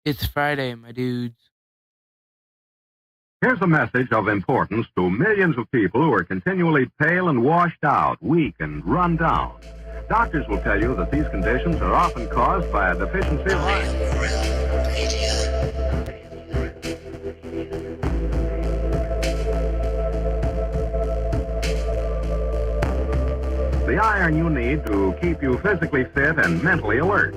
It's Friday, my dudes. Here's a message of importance to millions of people who are continually pale and washed out, weak and run down. Doctors will tell you that these conditions are often caused by a deficiency of iron. The iron you need to keep you physically fit and mentally alert.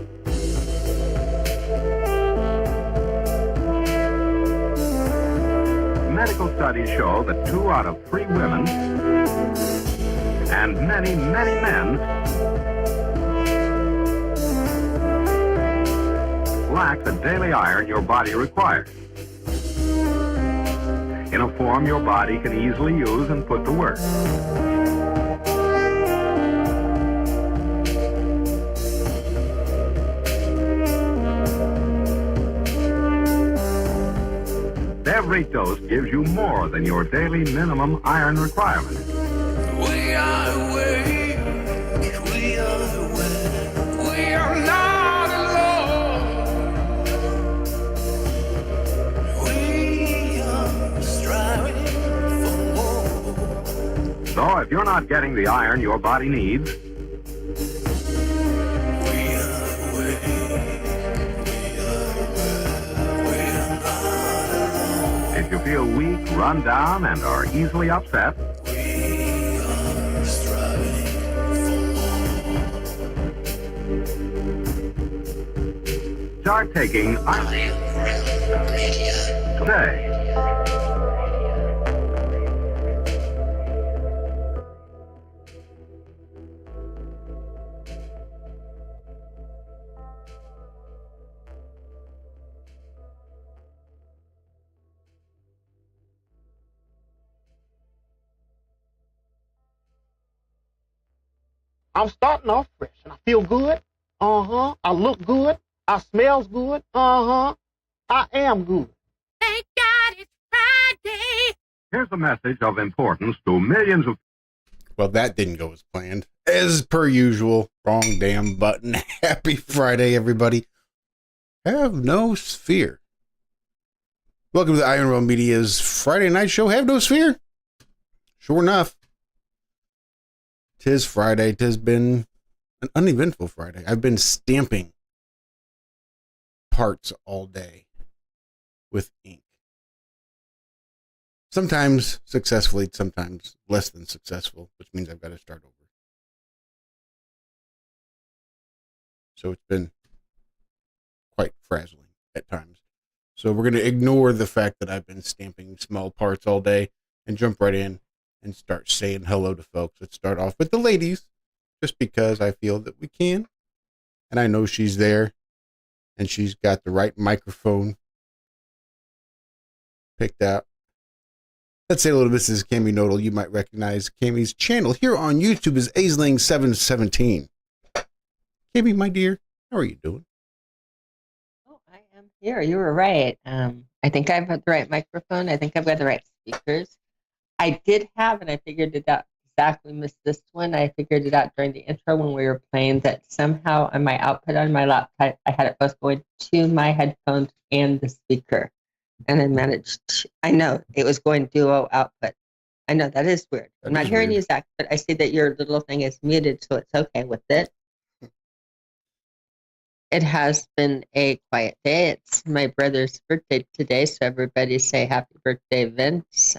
Medical studies show that 2 out of 3 women and many, many men lack the daily iron your body requires in a form your body can easily use and put to work. Every dose gives you more than your daily minimum iron requirement. We are awake, we are awake, we are not alone. We are striving for more. So if you're not getting the iron your body needs, if you feel weak, run down, and are easily upset, start taking ironrealmmedia today. I'm starting off fresh, and I feel good. I look good. I smells good. I am good. Thank God it's Friday. Here's a message of importance to millions of... Well, that didn't go as planned. As per usual, wrong damn button. Happy Friday, everybody. Have no fear. Welcome to the Iron Realm Media's Friday night show. Have no fear. Sure enough. 'Tis Friday. 'Tis been an uneventful Friday. I've been stamping parts all day with ink. Sometimes successfully, sometimes less than successful, which means I've got to start over. So it's been quite frazzling at times. So we're going to ignore the fact that I've been stamping small parts all day and jump right in and start saying hello to folks. Let's start off with the ladies, just because I feel that we can. And I know she's there, and she's got the right microphone picked out. Let's say hello to Mrs. Cami Knodel. You might recognize Cami's channel here on YouTube is Aisling717. Cami, my dear, how are you doing? Oh, I am here. You were right. I think I've got the right microphone. I think I've got the right speakers. I did have, and I figured it out. Zack, we missed this one. I figured it out during the intro when we were playing that somehow on my output on my laptop, I had it both going to my headphones and the speaker. And I managed, I know it was going duo output. I know that is weird. I'm not hearing you, Zack, but I see that your little thing is muted, so it's okay with it. It has been a quiet day. It's my brother's birthday today, so everybody say happy birthday, Vince.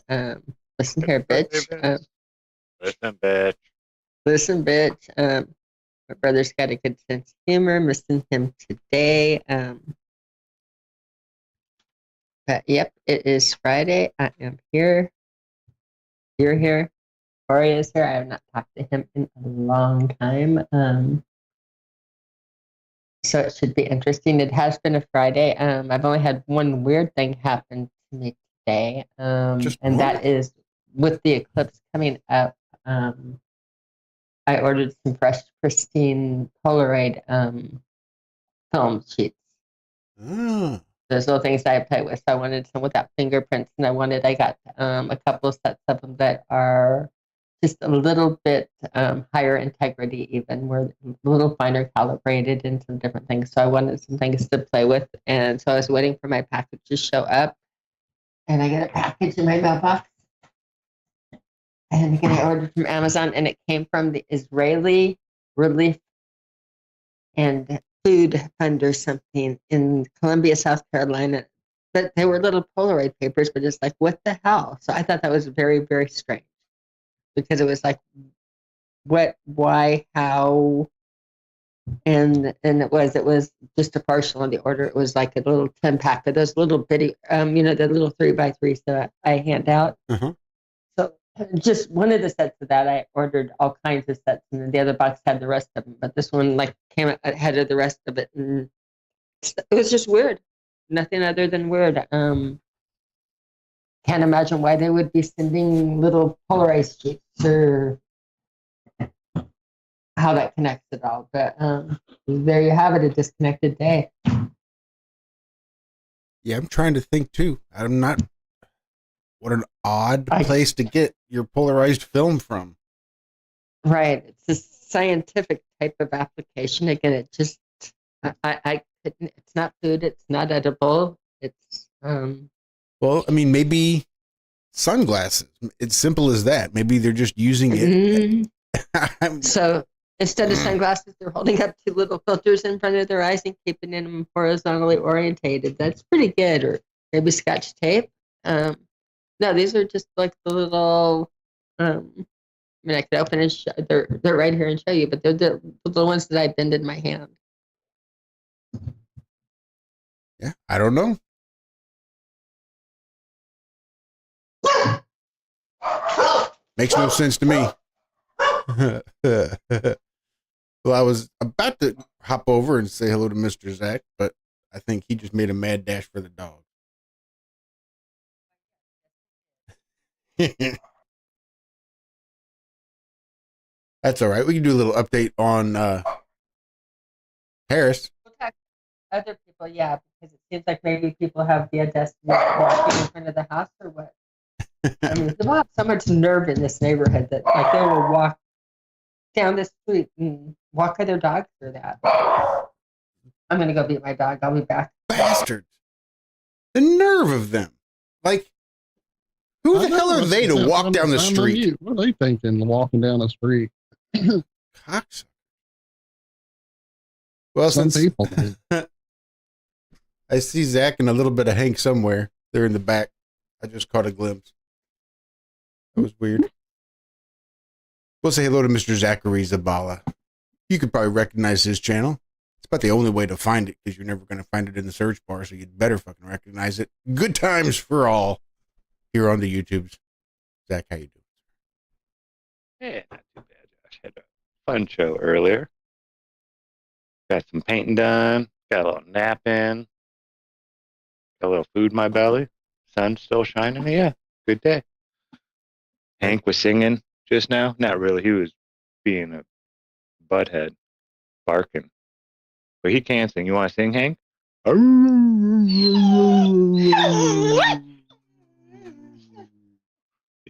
Listen here, bitch. Listen, bitch. Listen, bitch. My brother's got a good sense of humor. Missing him today. But yep, it is Friday. I am here. You're here. Horry is here. I have not talked to him in a long time. So it should be interesting. It has been a Friday. I've only had one weird thing happen to me today. And that is with the eclipse coming up. I ordered some fresh, pristine Polaroid film sheets. Those little things I play with. So I wanted some without fingerprints, and I got a couple of sets of them that are just a little bit higher integrity, even we're a little finer calibrated in some different things. So I wanted some things to play with, and so I was waiting for my package to show up, and I get a package in my mailbox, and again I ordered from Amazon, and it came from the Israeli Relief and Food Fund or something in Columbia, South Carolina. But they were little Polaroid papers, but it's like, what the hell? So I thought that was very, very strange. Because it was like, what, why, how, and it was just a partial on the order. It was like a little 10-pack of those little bitty, the little 3x3s that I hand out. Uh-huh. So just one of the sets of that, I ordered all kinds of sets, and then the other box had the rest of them. But this one like came ahead of the rest of it, and it was just weird. Nothing other than weird. Can't imagine why they would be sending little Polaroid sheets or how that connects at all. But there you have it, a disconnected day. Yeah, I'm trying to think too. I'm not. What an odd place to get your polarized film from. Right. It's a scientific type of application. Again, it just, I couldn't, it's not food. It's not edible. It's, Well, I mean, maybe sunglasses. It's simple as that. Maybe they're just using it. So instead of sunglasses, they're holding up two little filters in front of their eyes and keeping them horizontally orientated. That's pretty good. Or maybe Scotch tape. No, these are just like the little. I mean, I could open and show. They're right here and show you, but they're the ones that I bend in my hand. Yeah, I don't know. Makes no sense to me. Well, I was about to hop over and say hello to Mr. Zack, but I think he just made a mad dash for the dog. That's all right. We can do a little update on Harris. We'll talk to other people, yeah, because it seems like maybe people have the audacity of walking in front of the house or what. I mean, people have so much nerve in this neighborhood that like they will walk down the street and walk their dog through that. I'm gonna go beat my dog. I'll be back. Bastards. The nerve of them. Like, who the hell are they to walk down the street? What are they thinking walking down the street? Cocksucker. Well, Some since people. I see Zack and a little bit of Hank somewhere. They're in the back. I just caught a glimpse. That was weird. We'll say hello to Mr. Zachary Zabala. You could probably recognize his channel. It's about the only way to find it because you're never going to find it in the search bar, so you'd better fucking recognize it. Good times for all here on the YouTubes. Zack, how you doing? Yeah, not too bad, Josh. Had a fun show earlier. Got some painting done. Got a little nap in. Got a little food in my belly. Sun's still shining. Yeah, good day. Hank was singing just now. Not really. He was being a butthead, barking. But he can sing. You want to sing, Hank?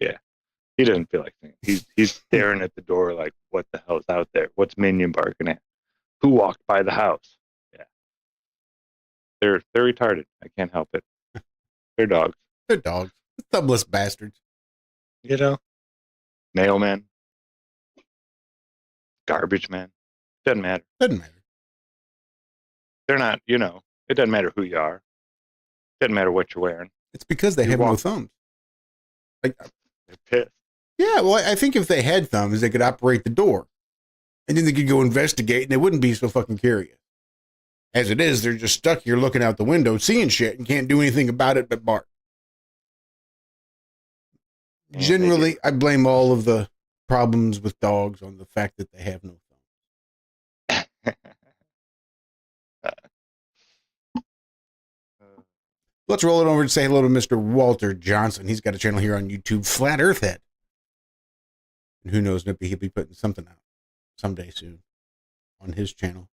Yeah. He doesn't feel like singing. He's staring at the door like, what the hell's out there? What's Minion barking at? Who walked by the house? Yeah. They're retarded. I can't help it. They're dogs. They're dogs. Thumbless bastards. You know? Mailman. Garbage man. Doesn't matter. Doesn't matter. They're not, it doesn't matter who you are. Doesn't matter what you're wearing. It's because they have no thumbs. Like, They're pissed. yeah, well, I think if they had thumbs, they could operate the door. And then they could go investigate, and they wouldn't be so fucking curious. As it is, they're just stuck here looking out the window, seeing shit, and can't do anything about it but bark. Yeah, Generally, I blame all of the problems with dogs on the fact that they have no thumbs. Let's roll it over and say hello to Mr. Walter Johnson. He's got a channel here on YouTube, Flat Earth Head. And who knows, maybe he'll be putting something out someday soon on his channel.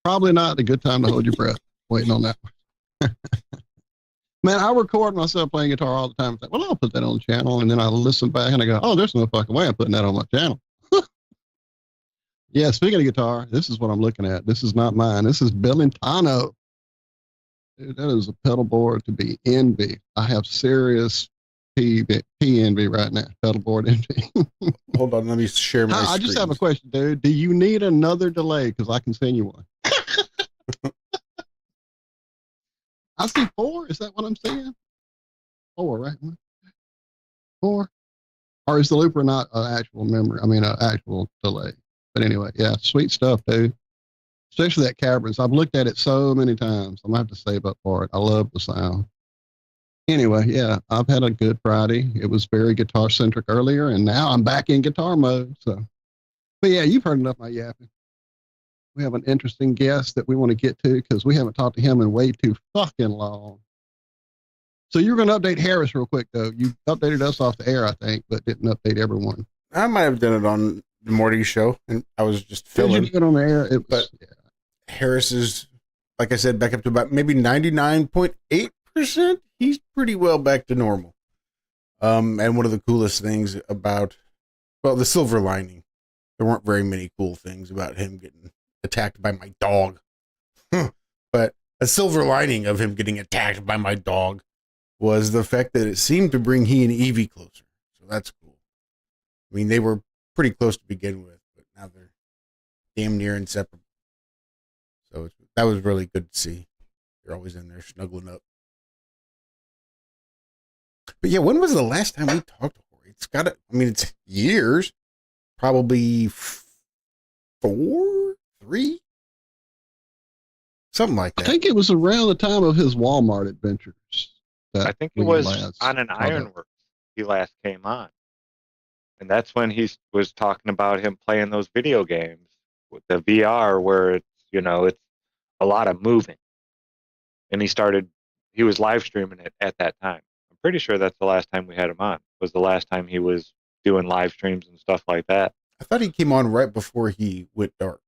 Probably not a good time to hold your breath waiting on that one. Man, I record myself playing guitar all the time. It's like, well, I'll put that on the channel. And then I listen back and I go, oh, there's no fucking way I'm putting that on my channel. Yeah, speaking of guitar, this is what I'm looking at. This is not mine. This is Bellintano. Dude, that is a pedal board to be envy. I have serious P envy right now. Pedal board envy. Hold on, let me share my I just have a screens. question, dude. Do you need another delay? Because I can send you one. I see 4. Is that what I'm saying? 4, right? 4. Or is the looper not an actual memory? I mean, an actual delay. But anyway, yeah, sweet stuff, dude. Especially that Cabrons. I've looked at it so many times. I'm going to have to save up for it. I love the sound. Anyway, yeah, I've had a good Friday. It was very guitar centric earlier, and now I'm back in guitar mode. So, but yeah, you've heard enough of my yapping. We have an interesting guest that we want to get to because we haven't talked to him in way too fucking long. So you're going to update Harris real quick, though. You updated us off the air, I think, but didn't update everyone. I might have done it on the morning show, and I was just Did you filling. do it on the air? It was, But- yeah. Harris is, like I said, back up to about maybe 99.8%. He's pretty well back to normal. And one of the coolest things about, well, the silver lining, there weren't very many cool things about him getting attacked by my dog. But a silver lining of him getting attacked by my dog was the fact that it seemed to bring he and Evie closer. So that's cool. I mean, they were pretty close to begin with, but now they're damn near inseparable. So that was really good to see. They're always in there snuggling up. But yeah, when was the last time we talked to Horry? It's got to, I mean, it's years. Probably 4, 3? Something like I that. think it was around the time of his Walmart adventures. I think it we was last on an caught up. ironworks he last came on. And that's when he was talking about him playing those video games with the VR where it's, it's a lot of moving. And he was live streaming it at that time. I'm pretty sure that's the last time we had him on, was the last time he was doing live streams and stuff like that. I thought he came on right before he went dark.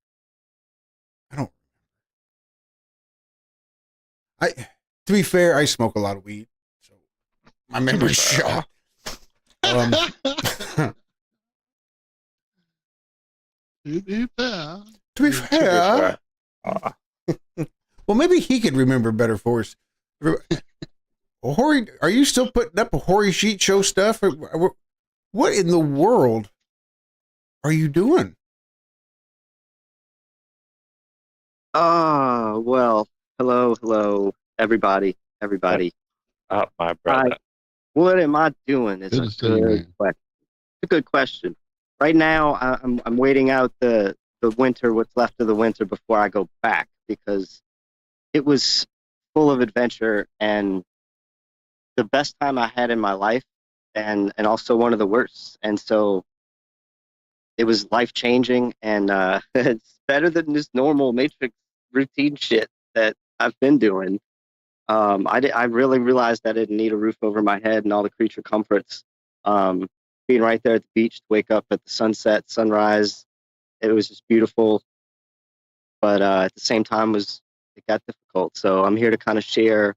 I don't remember. To be fair, I smoke a lot of weed, so my memory's shot. To be fair. To be fair, well, maybe he could remember better for us. Horry, are you still putting up a Hory Sheet show stuff? What in the world are you doing? Well, hello, everybody. Oh, my brother. What am I doing? It's Good a to see you, good man. question. It's a good question. Right now, I'm waiting out the winter, what's left of the winter before I go back, because it was full of adventure and the best time I had in my life, and also one of the worst. And so it was life changing, and it's better than this normal Matrix routine shit that I've been doing. I really realized I didn't need a roof over my head and all the creature comforts. Being right there at the beach to wake up at the sunset, sunrise, it was just beautiful. But at the same time, it got difficult. So I'm here to kind of share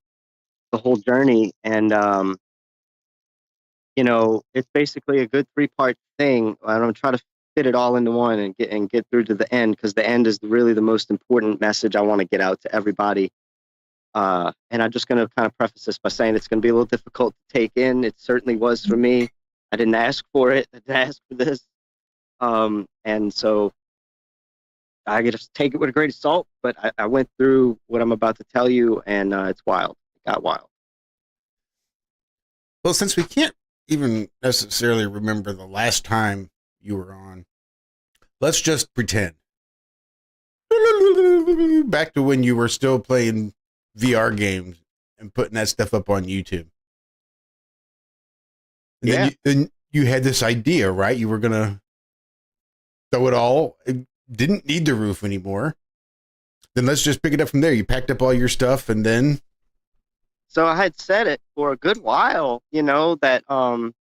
the whole journey, and it's basically a good 3-part thing. I'm gonna try to fit it all into one and get through to the end, because the end is really the most important message I want to get out to everybody. And I'm just going to kind of preface this by saying it's going to be a little difficult to take in. It certainly was for me. I didn't ask for it. I didn't ask for this. And so I get to take it with a grain of salt, but I went through what I'm about to tell you, and it's wild. It got wild. Well, since we can't even necessarily remember the last time you were on, let's just pretend. Back to when you were still playing VR games and putting that stuff up on YouTube. And then you had this idea, right? You were going to throw it all. It didn't need the roof anymore. Then let's just pick it up from there. You packed up all your stuff, and then... So I had said it for a good while, that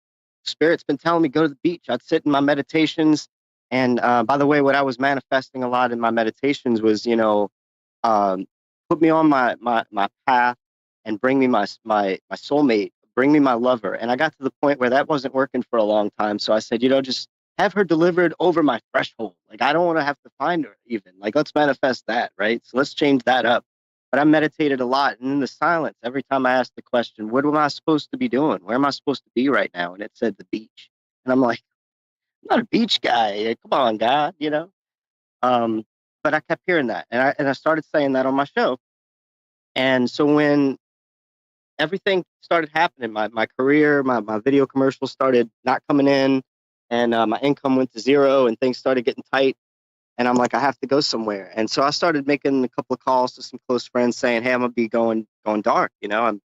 Spirit's been telling me go to the beach. I'd sit in my meditations. And by the way, what I was manifesting a lot in my meditations was, put me on my path and bring me my soulmate, bring me my lover. And I got to the point where that wasn't working for a long time. So I said, just have her delivered over my threshold. Like, I don't want to have to find her even. Like, let's manifest that, right? So let's change that up. But I meditated a lot. And in the silence, every time I asked the question, what am I supposed to be doing? Where am I supposed to be right now? And it said the beach. And I'm like, I'm not a beach guy. Come on, God, But I kept hearing that. And I started saying that on my show. And so when everything started happening, my career, my video commercials started not coming in, and my income went to zero, and things started getting tight. And I'm like, I have to go somewhere. And so I started making a couple of calls to some close friends saying, hey, I'm going to be going dark. I'm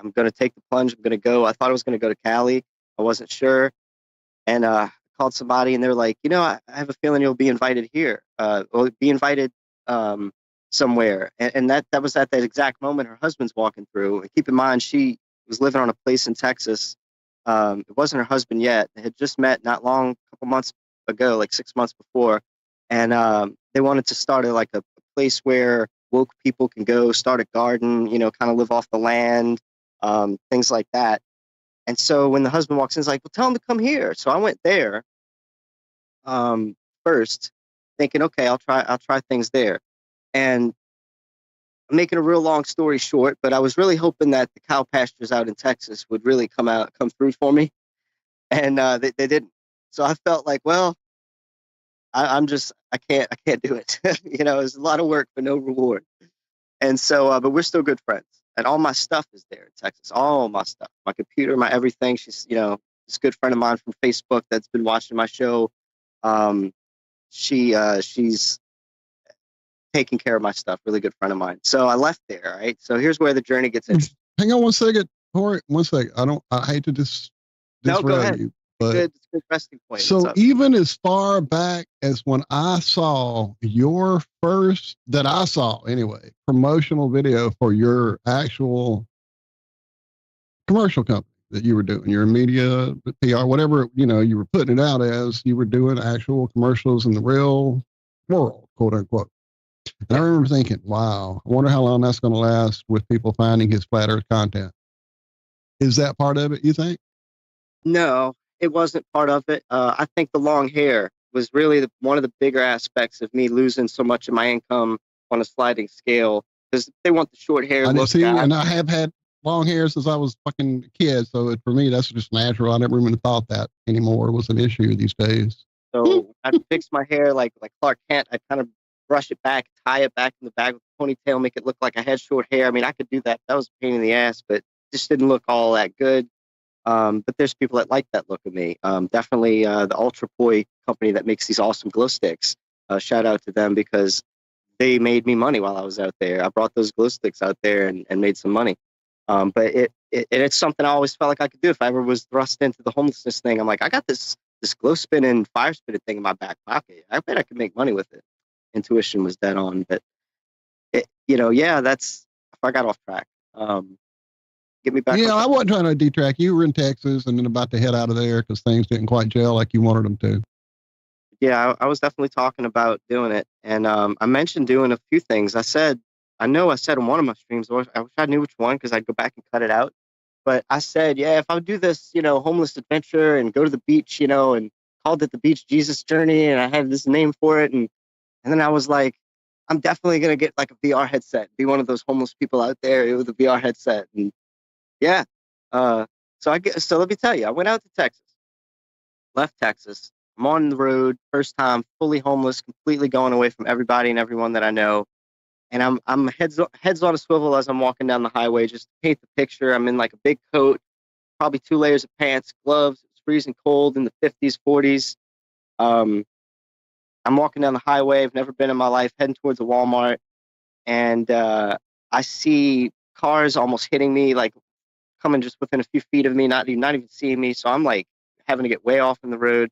going to take the plunge. I'm going to go. I thought I was going to go to Cali. I wasn't sure. And I called somebody, and they're like, I have a feeling you'll be invited here. Or be invited somewhere. And that was at that exact moment her husband's walking through. And keep in mind, she was living on a place in Texas. It wasn't her husband yet. They had just met not long, a couple months ago, like 6 months before. And they wanted to start a place where woke people can go start a garden, kind of live off the land, things like that. And so when the husband walks in, he's like, well, tell him to come here. So I went there first, thinking, okay, I'll try things there. And I'm making a real long story short, but I was really hoping that the cow pastures out in Texas would really come through for me. And they didn't. So I felt like, well, I can't do it. It's a lot of work for no reward. And so, but we're still good friends. And all my stuff is there in Texas. All my stuff, my computer, my everything. She's, this good friend of mine from Facebook that's been watching my show. She's taking care of my stuff. Really good friend of mine. So I left there. Right. So here's where the journey gets interesting. Hang on one second, Hory. 1 second. I hate to No, go ahead. you, but it's a good resting point. So even as far back as when I saw your first, that I saw anyway, promotional video for your actual commercial company that you were doing, your media, PR, whatever, you were putting it out as, you were doing actual commercials in the real world, quote unquote. And I remember thinking, wow, I wonder how long that's going to last with people finding his flat earth content. Is that part of it, you think? No, it wasn't part of it. I think the long hair was really one of the bigger aspects of me losing so much of my income on a sliding scale, because they want the short hair look. And I have had long hair since I was fucking kid, so for me that's just natural. I never even thought that anymore was an issue these days. So I'd fix my hair like Clark Kent. I'd kind of brush it back, tie it back in the back with a ponytail, make it look like I had short hair. I mean, I could do that. That was a pain in the ass, but just didn't look all that good. But there's people that like that look of me. Definitely the Ultra Poi company that makes these awesome glow sticks. Shout out to them, because they made me money while I was out there. I brought those glow sticks out there and made some money. But it's something I always felt like I could do. If I ever was thrust into the homelessness thing, I'm like, I got this glow spinning, fire spinning thing in my back pocket. I bet I could make money with it. Intuition was dead on. But, that's, if I got off track. Get me back. Yeah, I wasn't trying to detract. You were in Texas and then about to head out of there because things didn't quite gel like you wanted them to. Yeah, I was definitely talking about doing it. And I mentioned doing a few things. I said in one of my streams, I wish I knew which one, because I'd go back and cut it out. But I said, yeah, if I would do this, homeless adventure and go to the beach, and called it the Beach Jesus Journey, and I had this name for it. And then I was like, I'm definitely going to get like a VR headset, be one of those homeless people out there with a VR headset. And yeah. So let me tell you, I went out to Texas, left Texas. I'm on the road, first time, fully homeless, completely going away from everybody and everyone that I know. And I'm heads on a swivel as I'm walking down the highway, just to paint the picture. I'm in like a big coat, probably 2 layers of pants, gloves. It's freezing cold in the 50s, 40s. I'm walking down the highway. I've never been in my life, heading towards a Walmart. And I see cars almost hitting me, like coming just within a few feet of me, not even seeing me. So I'm like having to get way off in the road.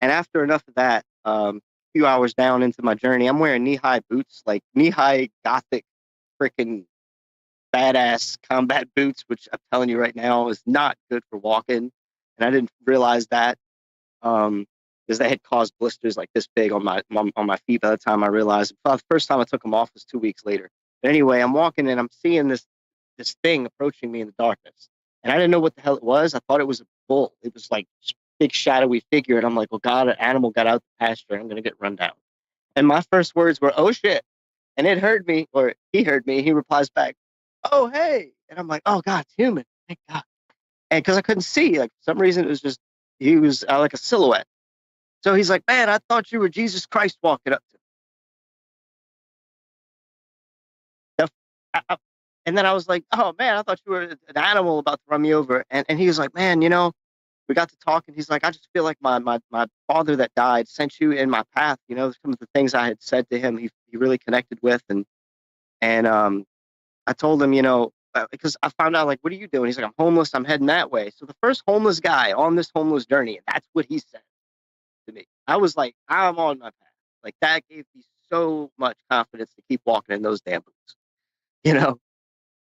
And after enough of that, a few hours down into my journey, I'm wearing knee-high boots, like knee-high gothic freaking badass combat boots, which I'm telling you right now is not good for walking. And I didn't realize that because they had caused blisters like this big on my feet by the time I realized. The first time I took them off was 2 weeks later. But anyway, I'm walking and I'm seeing this this thing approaching me in the darkness. And I didn't know what the hell it was. I thought it was a bull. It was like this big shadowy figure. And I'm like, well, God, an animal got out the pasture. I'm going to get run down. And my first words were, oh, shit. And it heard me, or he heard me. He replies back, oh, hey. And I'm like, oh, God, it's human. Thank God. And because I couldn't see, like, for some reason, it was just, he was like a silhouette. So he's like, man, I thought you were Jesus Christ walking up to me. And then I was like, oh, man, I thought you were an animal about to run me over. And he was like, man, you know, we got to talk. And he's like, I just feel like my father that died sent you in my path. You know, some of the things I had said to him, he really connected with. And I told him, you know, because I found out, like, what are you doing? He's like, I'm homeless. I'm heading that way. So the first homeless guy on this homeless journey, that's what he said to me. I was like, I'm on my path. Like, that gave me so much confidence to keep walking in those damn boots, you know?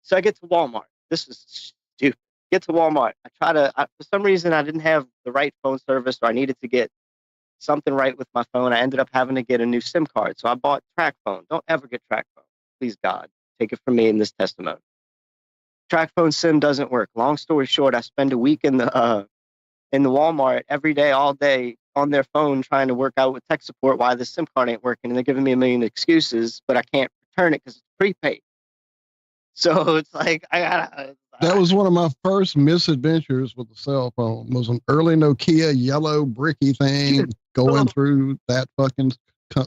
So I get to Walmart. This is stupid. Get to Walmart. For some reason, I didn't have the right phone service, or I needed to get something right with my phone. I ended up having to get a new SIM card. So I bought Track Phone. Don't ever get Track Phone. Please, God, take it from me in this testimony. Track Phone SIM doesn't work. Long story short, I spend a week in the Walmart every day, all day, on their phone trying to work out with tech support why the SIM card ain't working. And they're giving me a million excuses, but I can't return it because it's prepaid. So it's like, That was one of my first misadventures with the cell phone. Was an early Nokia yellow bricky thing going through that fucking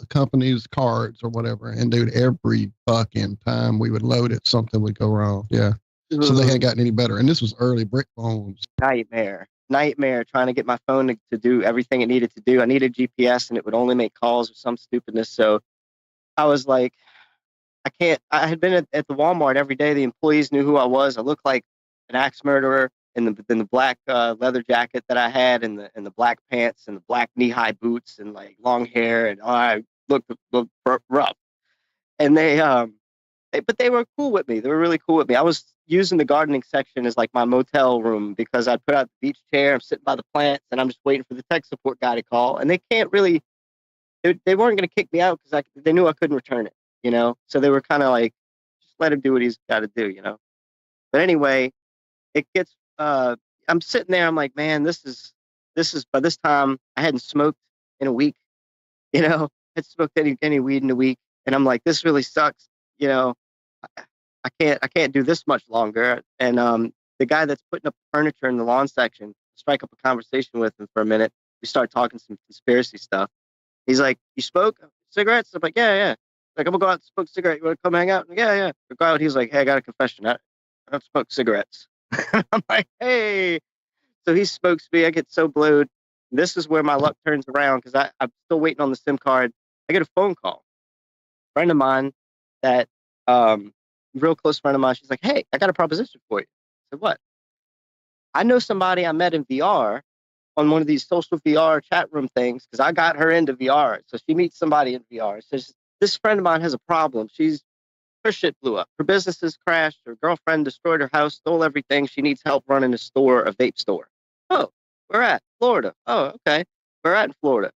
company's cards or whatever. And dude, every fucking time we would load it, something would go wrong. Yeah. So they hadn't gotten any better. And this was early brick phones. Nightmare trying to get my phone to do everything it needed to do. I needed GPS and it would only make calls or some stupidness. So I was like, I had been at the Walmart every day. The employees knew who I was. I looked like an axe murderer in the black leather jacket that I had, and the black pants and the black knee-high boots and like long hair, and I looked rough. And but they were cool with me. They were really cool with me. I was using the gardening section as like my motel room because I'd put out the beach chair. I'm sitting by the plants and I'm just waiting for the tech support guy to call. And they can't really, they weren't going to kick me out because they knew I couldn't return it, you know? So they were kind of like, just let him do what he's got to do, you know? But anyway, it gets, I'm sitting there. I'm like, man, this is, by this time I hadn't smoked in a week, you know, hadn't smoked any weed in a week. And I'm like, this really sucks. You know, I can't do this much longer. And the guy that's putting up furniture in the lawn section, strike up a conversation with him for a minute. We start talking some conspiracy stuff. He's like, you smoke cigarettes? I'm like, yeah. Like, I'm gonna go out and smoke a cigarette. You want to come hang out? Like, yeah. We go out. He's like, hey, I got a confession. I don't smoke cigarettes. I'm like, hey. So he smokes me. I get so blowed. This is where my luck turns around because I'm still waiting on the SIM card. I get a phone call. A friend of mine that real close friend of mine, she's like, hey, I got a proposition for you. I said, what? I know somebody I met in VR on one of these social VR chat room things because I got her into VR. So she meets somebody in VR. Says, this friend of mine has a problem. Her shit blew up. Her business has crashed. Her girlfriend destroyed her house, stole everything. She needs help running a vape store. Oh, where at? Florida. Oh, okay. Where at in Florida?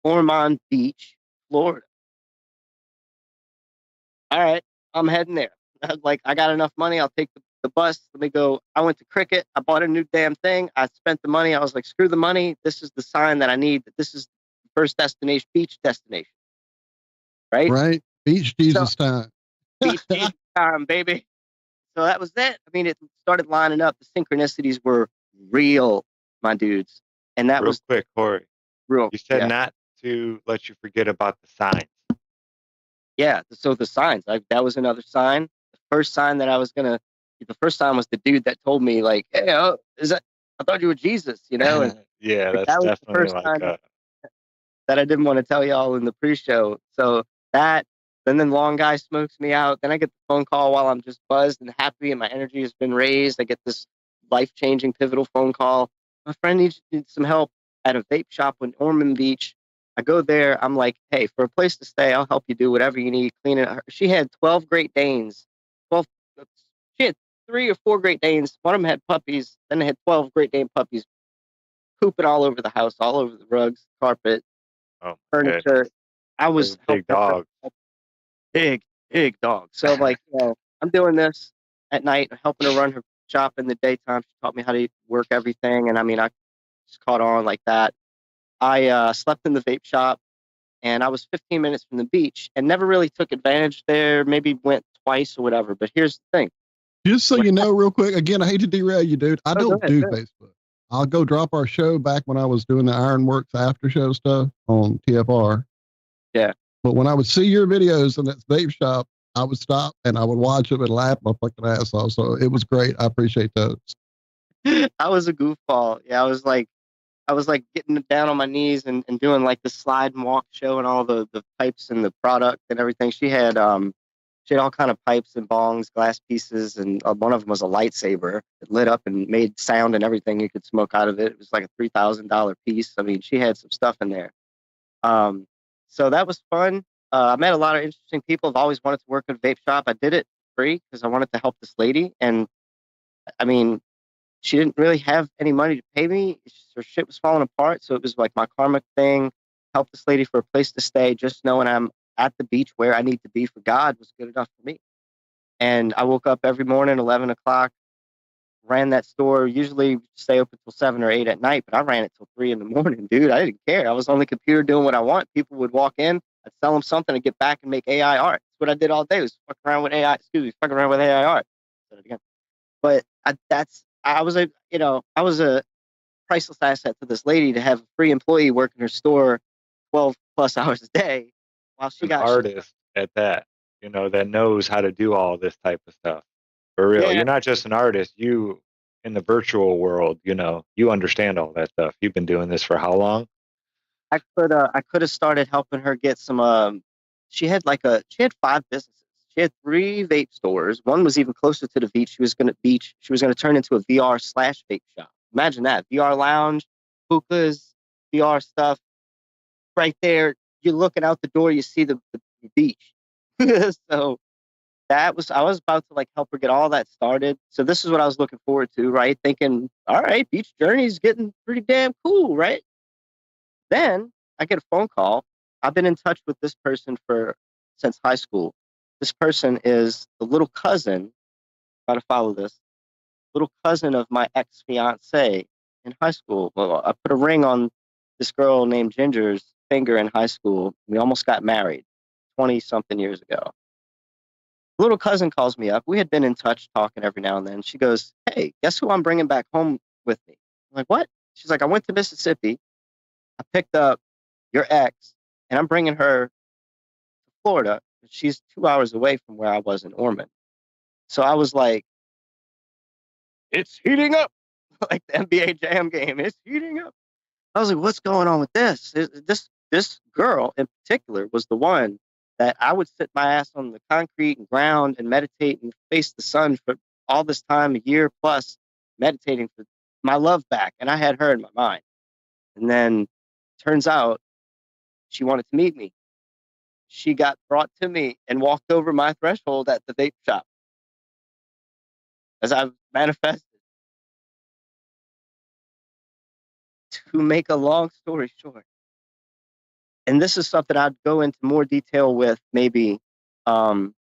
Ormond Beach, Florida. All right, I'm heading there. Like, I got enough money. I'll take the bus. Let me go. I went to Cricket. I bought a new damn thing. I spent the money. I was like, screw the money. This is the sign that I need. That this is the first destination, beach destination. Right? Right. Beach Jesus time. Beach Jesus time, baby. So that was it. I mean, it started lining up. The synchronicities were real, my dudes. And that was quick, Horry. Real. You said not to let you forget about the signs. Yeah, so the signs, that was another sign. The first sign was the dude that told me, like, hey, I thought you were Jesus, you know? And yeah, that's that was definitely the first like time that I didn't want to tell y'all in the pre-show. So that, and then long guy smokes me out. Then I get the phone call while I'm just buzzed and happy and my energy has been raised. I get this life-changing, pivotal phone call. My friend needs some help at a vape shop in Ormond Beach. I go there. I'm like, hey, for a place to stay, I'll help you do whatever you need. Clean it. She had 12 Great Danes. She had 3 or 4 Great Danes. One of them had puppies. Then they had 12 Great Dane puppies pooping all over the house, all over the rugs, carpet, furniture. I was big dog. Big dog. So I'm like, I'm doing this. at night, helping her run her shop in the daytime. She taught me how to work everything, and I mean, I just caught on like that. I slept in the vape shop, and I was 15 minutes from the beach, and never really took advantage there. Maybe went twice or whatever. But here's the thing. Just so you know, real quick, again, I hate to derail you, dude. I Oh, go don't ahead, do go ahead. Facebook. I'll go drop our show back when I was doing the Ironworks after show stuff on TFR. Yeah. But when I would see your videos in that vape shop, I would stop and I would watch them and laugh my fucking ass off. So it was great. I appreciate those. I was a goofball. Yeah, I was like getting down on my knees and doing like the slide and walk show and all the pipes and the product and everything. She had all kind of pipes and bongs, glass pieces, and one of them was a lightsaber. It lit up and made sound and everything. You could smoke out of it. It was like a $3,000 piece. I mean, she had some stuff in there. So that was fun. I met a lot of interesting people. I've always wanted to work at a vape shop. I did it free because I wanted to help this lady. And I mean, she didn't really have any money to pay me. Her shit was falling apart. So it was like my karmic thing. Help this lady for a place to stay. Just knowing I'm at the beach where I need to be for God was good enough for me. And I woke up every morning, 11 o'clock, ran that store, usually stay open till 7 or 8 at night, but I ran it till 3 in the morning, dude. I didn't care. I was on the computer doing what I want. People would walk in, I'd sell them something and get back and make AI art. That's what I did all day, was fuck around with AI. Fuck around with AI art. Said it again. But I was a priceless asset to this lady to have a free employee work in her store 12 plus hours a day while she got artist at that, that knows how to do all this type of stuff. For real. Yeah. You're not just an artist. You, in the virtual world, you understand all that stuff. You've been doing this for how long? I could have started helping her get some. She had 5 businesses. She had 3 vape stores. One was even closer to the beach. She was going to turn into a VR/vape shop. Imagine that. VR lounge, hookahs, VR stuff. Right there, you're looking out the door, you see the beach. So I was about to help her get all that started. So this is what I was looking forward to, right? Thinking, all right, beach journey's getting pretty damn cool, right? Then I get a phone call. I've been in touch with this person since high school. This person is the little cousin, got to follow this, little cousin of my ex-fiance in high school. Well, I put a ring on this girl named Ginger's finger in high school. We almost got married 20-something years ago. Little cousin calls me up. We had been in touch talking every now and then. She goes, hey, guess who I'm bringing back home with me? I'm like, what? She's like, I went to Mississippi. I picked up your ex, and I'm bringing her to Florida. She's 2 hours away from where I was in Ormond. So I was like, it's heating up. Like the NBA Jam game. It's heating up. I was like, what's going on with this? This girl in particular was the one that I would sit my ass on the concrete and ground and meditate and face the sun for all this time, a year plus, meditating for my love back. And I had her in my mind. And then turns out she wanted to meet me. She got brought to me and walked over my threshold at the vape shop as I manifested. To make a long story short, and this is something I'd go into more detail with maybe on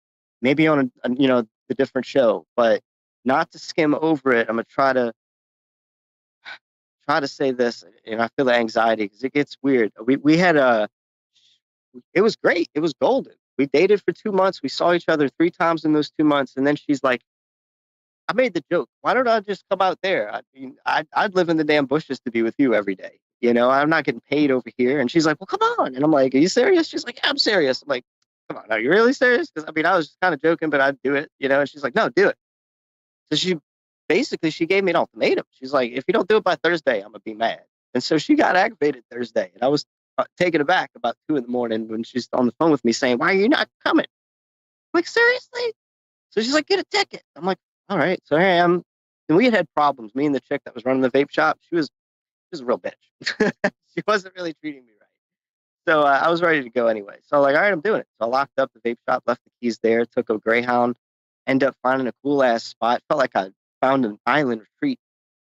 the different show, but not to skim over it. I'm gonna try to say this, and I feel the anxiety because it gets weird. We had it was great. It was golden. We dated for 2 months. We saw each other 3 times in those 2 months, and then she's like, I made the joke. Why don't I just come out there? I mean, I'd live in the damn bushes to be with you every day. I'm not getting paid over here. And she's like, well, come on. And I'm like, are you serious? She's like, yeah, I'm serious. I'm like, come on, are you really serious? Because I was just kind of joking, but I'd do it, And she's like, no, do it. So she gave me an ultimatum. She's like, if you don't do it by Thursday, I'm gonna be mad. And so she got aggravated Thursday, and I was taken aback about 2 in the morning when she's on the phone with me saying, why are you not coming? I'm like, seriously? So she's like, get a ticket. I'm like, all right. So here I am. And we had problems. Me and the chick that was running the vape shop, she was a real bitch. She wasn't really treating me right. So I was ready to go anyway. So I'm like, all right, I'm doing it. So I locked up the vape shop, left the keys there, took a Greyhound, ended up finding a cool ass spot. Felt like I found an island retreat.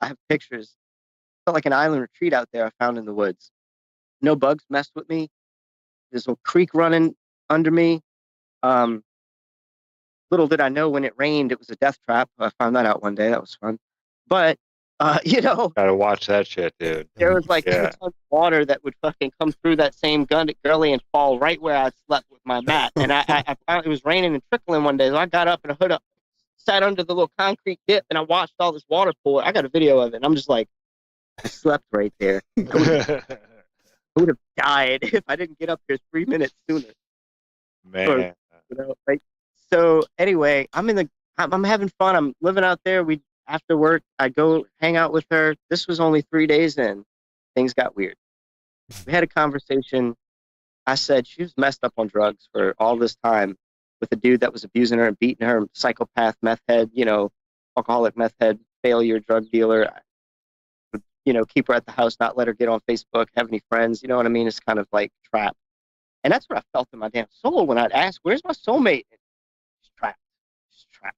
I have pictures. Felt like an island retreat out there I found in the woods. No bugs messed with me. There's a creek running under me. Little little did I know when it rained, it was a death trap. I found that out one day. That was fun. But, you know, Gotta watch that shit, dude. there was like 2 Yeah. tons of water that would fucking come through that same gully and fall right where I slept with my mat. And I found it was raining and trickling one day. So I got up and I sat under the little concrete dip and I watched all this water pour. I got a video of it. And I'm just like, I slept right there. I would have died if I didn't get up here 3 minutes sooner. Man. You know, like, so anyway, I'm having fun. I'm living out there. After work, I go hang out with her. This was only 3 days in. Things got weird. We had a conversation. I said she was messed up on drugs for all this time with a dude that was abusing her and beating her, psychopath, meth head, you know, alcoholic, meth head, failure, drug dealer. You know, keep her at the house, not let her get on Facebook, have any friends. You know what I mean? It's kind of like trapped. And that's what I felt in my damn soul when I'd ask, where's my soulmate? She's trapped. She's trapped.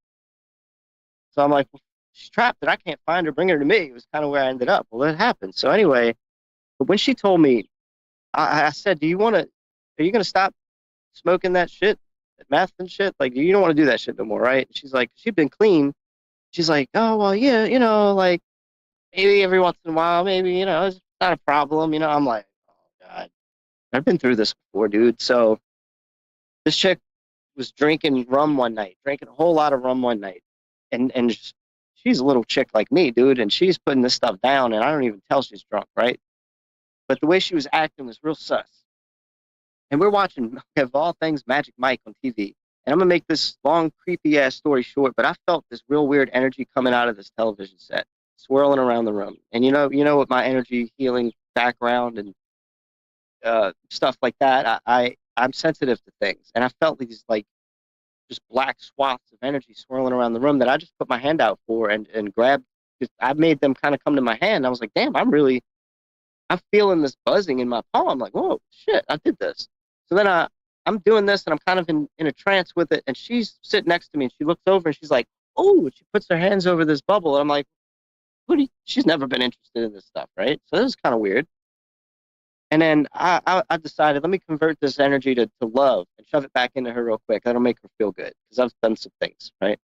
So I'm like, well, she's trapped and I can't find her. Bring her to me. It was kind of where I ended up. Well, that happened. So anyway, but when she told me, I said, are you going to stop smoking that shit, that meth and shit? Like, you don't want to do that shit no more, right? She's like, she'd been clean. She's like, oh, well, yeah, you know, like, maybe every once in a while, maybe, you know, it's not a problem. You know, I'm like, oh, God, I've been through this before, dude. So this chick was drinking rum one night, drinking a whole lot of rum one night. And she's a little chick like me, dude, and she's putting this stuff down, and I don't even tell she's drunk, right? But the way she was acting was real sus. And we're watching, of all things, Magic Mike on TV. And I'm going to make this long, creepy-ass story short, but I felt this real weird energy coming out of this television set, swirling around the room. And you know, with my energy healing background and stuff like that, I'm sensitive to things. And I felt these, like, just black swaths of energy swirling around the room that I just put my hand out for and grabbed. I made them kind of come to my hand. I was like, damn, I'm feeling this buzzing in my palm. I'm like, whoa, shit, I did this. So then I'm doing this, and I'm kind of in a trance with it, and she's sitting next to me, and she looks over, and she's like, oh, she puts her hands over this bubble, and I'm like, she's never been interested in this stuff, right? So this is kind of weird. And then I decided, let me convert this energy to love and shove it back into her real quick. That'll make her feel good, because I've done some things, right?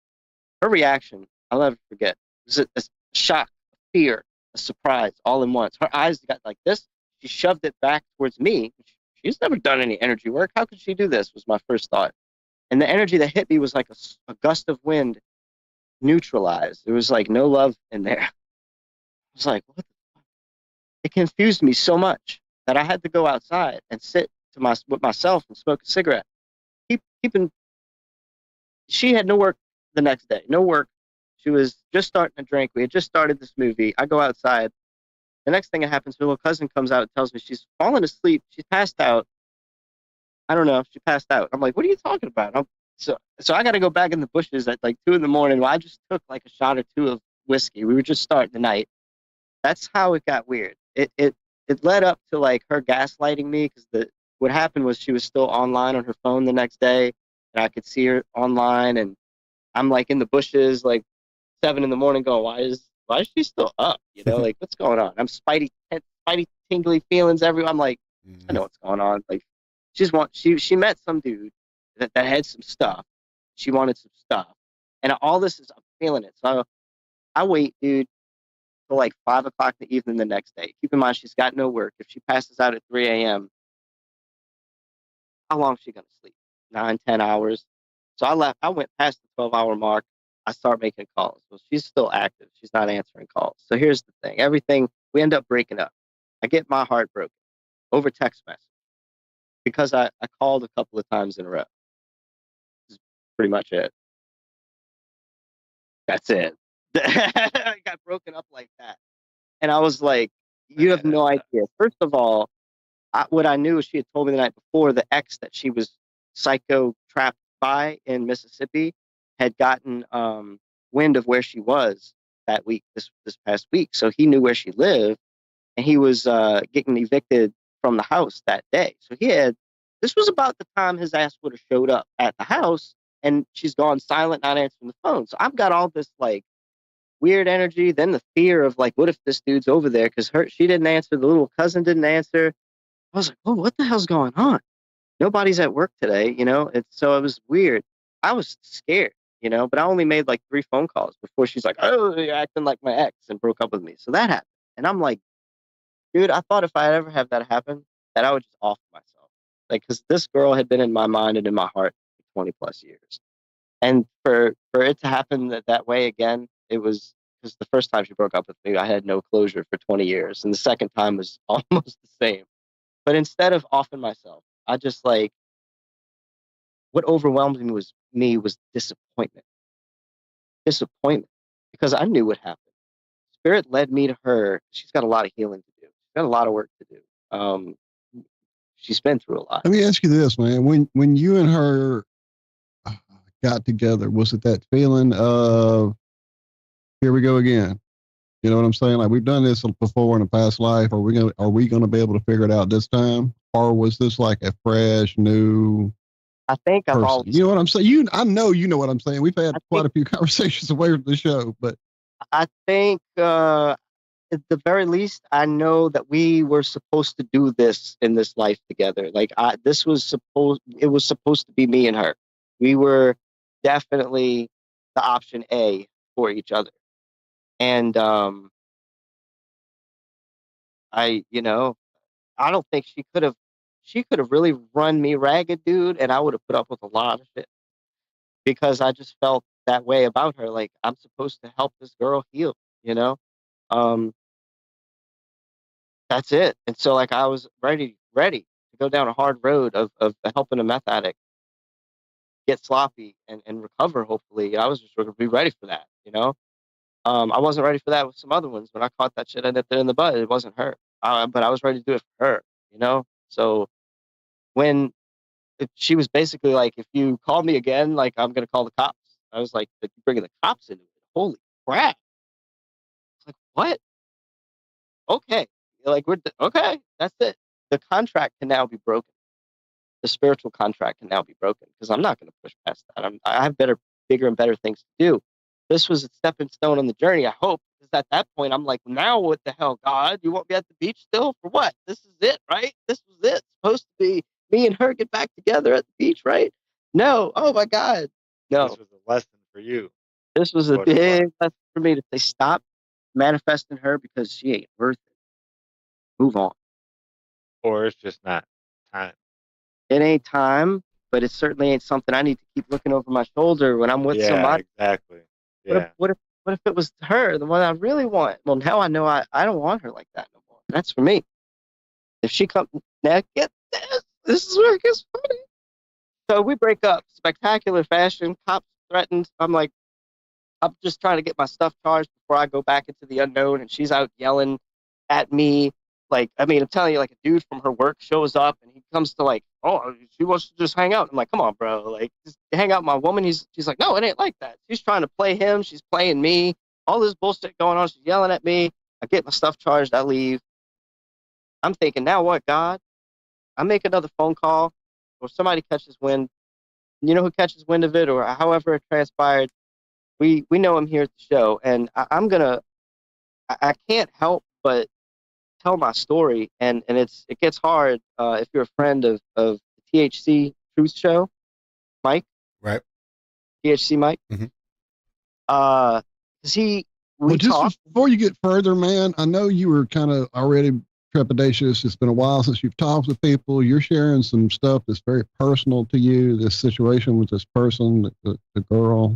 Her reaction, I'll never forget, was a shock, a fear, a surprise, all in once. Her eyes got like this. She shoved it back towards me. She's never done any energy work. How could she do this, was my first thought. And the energy that hit me was like a gust of wind neutralized. There was like no love in there. I was like, what the fuck? It confused me so much that I had to go outside and sit with myself and smoke a cigarette. She had no work the next day, no work. She was just starting to drink. We had just started this movie. I go outside. The next thing that happens, her little cousin comes out and tells me she's fallen asleep. She's passed out. I don't know. She passed out. I'm like, what are you talking about? So I got to go back in the bushes at like 2 a.m. Well, I just took like a shot or two of whiskey. We were just starting the night. That's how it got weird. It led up to like her gaslighting me, because what happened was she was still online on her phone the next day, and I could see her online, and I'm like in the bushes like 7 a.m. going, why is she still up? You know, like, what's going on? I'm spidey tingly feelings everywhere. I'm like, I know what's going on. Like, she met some dude that had some stuff. She wanted some stuff, and all this is, I'm feeling it. So I wait, dude, till like 5 o'clock in the evening the next day. Keep in mind, she's got no work. If she passes out at 3 a.m., how long is she gonna sleep? 9, 10 hours. So I went past the 12-hour mark. I start making calls. Well, she's still active. She's not answering calls. So here's the thing. We end up breaking up. I get my heart broken over text message because I called a couple of times in a row. This is pretty much it. That's it. I got broken up like that. And I was like, you have no idea. First of all, what I knew, she had told me the night before, the ex that she was psycho trapped by in Mississippi had gotten wind of where she was that week, this past week. So he knew where she lived, and he was getting evicted from the house that day. So this was about the time his ass would have showed up at the house, and she's gone silent, not answering the phone. So I've got all this like weird energy, then the fear of like, what if this dude's over there? Because she didn't answer, the little cousin didn't answer. I was like, oh, what the hell's going on? Nobody's at work today, you know? So it was weird. I was scared. But I only made like 3 phone calls before she's like, oh, you're acting like my ex, and broke up with me. So that happened. And I'm like, dude, I thought if I ever have that happen, that I would just off myself. Like, because this girl had been in my mind and in my heart for 20 plus years. And for it to happen that way again, it was because the first time she broke up with me, I had no closure for 20 years. And the second time was almost the same. But instead of offing myself, I just like, what overwhelmed me was disappointment. Disappointment. Because I knew what happened. Spirit led me to her. She's got a lot of healing to do. She's got a lot of work to do. She's been through a lot. Let me ask you this, man. When you and her got together, was it that feeling of, here we go again? You know what I'm saying? Like, we've done this before in a past life. Are we gonna be able to figure it out this time? Or was this like a fresh, new I think I've person? always, You know what I'm saying? I know you know what I'm saying. We've had quite a few conversations away from the show, but I think at the very least, I know that we were supposed to do this in this life together. Like, it was supposed to be me and her. We were definitely the option A for each other. And I don't think she could have really run me ragged, dude, and I would have put up with a lot of shit because I just felt that way about her. Like, I'm supposed to help this girl heal, that's it. And so, like, I was ready to go down a hard road of helping a meth addict get sloppy and recover. Hopefully, I was just going to be ready for that. I wasn't ready for that with some other ones. When I caught that shit, I nipped it in the bud. It wasn't her, but I was ready to do it for her. So when she was basically like, if you call me again, like, I'm going to call the cops. I was like, you're bringing the cops into it. Holy crap. It's like, what? Okay. Like, okay, that's it. The contract can now be broken. The spiritual contract can now be broken because I'm not going to push past that. I have bigger and better things to do. This was a stepping stone on the journey, I hope. Because at that point, I'm like, now what the hell, God? You want me at the beach still? For what? This is it, right? This was it. It's supposed to be me and her get back together at the beach, right? No. Oh, my God. No. This was a lesson for you. This was a big lesson for me to say, stop manifesting her because she ain't worth it. Move on. Or it's just not time. It ain't time, but it certainly ain't something I need to keep looking over my shoulder when I'm with somebody. Exactly. Yeah. What if it was her, the one I really want? Well, now I know I don't want her like that no more. That's for me. If she comes, now get this. This is where it gets funny. So we break up, spectacular fashion. Cops threatened. I'm like, I'm just trying to get my stuff charged before I go back into the unknown, and she's out yelling at me. Like, I mean, I'm telling you, like, a dude from her work shows up and he comes to, like, oh, she wants to just hang out. I'm like, come on, bro. Like, just hang out with my woman. She's like, no, it ain't like that. She's trying to play him. She's playing me. All this bullshit going on. She's yelling at me. I get my stuff charged. I leave. I'm thinking, now what, God? I make another phone call or somebody catches wind. You know who catches wind of it or however it transpired? We know him here at the show. And I can't help but tell my story, and it gets hard if you're a friend of the THC Truth Show, Mike. Right. THC Mike. Mm-hmm. Before you get further, man, I know you were kind of already trepidatious. It's been a while since you've talked with people. You're sharing some stuff that's very personal to you. This situation with this person, the girl,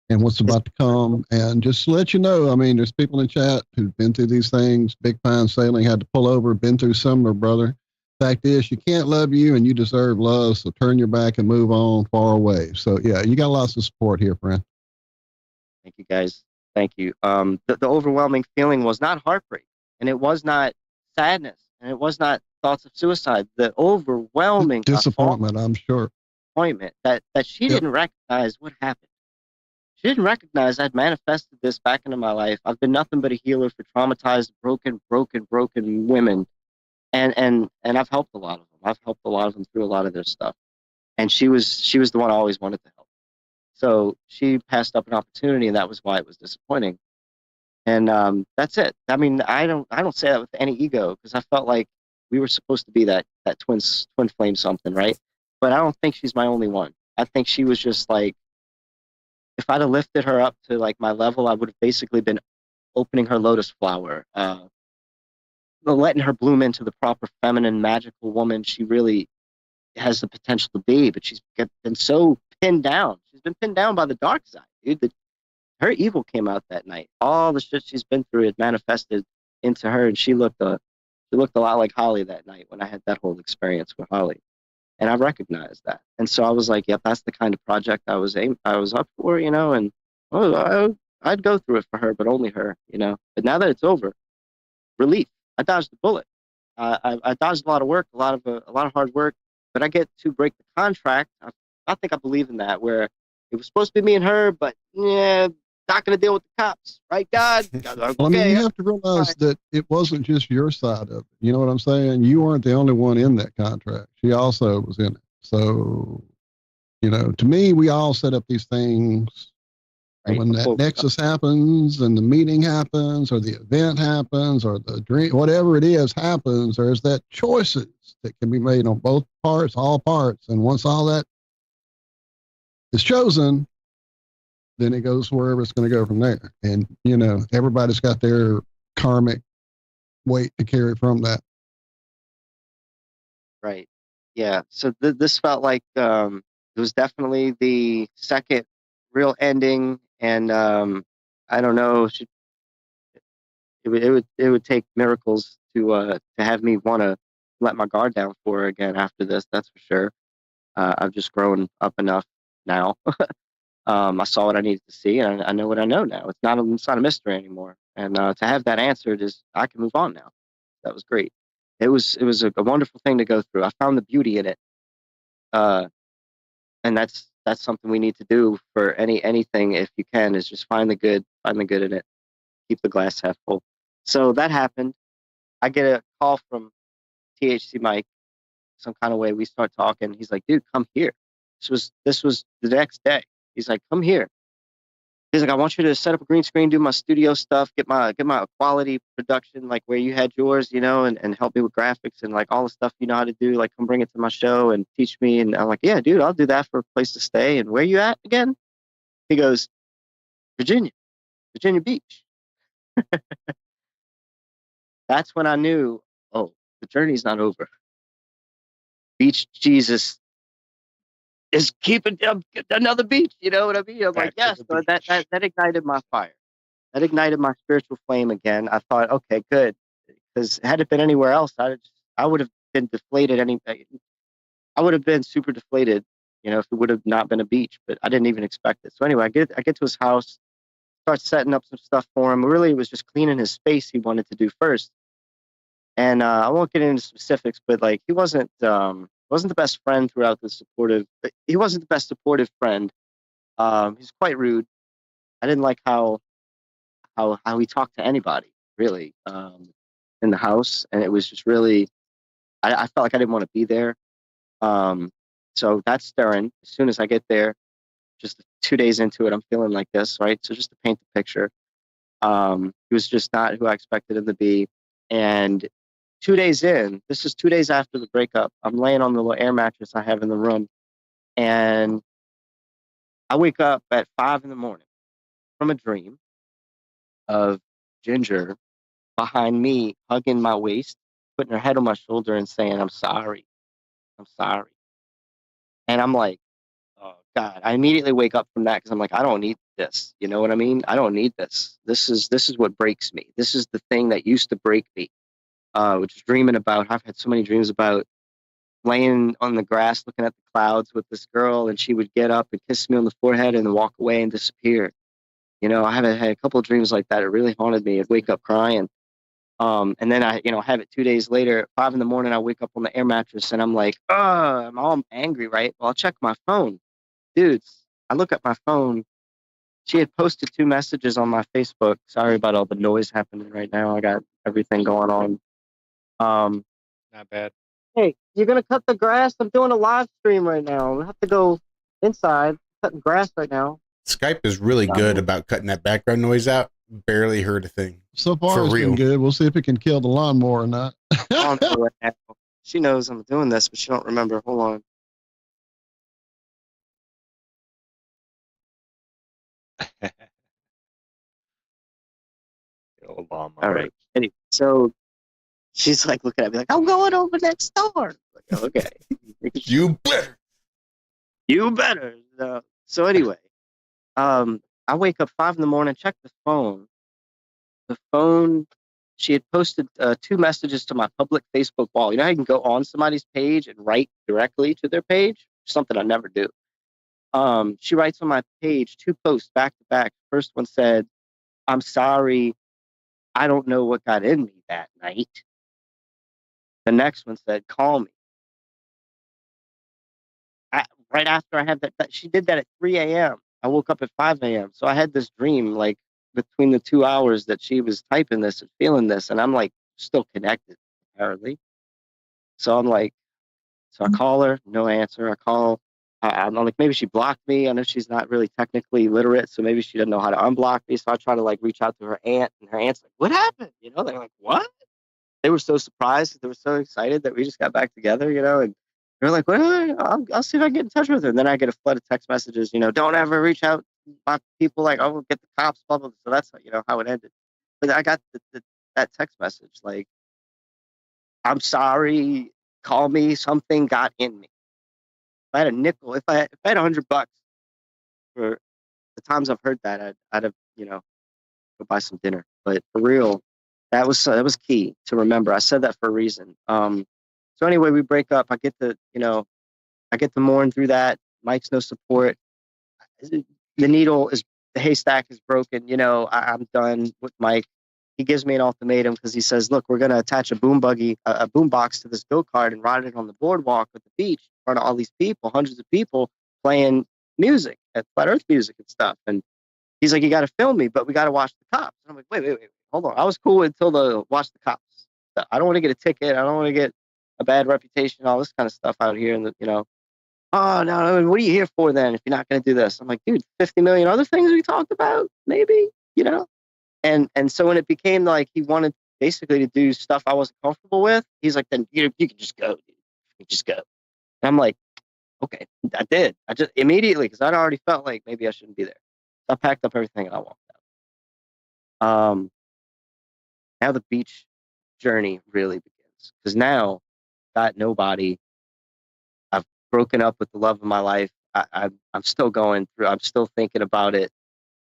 and what's about to come. And just to let you know, I mean, there's people in chat who've been through these things. Big Pine Sailing had to pull over, been through similar, brother. Fact is, you can't love you and you deserve love, so turn your back and move on far away. So, yeah, you got lots of support here, friend. Thank you, guys. Thank you. The overwhelming feeling was not heartbreak, and it was not sadness, and it was not thoughts of suicide. The overwhelming disappointment, I'm sure. Disappointment that she didn't recognize what happened. She didn't recognize I'd manifested this back into my life. I've been nothing but a healer for traumatized, broken women. And I've helped a lot of them. I've helped a lot of them through a lot of their stuff. And she was the one I always wanted to help. So she passed up an opportunity, and that was why it was disappointing. And that's it. I mean, I don't say that with any ego, because I felt like we were supposed to be that twin flame something, right? But I don't think she's my only one. I think she was just like if I'd have lifted her up to like my level, I would have basically been opening her lotus flower, letting her bloom into the proper feminine, magical woman she really has the potential to be. But been so pinned down. She's been pinned down by the dark side, dude. Her evil came out that night. All the shit she's been through had manifested into her, and she looked a lot like Holly that night when I had that whole experience with Holly. And I recognized that. And so I was like, yep, that's the kind of project I was up for, you know, and I'd go through it for her, but only her, you know. But now that it's over, relief. I dodged the bullet. I dodged a lot of work, a lot of hard work, but I get to break the contract. I think I believe in that, where it was supposed to be me and her, but yeah, not going to deal with the cops, right, God? Okay. Well, I mean, you have to realize that it wasn't just your side of it. You know what I'm saying? You weren't the only one in that contract. She also was in it. So, you know, to me, we all set up these things. And when that nexus happens and the meeting happens or the event happens or the dream, whatever it is happens, there's that choices that can be made on both parts, all parts. And once all that is chosen, then it goes wherever it's going to go from there. And, you know, everybody's got their karmic weight to carry from that. Right. Yeah. So this felt like it was definitely the second real ending. And I don't know, it would take miracles to have me want to let my guard down for her again after this. That's for sure. I've just grown up enough now. I saw what I needed to see, and I know what I know now. It's not a mystery anymore. And to have that answered I can move on now. That was great. It was a wonderful thing to go through. I found the beauty in it, and that's something we need to do for anything. If you can, is just find the good in it. Keep the glass half full. So that happened. I get a call from THC Mike, some kind of way. We start talking. He's like, "Dude, come here." This was the next day. He's like, "Come here." He's like, "I want you to set up a green screen, do my studio stuff, get my quality production like where you had yours, you know, and help me with graphics and like all the stuff you know how to do. Like, come bring it to my show and teach me." And I'm like, "Yeah, dude, I'll do that for a place to stay." And where you at again? He goes, Virginia Beach. That's when I knew, oh, the journey's not over. Beach Jesus is keeping another beach. You know what I mean? I'm like, yes. So that ignited my fire. That ignited my spiritual flame again. I thought, okay, good. Because had it been anywhere else, I would have been deflated. I would have been super deflated, you know, if it would have not been a beach. But I didn't even expect it. So anyway, I get to his house, start setting up some stuff for him. Really, it was just cleaning his space he wanted to do first. And I won't get into specifics, but like he wasn't the best friend throughout the supportive. He wasn't the best supportive friend. He's quite rude. I didn't like how he talked to anybody really in the house, and it was just really. I felt like I didn't want to be there. So that's stirring. As soon as I get there, just 2 days into it, I'm feeling like this, right? So just to paint the picture, he was just not who I expected him to be, and 2 days in, this is 2 days after the breakup, I'm laying on the little air mattress I have in the room, and I wake up at 5 a.m. from a dream of Ginger behind me, hugging my waist, putting her head on my shoulder and saying, I'm sorry. And I'm like, oh God. I immediately wake up from that because I'm like, I don't need this. You know what I mean? I don't need this. This is what breaks me. This is the thing that used to break me. Which is dreaming about. I've had so many dreams about laying on the grass looking at the clouds with this girl, and she would get up and kiss me on the forehead and then walk away and disappear. You know, I haven't had a couple of dreams like that. It really haunted me. I'd wake up crying. And then I, have it 2 days later at 5 a.m. I wake up on the air mattress and I'm like, I'm all angry, right? Well, I'll check my phone. Dudes, I look at my phone. She had posted 2 messages on my Facebook. Sorry about all the noise happening right now. I got everything going on. Not bad. Hey, you're gonna cut the grass? I'm doing a live stream right now. I have to go inside, cutting grass right now. Skype is really good about cutting that background noise out. Barely heard a thing. So far, it's been good. We'll see if it can kill the lawnmower or not. She knows I'm doing this, but she don't remember. Hold on. The old lawnmower. All right. Anyway, so she's like looking at me like, I'm going over next door. Like, okay. You better. You better. So anyway, I wake up 5 a.m, check the phone. The phone, she had posted 2 messages to my public Facebook wall. You know how you can go on somebody's page and write directly to their page? Something I never do. She writes on my page 2 posts back to back. First one said, I'm sorry, I don't know what got in me that night. The next one said, call me. Right after I had that, she did that at 3 a.m. I woke up at 5 a.m. So I had this dream, like between the 2 hours that she was typing this and feeling this, and I'm like still connected, apparently. So I'm like, so I call her, no answer. I call, I'm like, maybe she blocked me. I know she's not really technically literate, so maybe she doesn't know how to unblock me. So I try to like reach out to her aunt, and her aunt's like, what happened? You know, they're like, what? They were so surprised. They were so excited that we just got back together, you know, and they're like, well, I'll see if I can get in touch with her. And then I get a flood of text messages, you know, don't ever reach out to my people, like, oh, we'll get the cops, blah, blah, blah. So that's, you know, how it ended. But I got that text message, like, I'm sorry, call me, something got in me. If I had a nickel, if I had $100 for the times I've heard that, I'd have, you know, go buy some dinner. But for real, that was key to remember. I said that for a reason. So anyway, we break up. I get to mourn through that. Mike's no support. The haystack is broken. You know, I'm done with Mike. He gives me an ultimatum because he says, look, we're going to attach a boom box to this go-kart and ride it on the boardwalk at the beach in front of all these people, hundreds of people playing music, at Flat Earth music and stuff. And he's like, you got to film me, but we got to watch the cops. And I'm like, wait, hold on. I was cool until the watch the cops. I don't want to get a ticket. I don't want to get a bad reputation, all this kind of stuff out here. And, you know, oh, no, what are you here for then if you're not going to do this? I'm like, dude, 50 million other things we talked about, maybe, you know? And so when it became like he wanted basically to do stuff I wasn't comfortable with, he's like, then you can just go, dude. You can just go. And I'm like, okay, I did. I just immediately, because I'd already felt like maybe I shouldn't be there. So I packed up everything and I walked out. Now the beach journey really begins, because now got nobody. I've broken up with the love of my life. I'm still going through. I'm still thinking about it.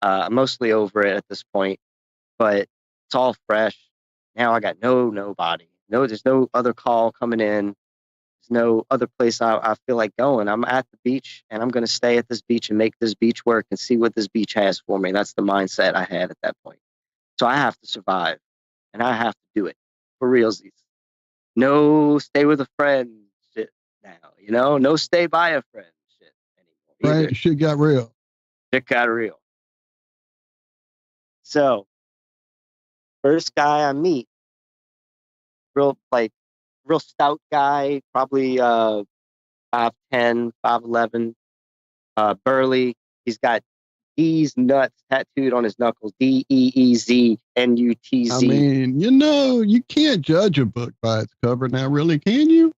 I'm mostly over it at this point, but it's all fresh. Now I got nobody. No, there's no other call coming in. There's no other place I feel like going. I'm at the beach, and I'm going to stay at this beach and make this beach work and see what this beach has for me. That's the mindset I had at that point. So I have to survive, and I have to do it for realsies. No stay with a friend shit now, you know? No stay by a friend shit anymore. Right, shit got real. Shit got real. So, first guy I meet, real stout guy, probably 5'10", 5'11", burly. He's got D's nuts tattooed on his knuckles. DEEZNUTZ. I mean, you know, you can't judge a book by its cover now, really, can you?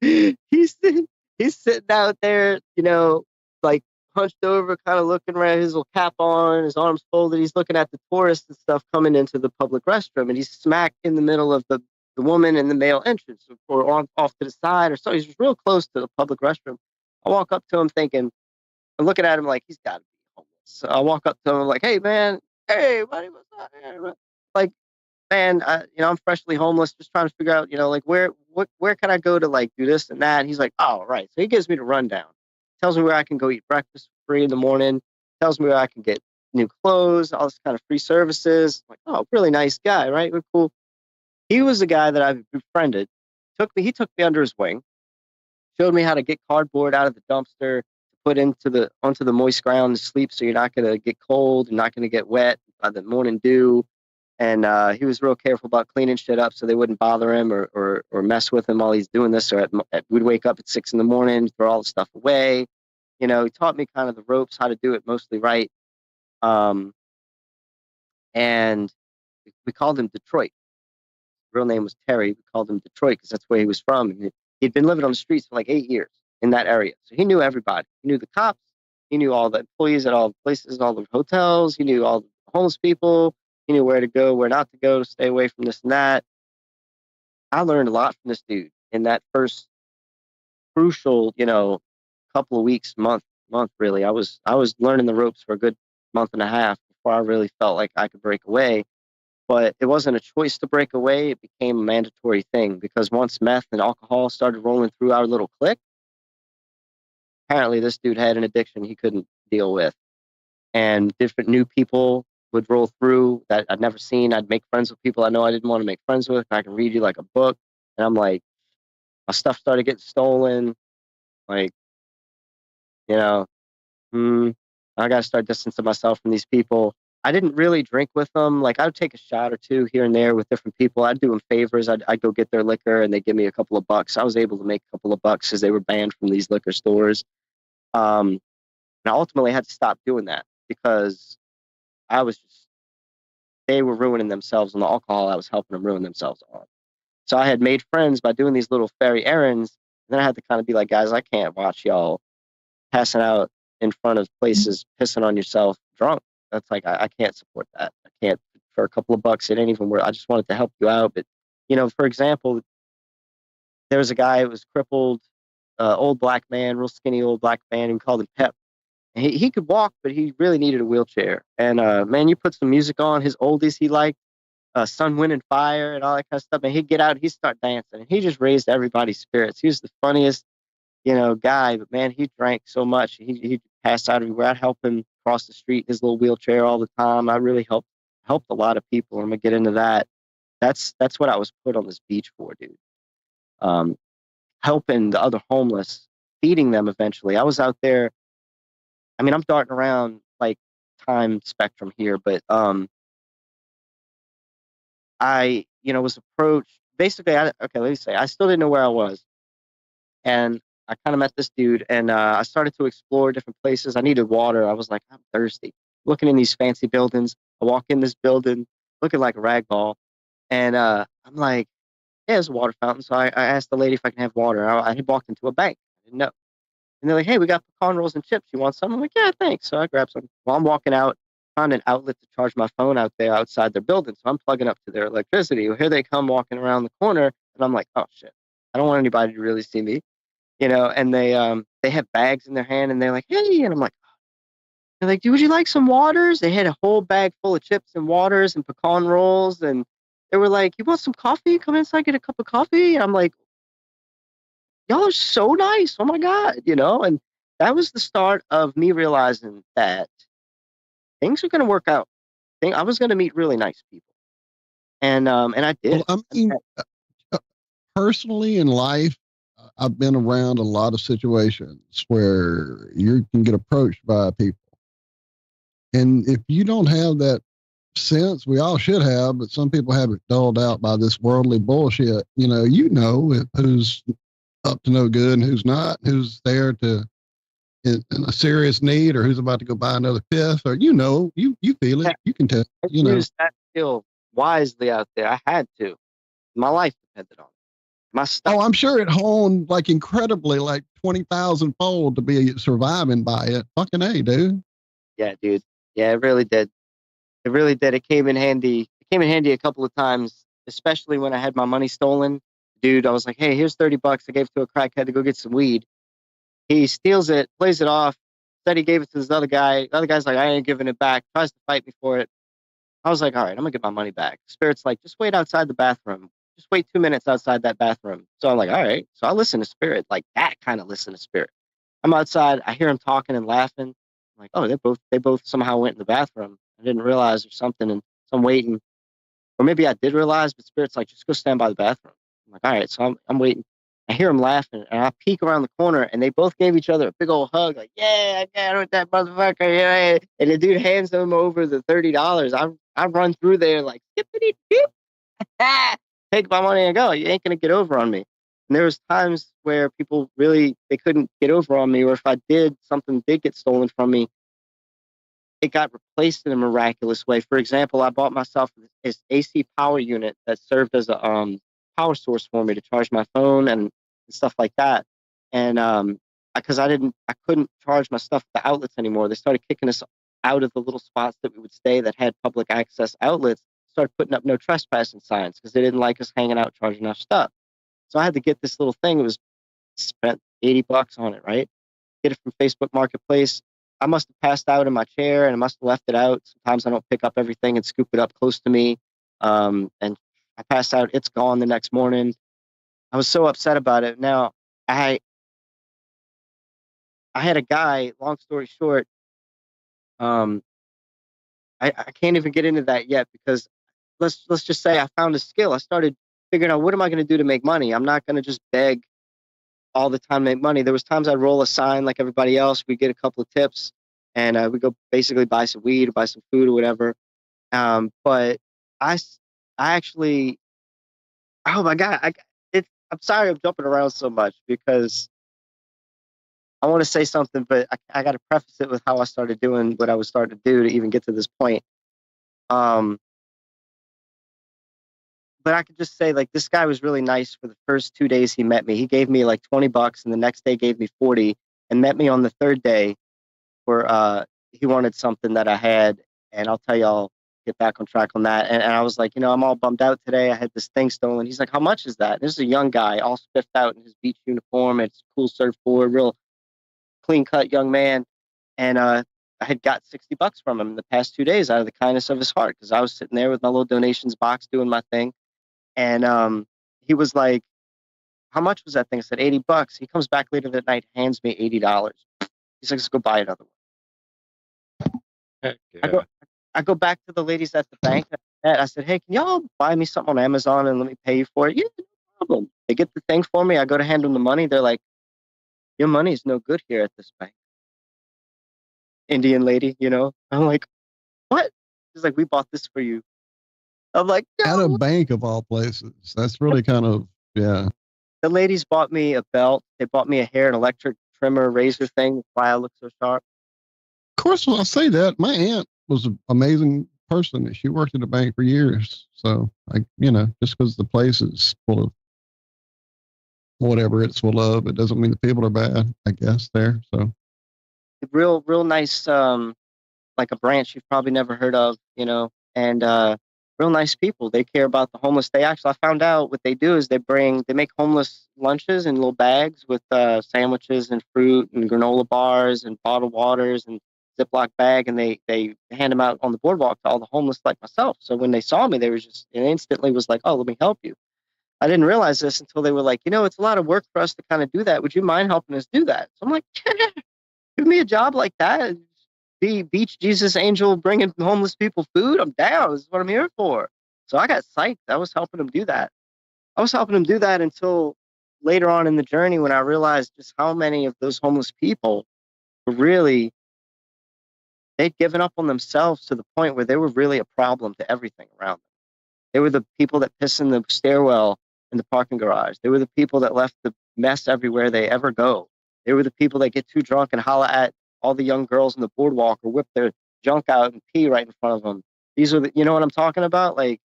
He's sitting out there, you know, like hunched over, kind of looking around, his little cap on, his arms folded. He's looking at the tourists and stuff coming into the public restroom, and he's smack in the middle of the woman and the male entrance, or off to the side, or so. He's real close to the public restroom. I walk up to him thinking, I'm looking at him like he's got to be homeless. So I walk up to him like, hey, man, hey, buddy, what's up? Like, man, you know, I'm freshly homeless, just trying to figure out, you know, like where can I go to like do this and that? And he's like, oh, right. So he gives me the rundown, tells me where I can go eat breakfast for free in the morning, tells me where I can get new clothes, all this kind of free services. I'm like, oh, really nice guy, right? We're cool. He was the guy that I befriended. He took me under his wing, showed me how to get cardboard out of the dumpster, put onto the moist ground to sleep, so you're not going to get cold, you're not going to get wet by the morning dew. And he was real careful about cleaning shit up so they wouldn't bother him or mess with him while he's doing this. Or we'd wake up at 6 a.m, throw all the stuff away. You know, he taught me kind of the ropes, how to do it mostly right. And we called him Detroit. His real name was Terry. We called him Detroit because that's where he was from. And he'd been living on the streets for like 8 years in that area. So he knew everybody. He knew the cops. He knew all the employees at all the places, all the hotels. He knew all the homeless people. He knew where to go, where not to go, to stay away from this and that. I learned a lot from this dude in that first crucial, couple of weeks, month really. I was learning the ropes for a good month and a half before I really felt like I could break away. But it wasn't a choice to break away. It became a mandatory thing because once meth and alcohol started rolling through our little clique, apparently this dude had an addiction he couldn't deal with. And different new people would roll through that I'd never seen. I'd make friends with people I know I didn't want to make friends with. I can read you like a book. And I'm like, my stuff started getting stolen. Like, you know, I got to start distancing myself from these people. I didn't really drink with them. Like, I would take a shot or two here and there with different people. I'd do them favors. I'd go get their liquor and they'd give me a couple of bucks. I was able to make a couple of bucks because they were banned from these liquor stores. And I ultimately had to stop doing that because they were ruining themselves on the alcohol I was helping them ruin themselves on. So I had made friends by doing these little fairy errands. And then I had to kind of be like, guys, I can't watch y'all passing out in front of places, pissing on yourself drunk. That's like, I can't support that. I can't, for a couple of bucks, it ain't even worth. I just wanted to help you out. But, for example, there was a guy who was crippled, old black man, real skinny old black man, and we called him Pep. And he could walk, but he really needed a wheelchair. And, man, you put some music on, his oldies he liked, Sun, Wind, and Fire and all that kind of stuff. And he'd get out, he'd start dancing. And he just raised everybody's spirits. He was the funniest, guy. But, man, he drank so much. He'd pass out everywhere. I'd help him cross the street in his little wheelchair all the time. I really helped a lot of people. I'm going to get into that. That's what I was put on this beach for, dude. Helping the other homeless, feeding them eventually. I was out there. I mean, I'm darting around like time spectrum here, but I, was approached. Basically, let me say, I still didn't know where I was, and I kind of met this dude, and I started to explore different places. I needed water. I was like, I'm thirsty. Looking in these fancy buildings, I walk in this building, looking like a rag ball, and I'm like, yeah, there's a water fountain. So I asked the lady if I can have water. I had walked into a bank. I didn't know. And they're like, hey, we got pecan rolls and chips. You want some? I'm like, yeah, thanks. So I grabbed some. While I'm walking out, found an outlet to charge my phone out there outside their building. So I'm plugging up to their electricity. Well, here they come walking around the corner. And I'm like, oh, shit. I don't want anybody to really see me. And they have bags in their hand. And they're like, hey. And I'm like, oh. They're like, would you like some waters? They had a whole bag full of chips and waters and pecan rolls. And they were like, you want some coffee? Come inside, get a cup of coffee. And I'm like, y'all are so nice. Oh my God. And that was the start of me realizing that things are going to work out. I was going to meet really nice people. And I did. Well, I mean, personally in life, I've been around a lot of situations where you can get approached by people. And if you don't have that sense, we all should have, but some people have it dulled out by this worldly bullshit. Who's up to no good and who's not, who's there in a serious need, or who's about to go buy another fifth, or you feel it, you can tell. I used that skill wisely out there. I had to. My life depended on it. My stuff. Oh, I'm sure it honed like incredibly, like 20,000 fold to be surviving by it. Fucking A, dude. Yeah, dude. Yeah, it really did. It really did. It came in handy. It came in handy a couple of times, especially when I had my money stolen. Dude, I was like, hey, here's $30. I gave it to a crackhead to go get some weed. He steals it, plays it off, said he gave it to this other guy. The other guy's like, I ain't giving it back, tries to fight me for it. I was like, all right, I'm going to get my money back. Spirit's like, just wait outside the bathroom. Just wait 2 minutes outside that bathroom. So I'm like, all right. So I listen to Spirit, like that kind of listen to Spirit. I'm outside. I hear him talking and laughing. I'm like, oh, they both somehow went in the bathroom. I didn't realize or something. And so I'm waiting. Or maybe I did realize, but Spirit's like, just go stand by the bathroom. I'm like, all right. So I'm waiting. I hear him laughing, and I peek around the corner, and they both gave each other a big old hug, like, yeah, I got it with that motherfucker, yeah. And the dude hands them over the $30. I run through there like, skippity-dip. Take my money and go. You ain't going to get over on me. And there was times where people really, they couldn't get over on me, or if I did, something did get stolen from me, it got replaced in a miraculous way. For example, I bought myself this AC power unit that served as a power source for me to charge my phone and stuff like that. And because I couldn't charge my stuff at the outlets anymore. They started kicking us out of the little spots that we would stay that had public access outlets. Started putting up no trespassing signs because they didn't like us hanging out charging our stuff. So I had to get this little thing. It was spent $80 on it, right? Get it from Facebook Marketplace. I must have passed out in my chair and I must have left it out. Sometimes I don't pick up everything and scoop it up close to me. And I passed out. It's gone the next morning. I was so upset about it. Now, I had a guy, long story short, I can't even get into that yet because let's just say I found a skill. I started figuring out what am I going to do to make money? I'm not going to just beg all the time to make money. There was times I'd roll a sign like everybody else. We'd get a couple of tips and we go basically buy some weed or buy some food or whatever. But I actually, oh my God, I'm sorry I'm jumping around so much because I want to say something, but I got to preface it with how I started doing what I was starting to do to even get to this point. But I could just say, like, this guy was really nice for the first 2 days he met me. He gave me like $20 and the next day gave me 40 and met me on the third day where he wanted something that I had. And I'll tell you, I'll get back on track on that. And I was like, I'm all bummed out today. I had this thing stolen. He's like, how much is that? And this is a young guy, all spiffed out in his beach uniform. It's cool surfboard, real clean cut young man. And I had got $60 from him in the past 2 days out of the kindness of his heart because I was sitting there with my little donations box doing my thing. And he was like, how much was that thing? I said, $80. He comes back later that night, hands me $80. He's like, let's go buy another one. Heck yeah. I go back to the ladies at the bank. I said, hey, can y'all buy me something on Amazon and let me pay you for it? Yeah, no problem. They get the thing for me. I go to hand them the money. They're like, your money's no good here at this bank. Indian lady, I'm like, what? She's like, we bought this for you. I'm like, no. At a bank of all places. That's really kind of, yeah. The ladies bought me a belt. They bought me a hair and electric trimmer razor thing. That's why I look so sharp. Of course, when I say that, my aunt was an amazing person. She worked at a bank for years. So, just because the place is full of whatever it's full of, it doesn't mean the people are bad, I guess, there. So, real nice, like a branch you've probably never heard of, and real nice people. They care about the homeless. I found out what they do is they make homeless lunches in little bags with sandwiches and fruit and granola bars and bottled waters and Ziploc bag, and they hand them out on the boardwalk to all the homeless like myself. So when they saw me, it instantly was like, oh, let me help you. I didn't realize this until they were like, it's a lot of work for us to kind of do that. Would you mind helping us do that? So I'm like, yeah, give me a job like that. Be beach Jesus angel bringing homeless people food. I'm down. This is what I'm here for. So I got psyched. I was helping them do that. Until later on in the journey when I realized just how many of those homeless people were really, they'd given up on themselves to the point where they were really a problem to everything around them. They were the people that piss in the stairwell in the parking garage. They were the people that left the mess everywhere they ever go. They were the people that get too drunk and holler at all the young girls on the boardwalk or whip their junk out and pee right in front of them. These are you know what I'm talking about? Like,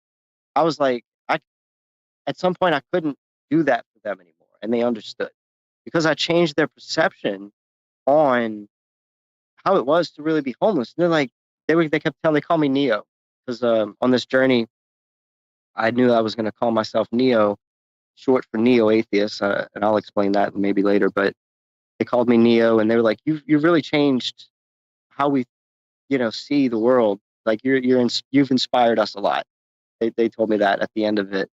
I was like, at some point I couldn't do that for them anymore. And they understood because I changed their perception on how it was to really be homeless. And they're like, they call me Neo because on this journey, I knew I was going to call myself Neo, short for neo-atheist. And I'll explain that maybe later, but they called me Neo, and they were like, "You've really changed how we, see the world. Like you've inspired us a lot." They told me that at the end of it,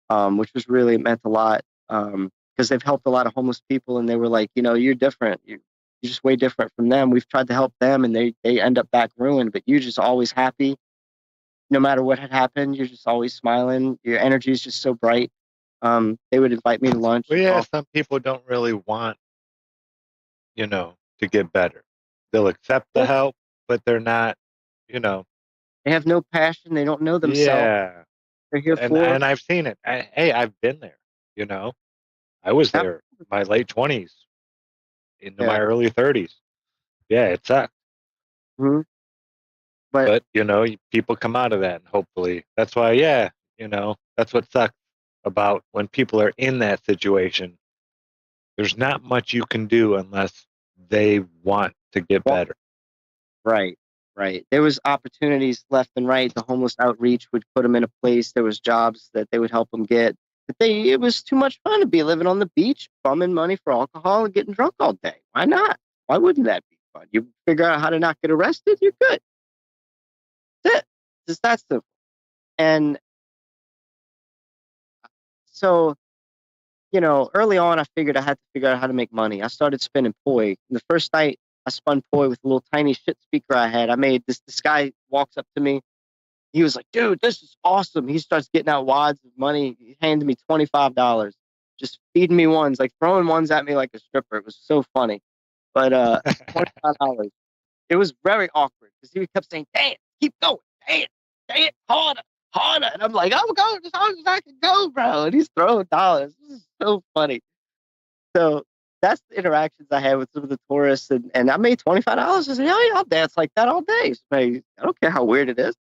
which was really meant a lot because they've helped a lot of homeless people, and they were like, "You're different. You're just way different from them. We've tried to help them, and they end up back ruined, but you're just always happy. No matter what had happened, you're just always smiling. Your energy is just so bright." They would invite me to lunch. Well, yeah, some people don't really want to get better. They'll accept the help, but they're not, They have no passion. They don't know themselves. Yeah. They're here And I've seen it. I've been there, I was there in my late 20s, into my early 30s. Yeah, it sucked. Mm-hmm. But, people come out of that, and hopefully that's why, that's what sucks about when people are in that situation. there's not much you can do unless they want to get better. Right. There was opportunities left and right. The homeless outreach would put them in a place. There was jobs that they would help them get. But it was too much fun to be living on the beach, bumming money for alcohol and getting drunk all day. Why not? Why wouldn't that be fun? You figure out how to not get arrested, you're good. That's it. Just that simple. And so, early on, I figured I had to figure out how to make money. I started spinning poi. And the first night I spun poi with a little tiny shit speaker I had. I made this guy walks up to me. He was like, dude, this is awesome. He starts getting out wads of money. He handed me $25, just feeding me ones, like throwing ones at me like a stripper. It was so funny. But $25. It was very awkward because he kept saying, "Dance, keep going, dance, harder, harder." And I'm like, "I'm going as hard as I can go, bro." And he's throwing dollars. This is so funny. So that's the interactions I had with some of the tourists, and I made $25. I said, "Yeah, I'll dance like that all day." So, I don't care how weird it is.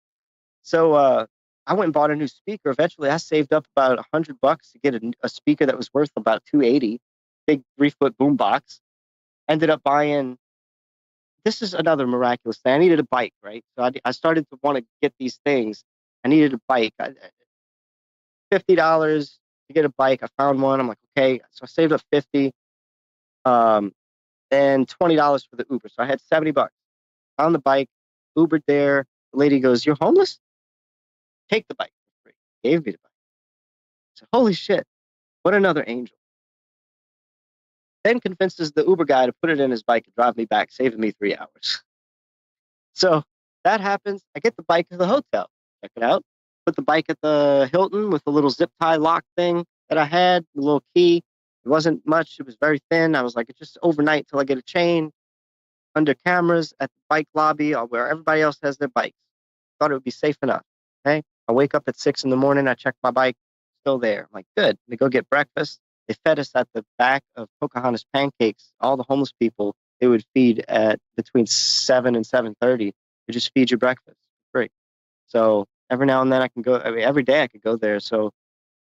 So I went and bought a new speaker. Eventually, I saved up about $100 to get a speaker that was worth about $280, big 3-foot boombox. Ended up buying. This is another miraculous thing. I needed a bike, right? So I started to want to get these things. I needed a bike. $50 to get a bike. I found one. I'm like, okay. So I saved up 50, and $20 for the Uber. So I had $70. Found the bike, Ubered there. The lady goes, "You're homeless? Take the bike for free." Gave me the bike. I said, holy shit, what another angel. Then convinces the Uber guy to put it in his bike and drive me back, saving me 3 hours. So that happens. I get the bike to the hotel. Check it out. Put the bike at the Hilton with a little zip tie lock thing that I had, a little key. It wasn't much. It was very thin. I was like, it's just overnight till I get a chain. Under cameras at the bike lobby where everybody else has their bikes. Thought it would be safe enough. Okay. I wake up at 6 a.m. I check my bike. Still there. I'm like, good. We go get breakfast. They fed us at the back of Pocahontas Pancakes. All the homeless people, they would feed at between 7 and 7:30. They just feed you breakfast for free. So every now and then I can go. I mean, every day I could go there. So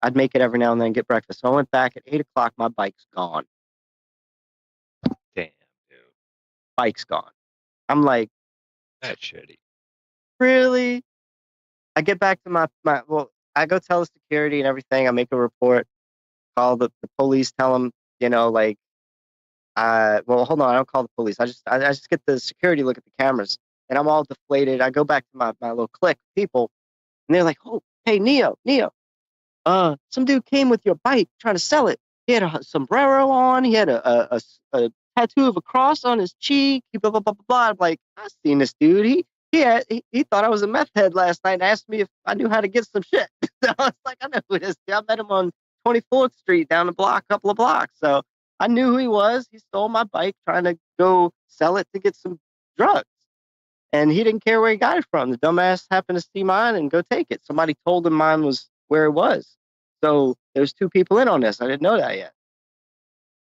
I'd make it every now and then and get breakfast. So I went back at 8 o'clock. My bike's gone. Damn, dude. Bike's gone. I'm like, That's shitty. really? I get back to my well, I go tell the security and everything. I make a report, call the police, tell them, well, hold on, I don't call the police. I just get the security look at the cameras, and I'm all deflated. I go back to my little clique of people, and they're like, "Oh, hey, Neo, some dude came with your bike trying to sell it. He had a sombrero on. He had a tattoo of a cross on his cheek. Blah blah blah blah blah." I'm like, "I've seen this dude. He thought I was a meth head last night and asked me if I knew how to get some shit." So I was like, "I know who this is. I met him on 24th Street down the block, a couple of blocks." So I knew who he was. He stole my bike trying to go sell it to get some drugs. And he didn't care where he got it from. The dumbass happened to see mine and go take it. Somebody told him mine was where it was. So there's 2 people in on this. I didn't know that yet.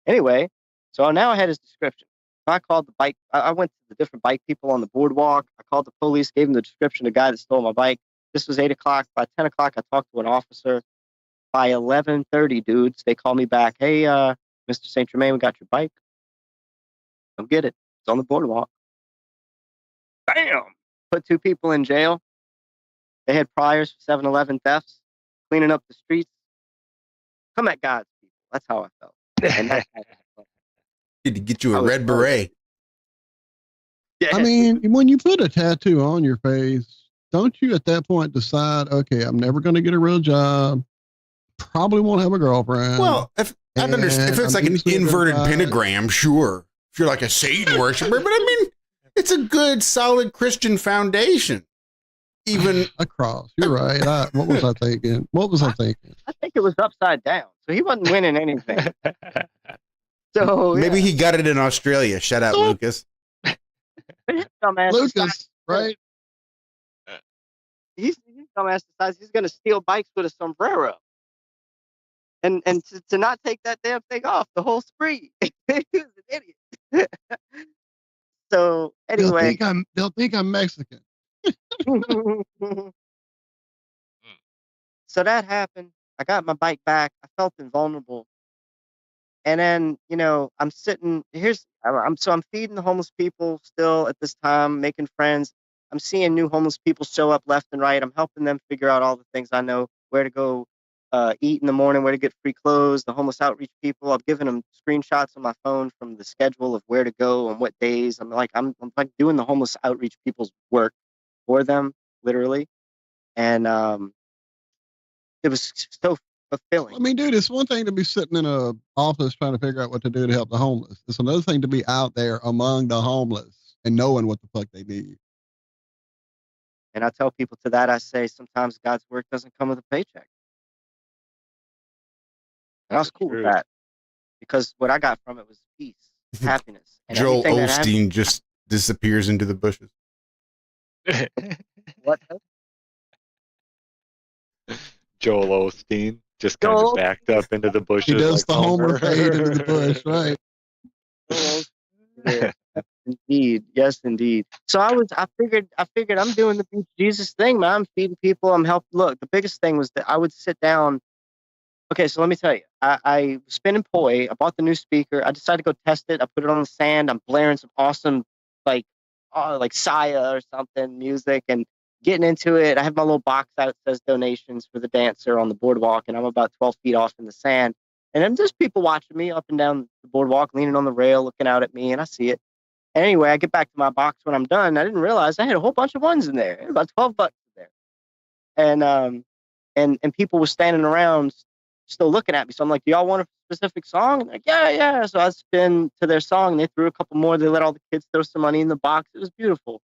Anyway, so now I had his description. I called the bike. I went to the different bike people on the boardwalk. I called the police, gave them the description of the guy that stole my bike. This was 8 o'clock. By 10 o'clock, I talked to an officer. By 11:30, dudes, they call me back. "Hey, Mr. St. Germain, we got your bike. Come get it. It's on the boardwalk." Bam! Put 2 people in jail. They had priors for 7-Eleven thefts, cleaning up the streets. Come at God's people. That's how I felt. And that's how I felt. Need to get you I a was red beret. Yeah. I mean, when you put a tattoo on your face, don't you at that point decide, okay, I'm never going to get a real job, probably won't have a girlfriend? Well, if I'd understand if it's like an inverted pentagram, sure. If you're like a Satan worshiper, but I mean, it's a good, solid Christian foundation. Even a cross. You're right. What was I thinking? I think it was upside down, so he wasn't winning anything. So maybe yeah. he got it in Australia. Shout out, Lucas. Dumbass Lucas, decides- right? He's dumbass decides he's going to steal bikes with a sombrero, and to not take that damn thing off the whole spree. He's an idiot. So anyway, They'll think I'm Mexican. so that happened. I got my bike back. I felt invulnerable, And then, I'm sitting I'm feeding the homeless people still at this time, making friends. I'm seeing new homeless people show up left and right. I'm helping them figure out all the things I know, where to go eat in the morning, where to get free clothes, the homeless outreach people. I'm giving them screenshots on my phone from the schedule of where to go and what days. I'm like doing the homeless outreach people's work for them, literally. And it was so fulfilling. I mean, dude, it's one thing to be sitting in a office trying to figure out what to do to help the homeless. It's another thing to be out there among the homeless and knowing what the fuck they need. And I tell people to that, I say, sometimes God's work doesn't come with a paycheck. And I was cool with that because what I got from it was peace, happiness. And Joel everything that Osteen just disappears into the bushes. What? Joel Osteen just kind of backed up into the bushes. He does like the Homer fade into the bush, right? Yeah, indeed. Yes, indeed. So I figured I'm doing the Beach Jesus thing, man. I'm feeding people. I'm helping. Look, the biggest thing was that I would sit down. Okay, so let me tell you, I was spinning poi. I bought the new speaker. I decided to go test it. I put it on the sand. I'm blaring some awesome, like Saya or something music and getting into it. I have my little box out that says donations for the dancer on the boardwalk, and I'm about 12 feet off in the sand. And then there's people watching me up and down the boardwalk, leaning on the rail, looking out at me, and I see it. And anyway, I get back to my box when I'm done. I didn't realize I had a whole bunch of ones in there, about 12 bucks in there. And people were standing around still looking at me. So I'm like, do y'all want a specific song? And they're like, yeah. So I spin to their song, and they threw a couple more. They let all the kids throw some money in the box. It was beautiful.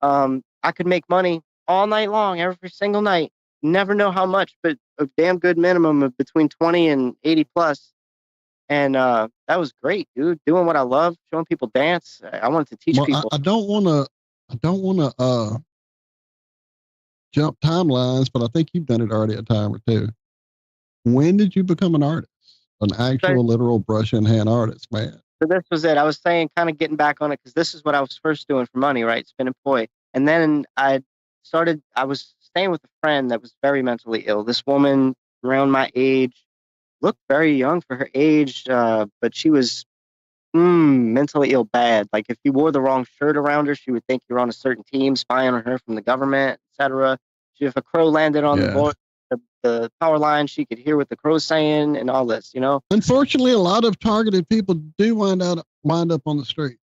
I could make money all night long, every single night. Never know how much, but a damn good minimum of between 20 and 80 plus. And that was great, dude. Doing what I love, showing people dance. I wanted to teach people. I don't want to jump timelines, but I think you've done it already a time or two. When did you become an artist? An actual, literal brush in hand artist, man. So this was it. I was saying, kind of getting back on it, because this is what I was first doing for money, right? Spinning poi. And then I was staying with a friend that was very mentally ill. This woman around my age, looked very young for her age, but she was mentally ill bad. Like if you wore the wrong shirt around her, she would think you're on a certain team, spying on her from the government, etc. If a crow landed on the power line, she could hear what the crow's saying and all this, Unfortunately, a lot of targeted people do wind up on the streets.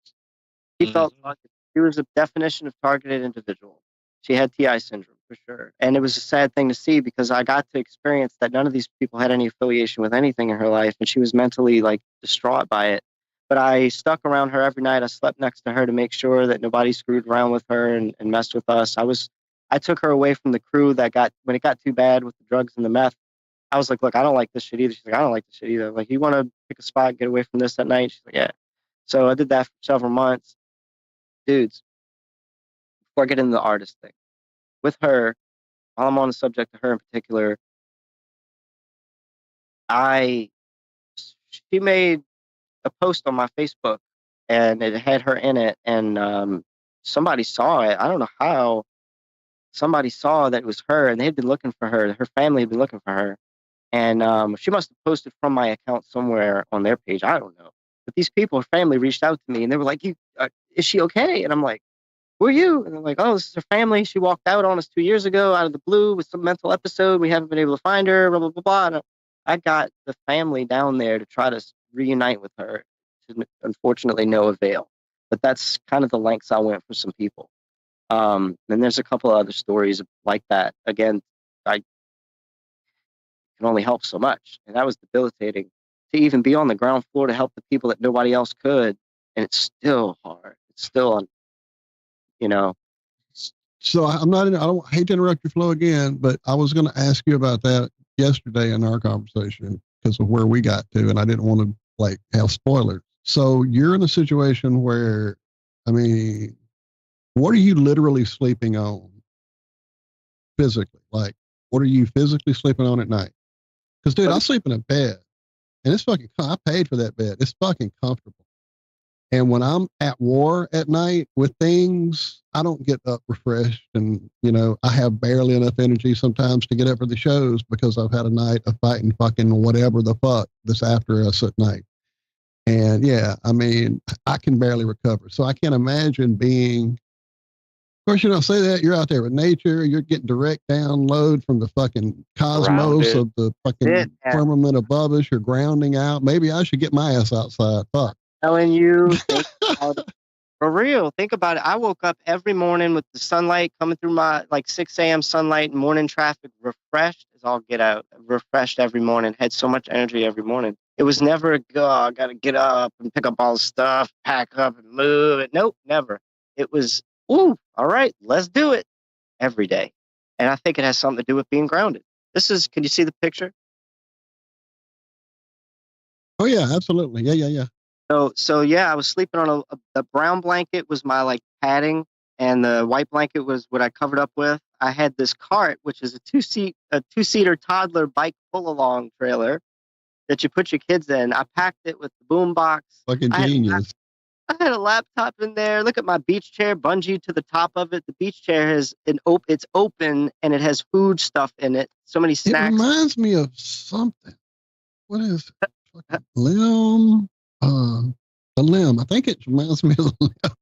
She felt targeted. She was a definition of targeted individual. She had TI syndrome for sure. And it was a sad thing to see, because I got to experience that none of these people had any affiliation with anything in her life, and she was mentally distraught by it. But I stuck around her every night. I slept next to her to make sure that nobody screwed around with her and messed with us. I took her away from the crew when it got too bad with the drugs and the meth. I was like, look, I don't like this shit either. She's like, I don't like this shit either. Like, you want to pick a spot, get away from this at night? She's like, yeah. So I did that for several months. Dudes, before I get into the artist thing, with her, while I'm on the subject of her in particular, she made a post on my Facebook, and it had her in it, and somebody saw it. I don't know how. Somebody saw that it was her, and they had been looking for her. Her family had been looking for her, and she must have posted from my account somewhere on their page. I don't know. But these people, her family, reached out to me, and they were like, is she okay? And I'm like, who are you? And they're like, oh, this is her family. She walked out on us 2 years ago out of the blue with some mental episode. We haven't been able to find her, blah, blah, blah, blah. And I got the family down there to try to reunite with her, to unfortunately no avail. But that's kind of the lengths I went for some people. And there's a couple of other stories like that. Again, I can only help so much. And that was debilitating, to even be on the ground floor to help the people that nobody else could. And it's still hard. It's still, So I don't hate to interrupt your flow again, but I was going to ask you about that yesterday in our conversation because of where we got to, and I didn't want to have spoilers. So you're in a situation where, what are you literally sleeping on physically? Like, what are you physically sleeping on at night? Because, dude, I sleep in a bed, and it's fucking, I paid for that bed. It's fucking comfortable. And when I'm at war at night with things, I don't get up refreshed. And, I have barely enough energy sometimes to get up for the shows because I've had a night of fighting fucking whatever the fuck that's after us at night. And yeah, I mean, I can barely recover. So I can't imagine being, of course, you don't say that. You're out there with nature. You're getting direct download from the fucking cosmos Grounded. of the fucking firmament above us. You're grounding out. Maybe I should get my ass outside. Fuck. Telling you, think about it. For real, think about it. I woke up every morning with the sunlight coming through my, like 6 a.m. sunlight and morning traffic, refreshed as all get out, refreshed every morning, had so much energy every morning. It was never, oh, I got to get up and pick up all the stuff, pack up and move it. Nope, never. It was, ooh, all right, let's do it every day. And I think it has something to do with being grounded. This is, can you see the picture? Oh yeah, absolutely. Yeah. So yeah, I was sleeping on the brown blanket was my like padding, and the white blanket was what I covered up with. I had this cart, which is a two-seater toddler bike pull-along trailer that you put your kids in. I packed it with the boom box. Fucking genius. I had a laptop in there. Look at my beach chair, bungee to the top of it. The beach chair has it's open and it has food stuff in it. So many snacks. It reminds me of something. What is it? Fucking limb? The limb. I think it reminds me of the limb.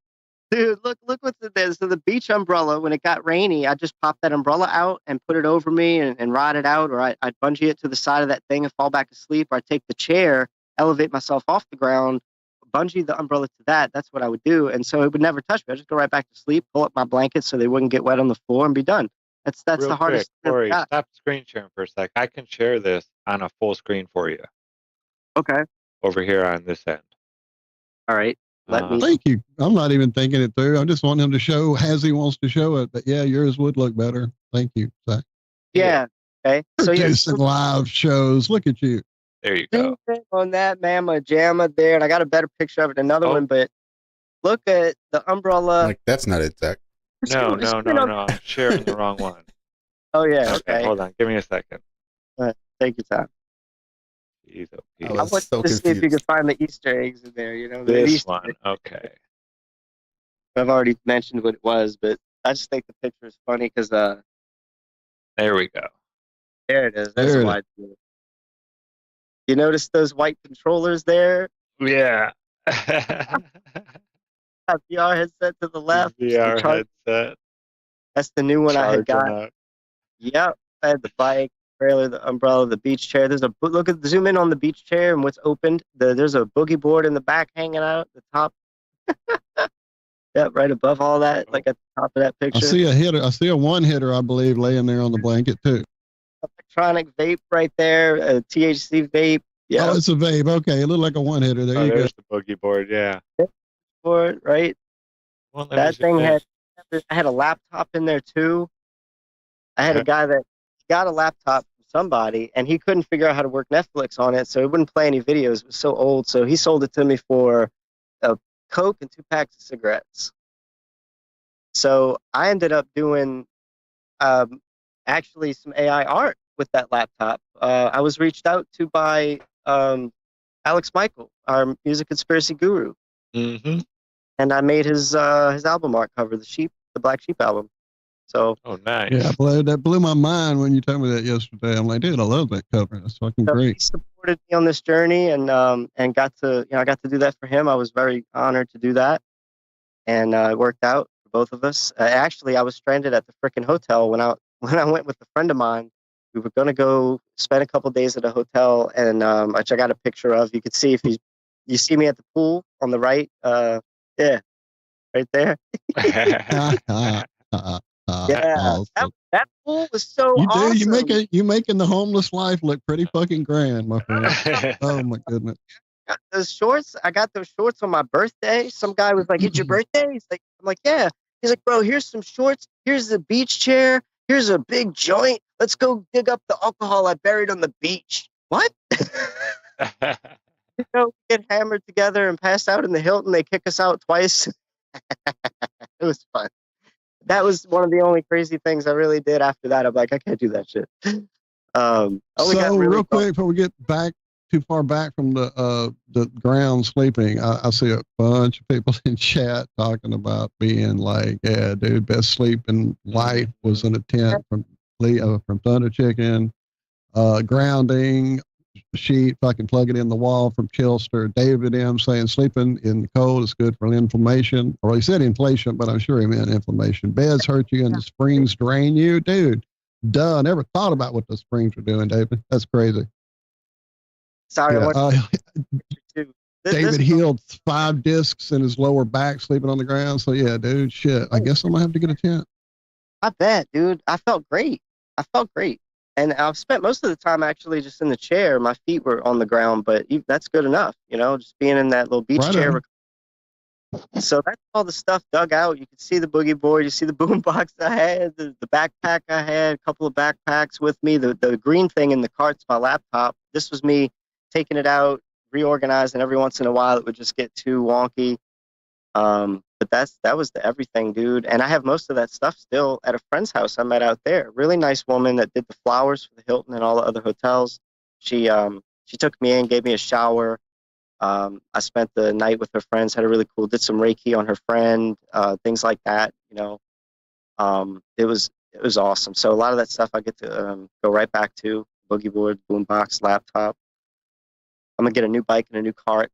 Dude, look what's in there. So the beach umbrella, when it got rainy, I just popped that umbrella out and put it over me and ride it out, or I'd bungee it to the side of that thing and fall back asleep, or I'd take the chair, elevate myself off the ground, bungee the umbrella to that. That's what I would do. And so it would never touch me. I'd just go right back to sleep, pull up my blankets so they wouldn't get wet on the floor, and be done. That's Real the hardest quick, thing. Horry, stop screen sharing for a sec. I can share this on a full screen for you. Okay. Over here on this end. All right. Let me. Thank you. I'm not even thinking it through. I just want him to show as he wants to show it. But yeah, yours would look better. Thank you, Zack. Yeah. Okay. So yeah, Producing live shows. Look at you. There you go. on that mamma jamma there, and I got a better picture of it. Another one, but look at the umbrella. Like that's not it, Zack. No. I'm sharing the wrong one. Oh yeah. Okay. Hold on. Give me a second. Take your time. Jeez, I want to see if you can find the Easter eggs in there. You know, this one. Okay. I've already mentioned what it was, but I just think the picture is funny because there we go. There it is. That's why. You notice those white controllers there? Yeah. VR headset to the left. VR headset. That's the new one I had got. Yep. I had the bike, trailer, the umbrella, the beach chair. There's a look at zoom in on the beach chair and what's opened. There's a boogie board in the back hanging out at the top. Yep, right above all that, like at the top of that picture. I see a hitter. I see a one hitter, I believe, laying there on the blanket too. Electronic vape right there, a THC vape. Yeah. Oh, it's a vape. Okay, it looked like a one hitter. There you go. There's the boogie board. Yeah. Board, right. Well, that thing had. I had a laptop in there too. I had a guy that got a laptop from somebody, and he couldn't figure out how to work Netflix on it, so it wouldn't play any videos. It was so old, so he sold it to me for a Coke and 2 packs of cigarettes. So I ended up doing actually some AI art with that laptop. I was reached out to by Alex Michael, our music conspiracy guru. Mm-hmm. And I made his album art cover, the Black Sheep album. So nice. Yeah, that blew my mind when you told me that yesterday. I'm like, dude, I love that cover. That's fucking great. He supported me on this journey, and got to I got to do that for him. I was very honored to do that, and it worked out for both of us. Actually, I was stranded at the frickin' hotel when I went with a friend of mine. We were gonna go spend a couple days at a hotel, and which I got a picture of. You could see if you see me at the pool on the right. Yeah, right there. Yeah, awesome. that pool was so awesome. You making the homeless life look pretty fucking grand, my friend. Oh my goodness. Those shorts, I got those shorts on my birthday. Some guy was like, "It's your birthday?" I'm like, "Yeah." He's like, "Bro, here's some shorts. Here's the beach chair. Here's a big joint. Let's go dig up the alcohol I buried on the beach." What? Get hammered together and pass out in the Hilton. They kick us out twice. It was fun. That was one of the only crazy things I really did. After that, I'm like, I can't do that shit. Real quick, before we get back too far back from the ground sleeping, I see a bunch of people in chat talking about being like, yeah, dude, best sleep in life was in a tent from Thunder Chicken, grounding, sheet, fucking plug it in the wall from Chilster. David M saying sleeping in the cold is good for inflammation. Or he said inflation, but I'm sure he meant inflammation. Beds hurt you and the springs drain you. Dude, duh. Never thought about what the springs were doing, David. That's crazy. Sorry, Yeah, I want to. David healed 5 discs in his lower back sleeping on the ground. So yeah, dude, shit. I guess I'm gonna have to get a tent. I bet, dude. I felt great. And I've spent most of the time actually just in the chair. My feet were on the ground, but that's good enough, just being in that little beach chair. So that's all the stuff dug out. You can see the boogie board. You see the boom box I had, the backpack I had, a couple of backpacks with me. The green thing in the cart's my laptop. This was me taking it out, reorganizing every once in a while. It would just get too wonky. But that was the everything, dude. And I have most of that stuff still at a friend's house I met out there. Really nice woman that did the flowers for the Hilton and all the other hotels. She took me in, gave me a shower. I spent the night with her friends, had a really cool, did some Reiki on her friend, things like that. It was awesome. So a lot of that stuff I get to go right back to: boogie board, boombox, laptop. I'm gonna get a new bike and a new cart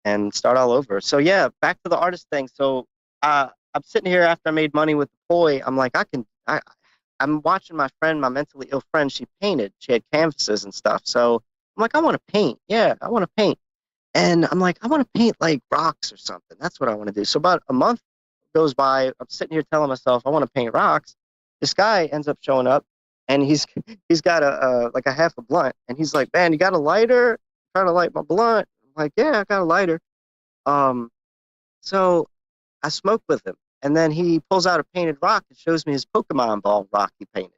and start all over. So yeah, back to the artist thing. So I'm sitting here after I made money with the poi. I'm like, I'm watching my friend, my mentally ill friend. She painted. She had canvases and stuff. So I'm like, I want to paint. Yeah, I want to paint. And I'm like, I want to paint like rocks or something. That's what I want to do. So about a month goes by. I'm sitting here telling myself I want to paint rocks. This guy ends up showing up, and he's got like a half a blunt, and he's like, man, you got a lighter? I'm trying to light my blunt. I'm like, yeah, I got a lighter. So I smoke with him, and then he pulls out a painted rock and shows me his Pokemon ball rock he painted.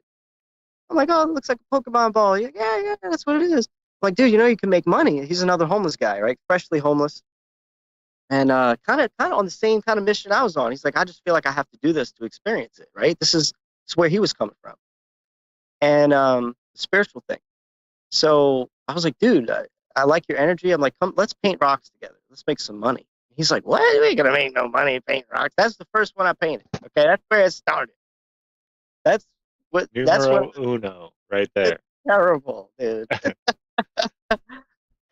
I'm like, oh, it looks like a Pokemon ball. Yeah, that's what it is. I'm like, dude, you can make money. He's another homeless guy, right? Freshly homeless. And kind of on the same kind of mission I was on. He's like, I just feel like I have to do this to experience it, right? This is where he was coming from. And the spiritual thing. So I was like, dude, I like your energy. I'm like, come, let's paint rocks together. Let's make some money. He's like, what? We ain't gonna make no money painting rocks. That's the first one I painted. Okay, that's where it started. That's what. Numero uno, right there. Terrible, dude.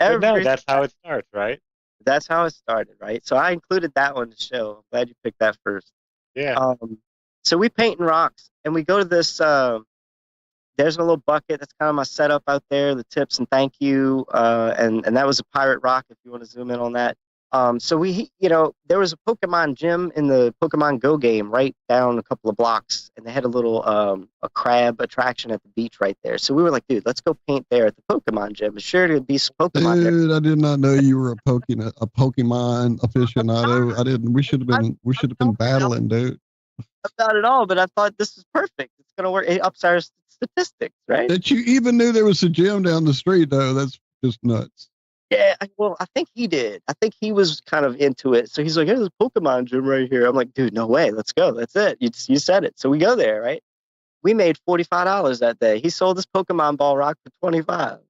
No, that's how it starts, right? That's how it started, right? So I included that one to show. I'm glad you picked that first. Yeah. So we painting rocks, and we go to this. There's a little bucket. That's kind of my setup out there. The tips and thank you, and that was a pirate rock. If you want to zoom in on that. So we, there was a Pokemon gym in the Pokemon Go game right down a couple of blocks, and they had a little a crab attraction at the beach right there. So we were like, dude, let's go paint there at the Pokemon gym. It's sure to be some Pokemon. Dude, I did not know you were a Pokemon aficionado. I didn't. We should have been battling, dude. Not at all, but I thought this is perfect. It's gonna work. It ups our statistics, right? That you even knew there was a gym down the street, though. That's just nuts. Yeah, well, I think he did. I think he was kind of into it. So he's like, "Hey, there's a Pokemon gym right here." I'm like, "Dude, no way. Let's go. That's it. You said it." So we go there, right? We made $45 that day. He sold this Pokemon ball rock for $25.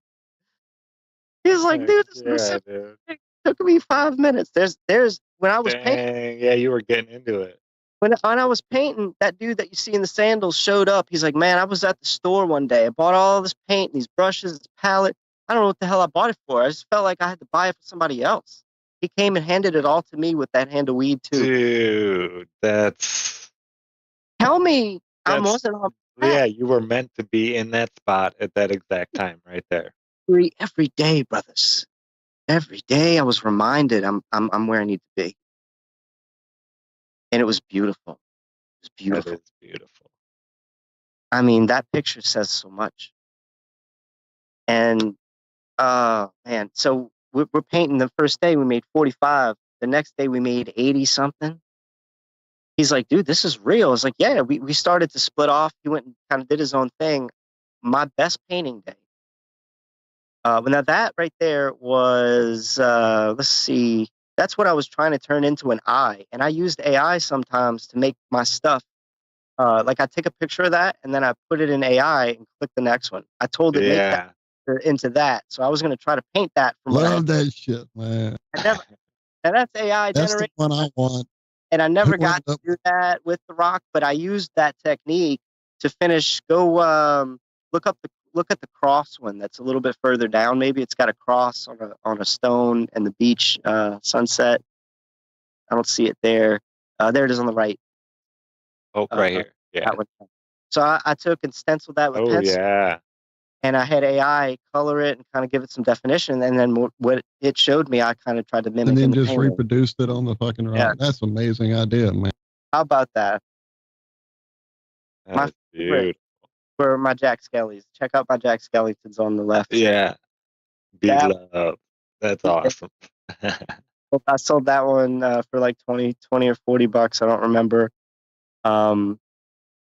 He was like, "Dude, this it took me 5 minutes." There's when I was painting. Yeah, you were getting into it. When I was painting, that dude that you see in the sandals showed up. He's like, "Man, I was at the store one day. I bought all this paint, and these brushes, this palette. I don't know what the hell I bought it for. I just felt like I had to buy it for somebody else." He came and handed it all to me with that hand of weed too. Dude, that's. Tell me, I wasn't on. Yeah, you were meant to be in that spot at that exact time, right there. Every day, brothers. Every day, I was reminded I'm where I need to be, and it was beautiful. It was beautiful. That is beautiful. I mean, that picture says so much. And man, so we're painting. The first day we made 45. The next day we made 80 something. He's like, dude, this is real. I was like, yeah, we started to split off. He went and kind of did his own thing. My best painting day. Now that right there was, let's see, that's what I was trying to turn into an eye. And I used AI sometimes to make my stuff. Like I take a picture of that and then I put it in AI and click the next one. I told it make that into that. So I was going to try to paint that from Love that shit, man. And that's AI generated. That's the one I want. And I never got to do that with the rock, but I used that technique to finish. Go look up look at the cross one. That's a little bit further down. Maybe it's got a cross on a stone and the beach sunset. I don't see it there. There it is on the right. Oh, right here. Yeah. That one. So I took and stenciled that with Oh, pencil, yeah. and I had AI color it and kind of give it some definition. And then what it showed me, I kind of tried to mimic. And in then the just painting. reproduced it on the fucking rock. Yeah. That's an amazing idea, man. How about that? That's favorite. beautiful. For my Jack Skellys. Check out my Jack Skellingtons on the left. Yeah. Be That- love. That's awesome. I sold that one for like 20 or $40. I don't remember.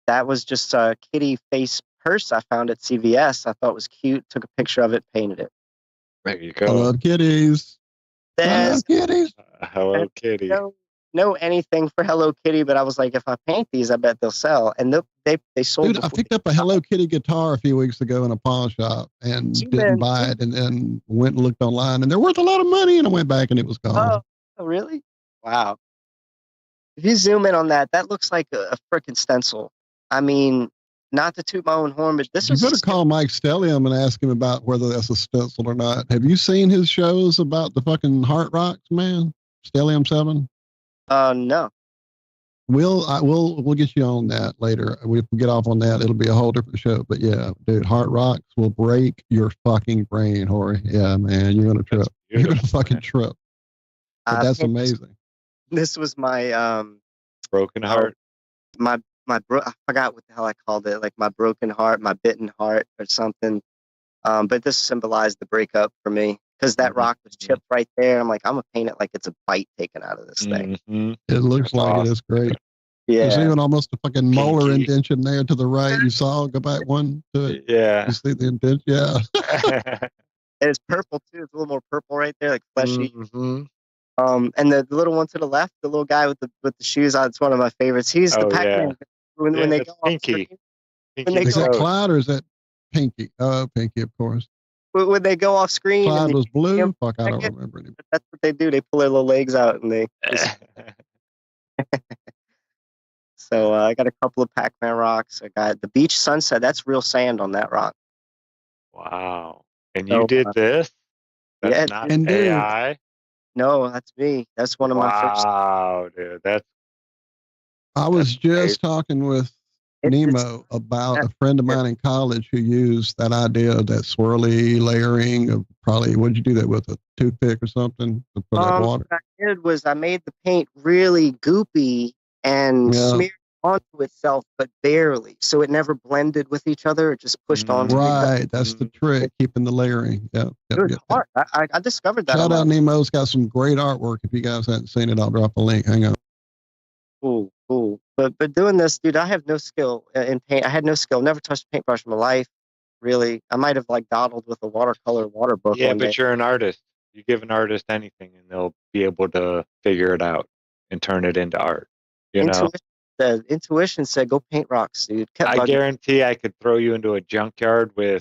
That was just a kitty face purse I found at CVS. I thought it was cute. Took a picture of it, painted it. There you I go. love kitties. I There's love kitties. Hello, Kitty. no anything for Hello Kitty, but I was like, if I paint these, I bet they'll sell. And they sold. Dude, I before- picked up a Hello Kitty guitar a few weeks ago in a pawn shop and Zoom didn't in. buy it, and then went and looked online, and they're worth a lot of money, and I went back and it was gone. Oh, really? Wow. If you zoom in on that, that looks like a freaking stencil. I mean, not to toot my own horn, but this You was better call Mike Stellium and ask him about whether that's a stencil or not. Have you seen his shows about the fucking heart rocks, man? Stellium 7? No. We'll get you on that later. If we get off on that, it'll be a whole different show. But yeah, dude, heart rocks will break your fucking brain, Horry. Yeah, man, you're gonna trip. You're gonna fucking trip. But that's amazing. This was my Broken heart. I forgot what the hell I called it, like my broken heart, my bitten heart or something. But this symbolized the breakup for me because that rock was chipped right there. I'm like, I'm gonna paint it like it's a bite taken out of this thing. Mm-hmm. It looks That's like awesome. it is great. There's Yeah. even almost a fucking molar Pinky. indention there to the right. You saw, go back one to it. Yeah. You see the indent? Yeah. And it's purple too. It's a little more purple right there, like fleshy. Mhm. And the little one to the left, the little guy with the shoes on, it's one of my favorites. He's the Oh, Pac-Man. yeah. When Yeah, they that's go off Pinky. screen, Pinky they Is go- that Toad. Clyde or is that Pinky? Oh, Pinky, of course. when they go off screen, and Clyde they, was blue. him Fuck, I don't second. remember anymore. that's what they do. They pull their little legs out and they. So I got a couple of Pac-Man rocks. I got the beach sunset. That's real sand on that rock. Wow. And So, you did this? That's yeah, not and dude, AI? No, that's me. That's one of my first. Wow, dude. That's I was That's just great. talking with It's- Nemo about a friend of mine in college who used that idea of that swirly layering of probably, what'd you do that with, a toothpick or something to put that water? What I did was I made the paint really goopy and Yeah. smeared onto itself, but barely. So it never blended with each other. It just pushed onto each other. Right, that's the trick, keeping the layering. Yeah, It was hard. I discovered that. Shout on out my- Nemo's got some great artwork. If you guys haven't seen it, I'll drop a link. Hang on. Cool. But doing this, dude, I have no skill in paint. I had no skill. Never touched a paintbrush in my life. Really, I might have like dawdled with a watercolor water book. Yeah, one but day. you're an artist. You give an artist anything and they'll be able to figure it out and turn it into art. You know? Intuition said, "Go paint rocks, dude." Kept I bugging. guarantee I could throw you into a junkyard and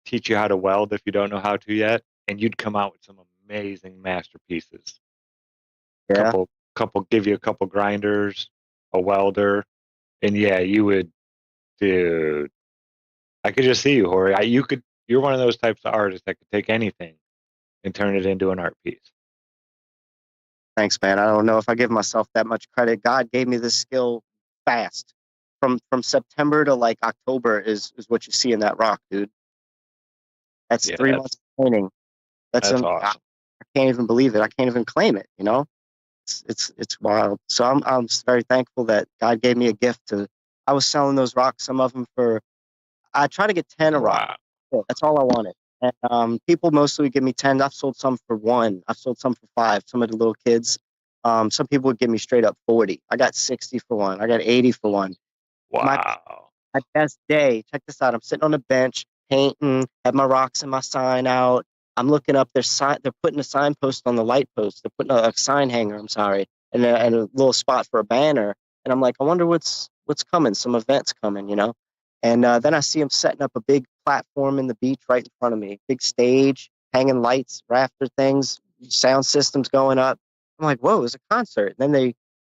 teach you how to weld if you don't know how to yet, and you'd come out with some amazing masterpieces. Yeah. Give you a couple grinders, a welder, and yeah, you would, dude. I could just see you, Horry. You're one of those types of artists that could take anything and turn it into an art piece. Thanks, man. I don't know if I give myself that much credit. God gave me this skill fast. From September to like October is what you see in that rock, dude. That's Yeah, 3 that's- months of painting. That's I awesome. can't even believe it. I can't even claim it. You know, it's wild. So I'm very thankful that God gave me a gift to. I was selling those rocks, some of them for. I try to get 10 a rock. Wow. That's all I wanted. And people mostly would give me 10. I've sold some for 1. I've sold some for 5. Some of the little kids. Some people would give me straight up 40. I got 60 for 1. I got 80 for 1. Wow. My best day. Check this out. I'm sitting on a bench painting. Have my rocks and my sign out. I'm looking up their sign. They're putting a signpost on the light post. They're putting a sign hanger. I'm sorry, and a little spot for a banner. And I'm like, I wonder what's coming. Some events coming, you know. And then I see them setting up a big platform in the beach right in front of me. Big stage, hanging lights, rafter things, sound systems going up. I'm like, whoa, it's a concert. And then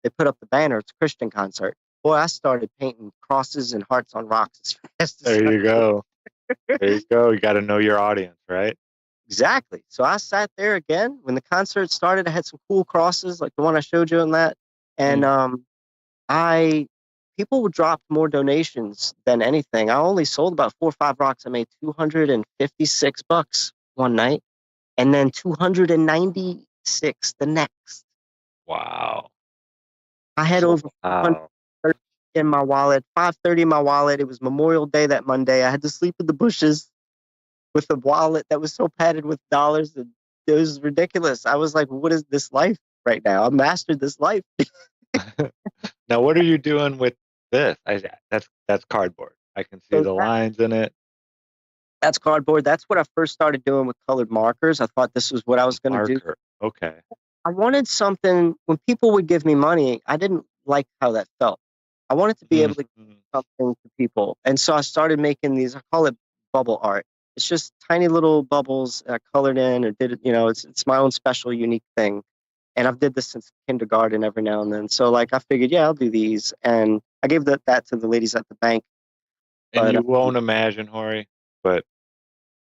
they put up the banner. It's a Christian concert. Boy, I started painting crosses and hearts on rocks as fast as There you go. There you go. You got to know your audience, right? Exactly. So I sat there again when the concert started. I had some cool crosses like the one I showed you on that, and I people would drop more donations than anything. I only sold about 4 or 5 rocks. I made $256 one night, and then 296 the next. Wow. I had over 430 Wow. in my wallet, 530 in my wallet. It was Memorial Day that Monday. I had to sleep in the bushes with a wallet that was so padded with dollars, and it was ridiculous. I was like, "What is this life right now? I mastered this life." Now, what are you doing with this? That's cardboard. I can see So the lines in it. that's cardboard. That's what I first started doing with colored markers. I thought this was what I was going to do. Marker. Okay. I wanted something. When people would give me money, I didn't like how that felt. I wanted to be able to give Mhm. something to people, and so I started making these. I call it bubble art. It's just tiny little bubbles colored in, or did it. It's my own special, unique thing. And I've did this since kindergarten every now and then. So like I figured, yeah, I'll do these, and I gave that to the ladies at the bank. And But you won't imagine, Horry, but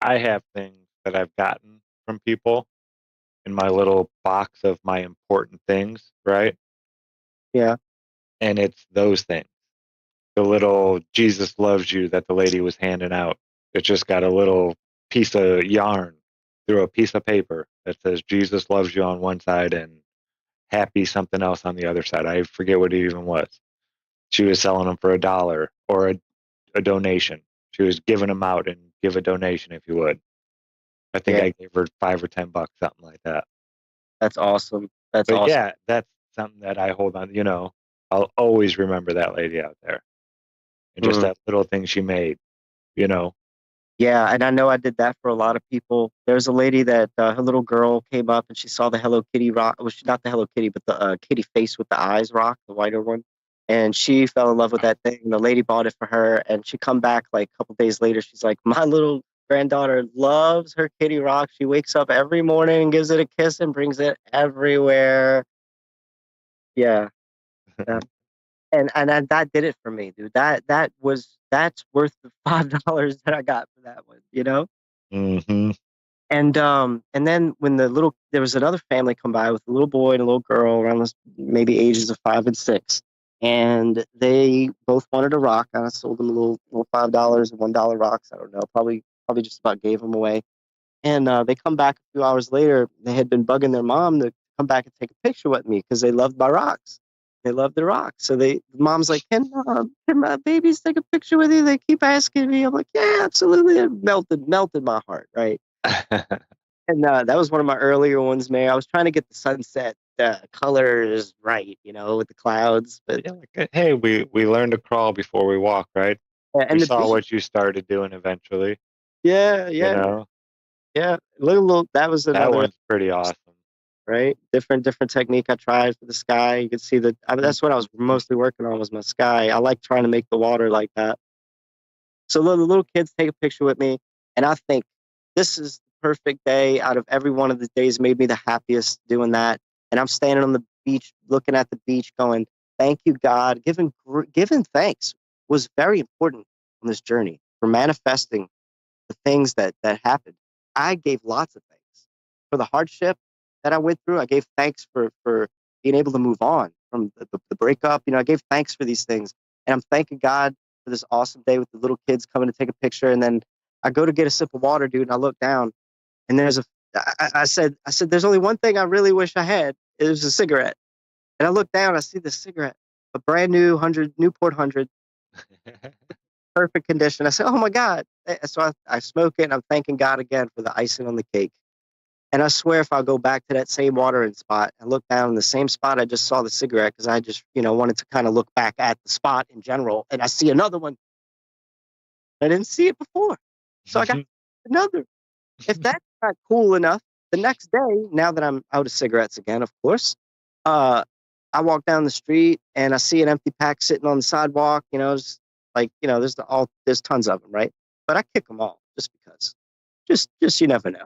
I have things that I've gotten from people in my little box of my important things, right? yeah, And it's those things. The little Jesus loves you that the lady was handing out. It just got a little piece of yarn through a piece of paper that says Jesus loves you on one side and happy something else on the other side. I forget what it even was. She was selling them for $1 or a donation. She was giving them out and give a donation if you would. I think yeah, I gave her $5 or $10, something like that. that's awesome. That's But awesome. yeah, that's something that I hold on. I'll always remember that lady out there and just Mm. that little thing she made. You know, Yeah, and I know I did that for a lot of people. There's a lady that her little girl came up and she saw the Hello Kitty rock. Well, she not the Hello Kitty, but the kitty face with the eyes rock, the whiter one. And she fell in love with that thing. The lady bought it for her, and she come back like a couple days later. She's like, "My little granddaughter loves her kitty rock. She wakes up every morning and gives it a kiss and brings it everywhere." Yeah, yeah. And that did it for me, dude. That's worth the $5 that I got for that one. hmm And then when there was another family come by with a little boy and a little girl around this maybe ages of 5 and 6, and they both wanted a rock. And I sold them little $5 and $1 rocks. I don't know, probably just about gave them away. And they come back a few hours later. They had been bugging their mom to come back and take a picture with me because they loved my rocks. They loved the rocks. So the mom's like, can my babies take a picture with you? They keep asking me. I'm like, yeah, absolutely. It melted my heart, right? And that was one of my earlier ones, man. I was trying to get the sunset colors right, with the clouds. But Yeah, like, hey, we learned to crawl before we walk, right? and We the saw beach, what you started doing eventually. yeah, You yeah, know, yeah. Little. That was that another, one's pretty awesome. right? Different technique I tried for the sky. You could see that. That's what I was mostly working on was my sky. I like trying to make the water like that. So the little kids take a picture with me, and I think this is the perfect day out of every one of the days. Made me the happiest doing that. And I'm standing on the beach, looking at the beach, going, "Thank you, God." Giving thanks was very important on this journey for manifesting the things that happened. I gave lots of thanks for the hardship that I went through. I gave thanks for being able to move on from the breakup. I gave thanks for these things, and I'm thanking God for this awesome day with the little kids coming to take a picture. And then I go to get a sip of water, dude, and I look down, and I said, there's only one thing I really wish I had. It was a cigarette. And I look down, I see the cigarette, a brand new Newport 100, perfect condition. I said, oh my God. So I smoke it, and I'm thanking God again for the icing on the cake. And I swear if I go back to that same watering spot and look down in the same spot I just saw the cigarette, because I just, wanted to kind of look back at the spot in general, and I see another one. I didn't see it before. So I got another. If that's not cool enough, the next day, now that I'm out of cigarettes again, of course, I walk down the street and I see an empty pack sitting on the sidewalk. It's like, there's tons of them, right? But I kick them all just because. Just you never know.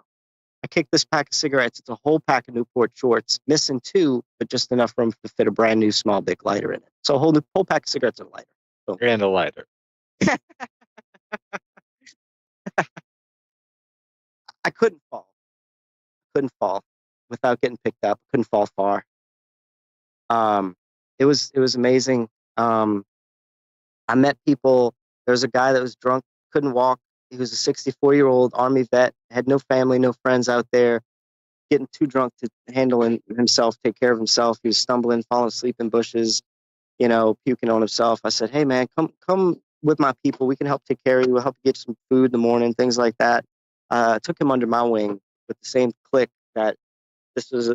I kicked this pack of cigarettes. It's a whole pack of Newport shorts, missing 2, but just enough room to fit a brand new small big lighter in it. So a whole pack of cigarettes and a lighter. Boom. And a lighter. I couldn't fall. Couldn't fall without getting picked up. Couldn't fall far. It was amazing. I met people. There was a guy that was drunk, couldn't walk. He was a 64-year-old Army vet, had no family, no friends out there, getting too drunk to handle himself, take care of himself. He was stumbling, falling asleep in bushes, puking on himself. I said, hey, man, come with my people. We can help take care of you. We'll help you get some food in the morning, things like that. I took him under my wing with the same click that this was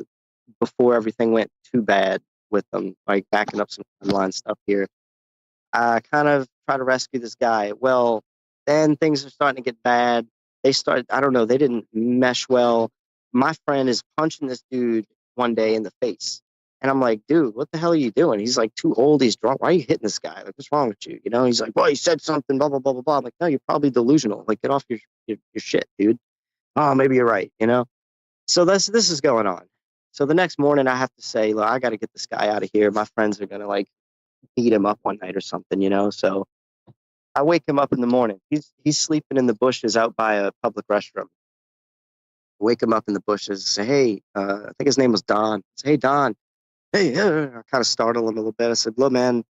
before everything went too bad with them, like backing up some timeline stuff here. I kind of try to rescue this guy. Well, then things are starting to get bad. They didn't mesh well. My friend is punching this dude one day in the face. And I'm like, dude, what the hell are you doing? He's like too old. He's drunk. Why are you hitting this guy? Like, what's wrong with you? He's like, well, he said something, blah, blah, blah, blah, blah. I'm like, no, you're probably delusional. Like, get off your shit, dude. Oh, maybe you're right, So this is going on. So the next morning I have to say, look, I got to get this guy out of here. My friends are going to beat him up one night or something, So I wake him up in the morning. He's sleeping in the bushes out by a public restroom. Wake him up in the bushes. Say, hey, I think his name was Don. I say, hey, Don. Hey, I kind of startle him a little bit. I said, look, man,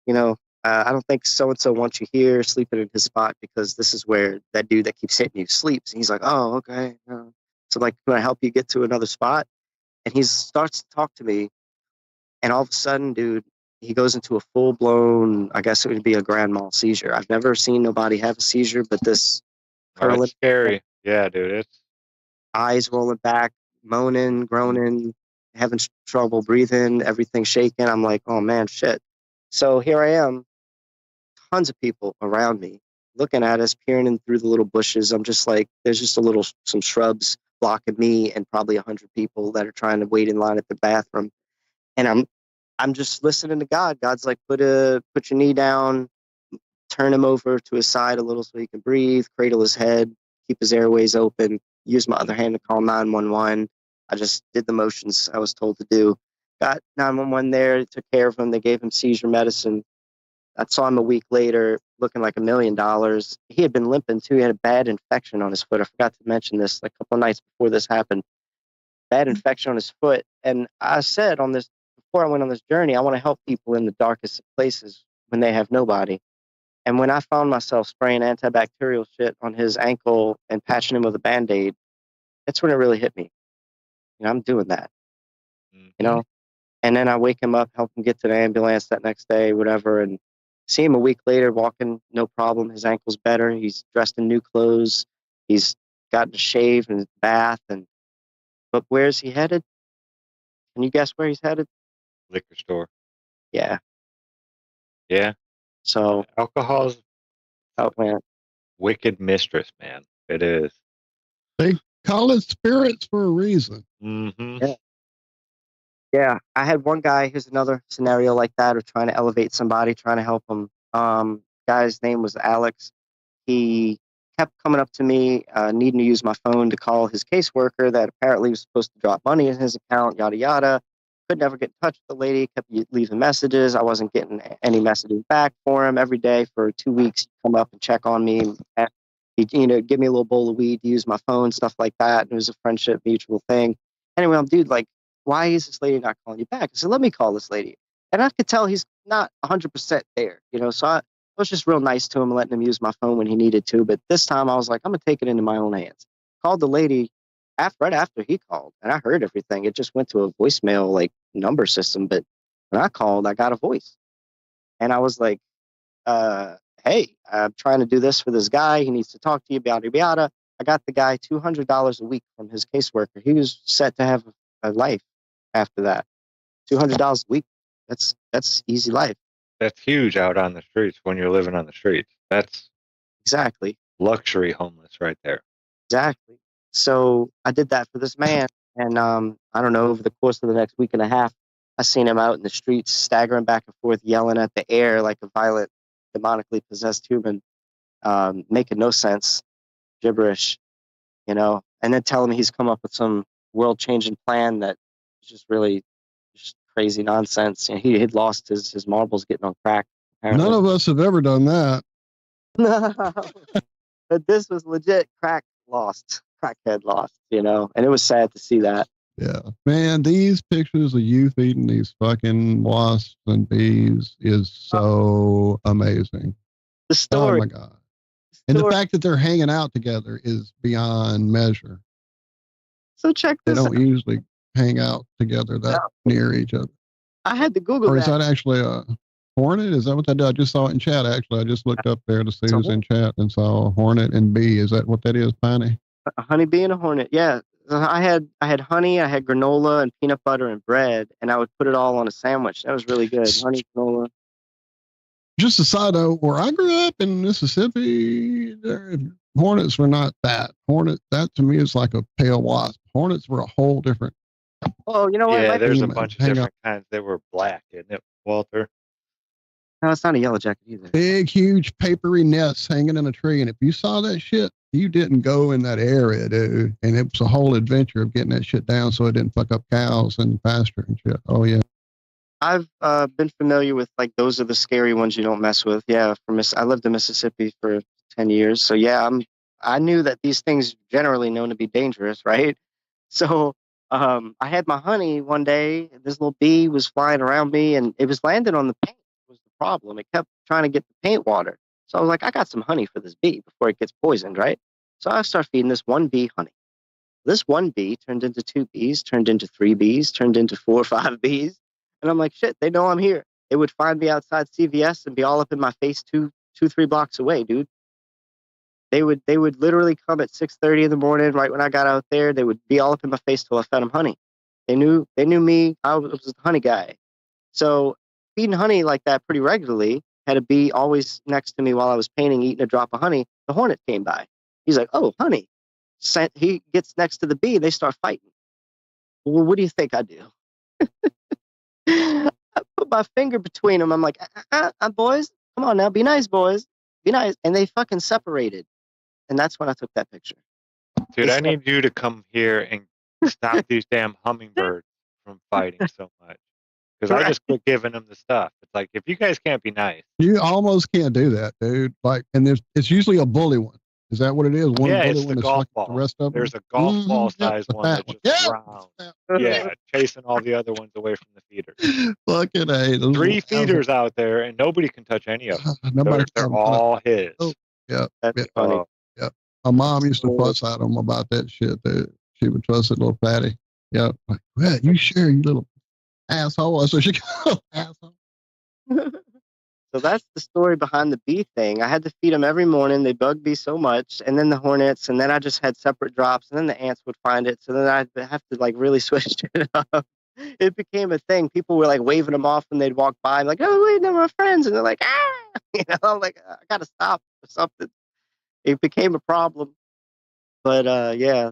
I don't think so-and-so wants you here sleeping in his spot because this is where that dude that keeps hitting you sleeps. And he's like, oh, okay. So can I help you get to another spot? And he starts to talk to me. And all of a sudden, dude, he goes into a full-blown, I guess it would be a grand mal seizure. I've never seen nobody have a seizure, but this curling. It's scary. Yeah, dude. It's eyes rolling back, moaning, groaning, having trouble breathing, everything shaking. I'm like, oh, man, shit. So here I am, tons of people around me looking at us, peering in through the little bushes. I'm just like, there's just some shrubs blocking me and probably 100 people that are trying to wait in line at the bathroom. And I'm just listening to God. God's like, put your knee down, turn him over to his side a little so he can breathe, cradle his head, keep his airways open, use my other hand to call 911. I just did the motions I was told to do. Got 911 there, took care of him. They gave him seizure medicine. I saw him a week later looking like $1 million. He had been limping too. He had a bad infection on his foot. I forgot to mention this a couple of nights before this happened. Bad infection on his foot. And I said before I went on this journey, I want to help people in the darkest of places when they have nobody. And when I found myself spraying antibacterial shit on his ankle and patching him with a Band-Aid, that's when it really hit me. I'm doing that. And then I wake him up, help him get to the ambulance that next day, whatever, and see him a week later walking, no problem. His ankle's better. He's dressed in new clothes. He's gotten a shave and a bath. But where's he headed? Can you guess where he's headed? Liquor store. Yeah. Yeah. So alcohol's man. Wicked mistress, man. It is. They call it spirits for a reason. Mm-hmm. Yeah. I had one guy, here's another scenario like that, of trying to elevate somebody, trying to help him. Guy's name was Alex. He kept coming up to me, needing to use my phone to call his caseworker that apparently was supposed to drop money in his account, yada, yada. Could never get in touch with the lady, kept leaving messages. I wasn't getting any messages back for him. Every day for 2 weeks, he'd come up and check on me. He'd, give me a little bowl of weed to use my phone, stuff like that. It was a friendship, mutual thing. Anyway, I'm dude, why is this lady not calling you back? I said, let me call this lady. And I could tell he's not 100% there, so I was just real nice to him, letting him use my phone when he needed to. But this time I was like, I'm going to take it into my own hands. Called the lady right after he called, and I heard everything. It just went to a voicemail number system. But when I called, I got a voice. And I was like, hey, I'm trying to do this for this guy. He needs to talk to you, yada, yada. I got the guy $200 a week from his caseworker. He was set to have a life after that. $200 a week. That's easy life. That's huge out on the streets when you're living on the streets. That's exactly luxury homeless right there. Exactly. So I did that for this man. And I don't know, over the course of the next week and a half, I seen him out in the streets, staggering back and forth, yelling at the air like a violent, demonically possessed human, making no sense, gibberish, and then telling me he's come up with some world-changing plan that is just really just crazy nonsense. He had lost his marbles getting on crack. Apparently. None of us have ever done that. No, but this was legit crack lost. crackhead lost, you know, and it was sad to see that. Yeah, man, these pictures of you feeding these fucking wasps and bees is so amazing. The Oh story, my God. And the fact that they're hanging out together is beyond measure. So check They this out. don't usually hang out together that near each other. I had to Google Or is that. that actually a hornet? Is that what they do? I just saw it in chat, actually. I just looked up there to see who's in chat and saw a hornet and bee. Is that what that is, Piney? A honeybee and a hornet. Yeah. I had honey, I had granola and peanut butter and bread, and I would put it all on a sandwich. That was really good. Honey, granola. Just a side note, where I grew up in Mississippi, hornets were not that. That to me is like a pale wasp. Hornets were a whole different. Oh, you know what? Yeah, Like, there's a bunch of different kinds. They were black, isn't it, Walter? no, it's not a yellow jacket either. Big, huge, papery nests hanging in a tree. And if you saw that shit, you didn't go in that area, dude. And it was a whole adventure of getting that shit down so it didn't fuck up cows and pasture and shit. Oh, yeah. I've been familiar with, like, those are the scary ones you don't mess with. Yeah, I lived in Mississippi for 10 years. So, yeah, I knew that these things generally known to be dangerous, right? So I had my honey one day. This little bee was flying around me, and it was landing on the paint was the problem. It kept trying to get the paint water. So I was like, I got some honey for this bee before it gets poisoned, right? So I start feeding this one bee honey. This one bee turned into 2 bees, turned into 3 bees, turned into 4 or 5 bees. And I'm like, shit, they know I'm here. They would find me outside CVS and be all up in my face 3 blocks away, dude. They would literally come at 6:30 in the morning, right when I got out there. They would be all up in my face till I fed them honey. They knew me. I was the honey guy. So feeding honey like that pretty regularly, had a bee always next to me while I was painting, eating a drop of honey. The hornet came by. He's like, oh, honey. He gets next to the bee. They start fighting. Well, what do you think I do? I put my finger between them. I'm like, boys, come on now, be nice, boys, be nice. And they fucking separated. And that's when I took that picture. Dude, I need you to come here and stop these damn hummingbirds from fighting so much. Because I just quit giving them the stuff. It's like, if you guys can't be nice. You almost can't do that, dude. Like, and it's usually a bully one. Is that what it is? One yeah, bully it's one the is golf like ball. the rest of them? There's a golf ball size one that just rounds. Yeah, chasing all the other ones away from the feeders. Fucking A. 3 feeders out there, and nobody can touch any of them. They're all his. Oh, yeah. That's funny. Yeah. My mom used to fuss at him about that shit. She would fuss at little Patty. Yeah. Like, well, you sure, you little asshole. So she go, asshole. So that's the story behind the bee thing. I had to feed them every morning. They bugged me so much. And then the hornets, and then I just had separate drops, and then the ants would find it. So then I'd have to like really switch it up. It became a thing. People were like waving them off when they'd walk by. I'm like, oh, wait, they're my friends. And they're like, ah, you know, I'm like, I got to stop or something. It became a problem. But yeah,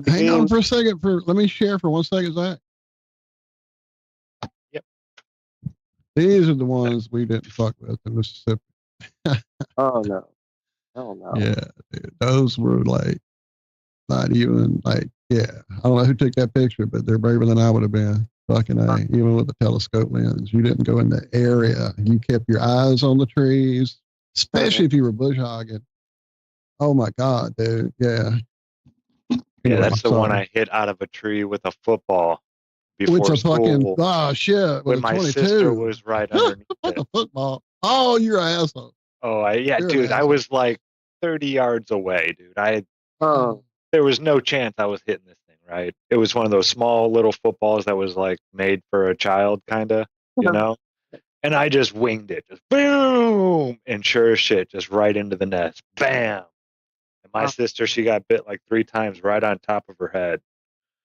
Hang on for a second. Let me share for 1 second, Zach. Yep. These are the ones we didn't fuck with in Mississippi. Oh no. Oh no. Yeah, dude, those were like not even like, yeah. I don't know who took that picture, but they're braver than I would have been. Fucking A, even with the telescope lens. You didn't go in the area. You kept your eyes on the trees, especially if you were bush hogging. Oh my God, dude. Yeah. Yeah, that's the one I hit out of a tree with a football before With a school. Fucking, oh shit. When my sister was right underneath Like it. a football. Oh, you're an asshole. Oh, yeah, You're dude, an I asshole. was like 30 yards away, dude. Oh. There was no chance I was hitting this thing, right? It was one of those small little footballs that was like made for a child, kind of, you know? And I just winged it, just boom! And sure as shit, just right into the nest. Bam! And my sister, she got bit like 3 times right on top of her head.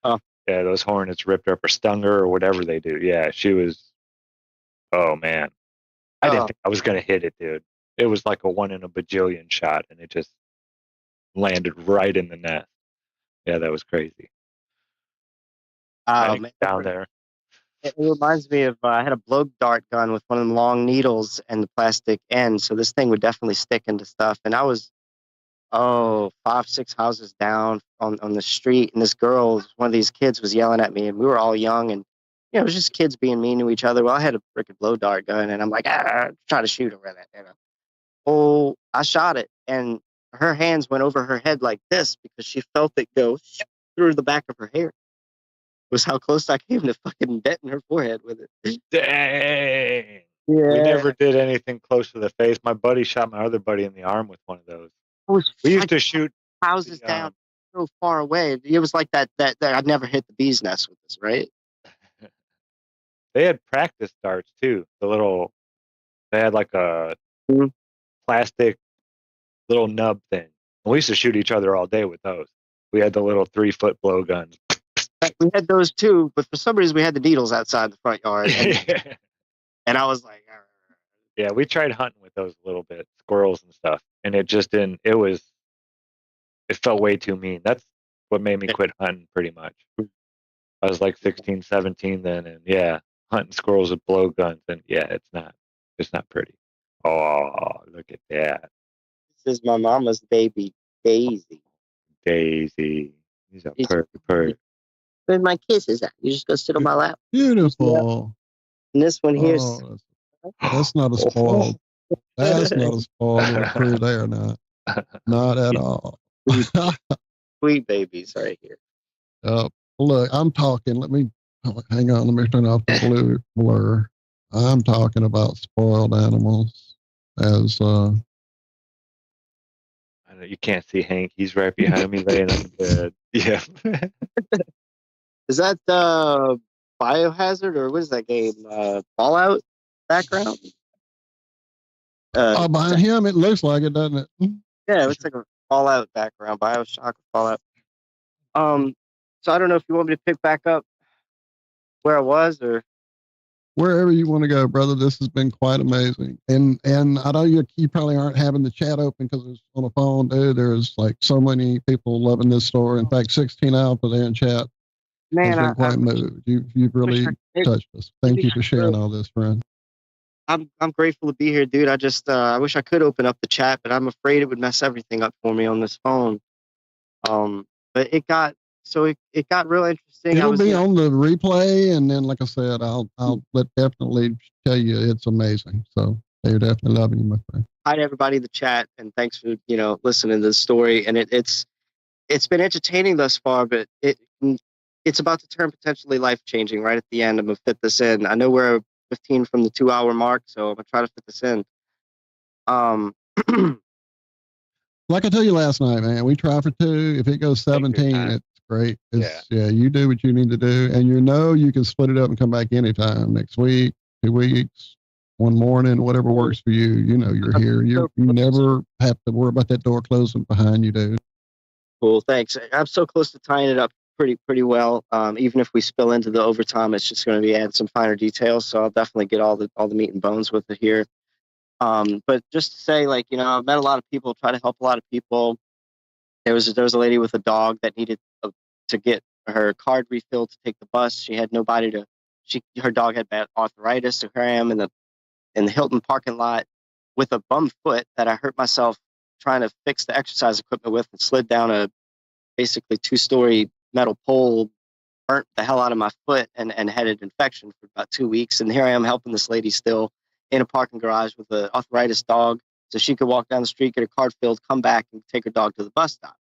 Oh. Yeah, those hornets ripped her up or stung her or whatever they do. Yeah, she was, oh man. I didn't think I was going to hit it, dude. It was like a 1 in a bajillion shot, and it just landed right in the nest. Yeah, that was crazy. Man. Down there. It reminds me of I had a blow dart gun with one of them long needles and the plastic end, so this thing would definitely stick into stuff. And I was 5, 6 houses down on the street, and this girl, one of these kids, was yelling at me, and we were all young, and you know, it was just kids being mean to each other. Well, I had a freaking blow dart gun, and I'm like, try to shoot her with it. You know? Oh, I shot it, and her hands went over her head like this because she felt it go through the back of her hair. Was how close I came to fucking denting her forehead with it. Dang. Yeah. We never did anything close to the face. My buddy shot my other buddy in the arm with one of those. Was We used to shoot houses down so far away. It was like that I'd never hit the bee's nest with this, right? They had practice darts too. They had like a plastic little nub thing. And we used to shoot each other all day with those. We had the little 3-foot blowguns. We had those too, but for some reason we had the needles outside the front yard. And I was like, yeah, we tried hunting with those a little bit, squirrels and stuff. And it just didn't, it felt way too mean. That's what made me quit hunting pretty much. I was like 16, 17 then. And yeah, hunting squirrels with blowguns. And yeah, it's not pretty. Oh, look at that. This is my mama's baby, Daisy. Daisy. He's a perfect. Where's my kisses at? You just go sit on my lap. Beautiful. And this one here's that's not a spoiled. That's not a spoiled crew there, not at all. sweet babies right here. Look, I'm talking. Hang on. Let me turn off the blur. I'm talking about spoiled animals. As I know you can't see Hank. He's right behind me, laying on the bed. Yeah. Is that Biohazard or what is that game? Fallout background? behind him, it looks like it, doesn't it? Yeah, it looks like a Fallout background, Bioshock or Fallout. So I don't know if you want me to pick back up where I was or wherever you want to go, brother. This has been quite amazing. And I know you probably aren't having the chat open because it's on a phone, dude. There's like so many people loving this story. In fact, 16 Alpha there in chat. Man, I'm quite moved. You've really touched us. Thank you for sharing all this, friend. I'm grateful to be here, dude. I just I wish I could open up the chat, but I'm afraid it would mess everything up for me on this phone. But it got real interesting. It'll be on the replay, and then, like I said, I'll definitely tell you it's amazing. So they're definitely loving you, my friend. Hi to everybody in the chat, and thanks for listening to the story. And it's been entertaining thus far, but it's about to turn potentially life changing right at the end. I'm gonna fit this in. I know we're 15 from the 2-hour mark, so I'm gonna try to fit this in. Like I told you last night, man, we try for 2. If it goes 17, it's great. Yeah, you do what you need to do, and you can split it up and come back anytime next week, 2 weeks, one morning, whatever works for you. You're here. You never have to worry about that door closing behind you, dude. Cool, thanks. I'm so close to tying it up pretty well. Even if we spill into the overtime, it's just going to be add some finer details. So I'll definitely get all the meat and bones with it here. But just to say, I've met a lot of people, try to help a lot of people. There was a lady with a dog that needed to get her card refilled to take the bus. She had nobody her dog had bad arthritis. So here I am in the Hilton parking lot with a bum foot that I hurt myself trying to fix the exercise equipment with, and slid down a basically 2-story metal pole, burnt the hell out of my foot, and had an infection for about 2 weeks. And here I am helping this lady still in a parking garage with an arthritis dog, so she could walk down the street, get her card filled, come back, and take her dog to the bus stop.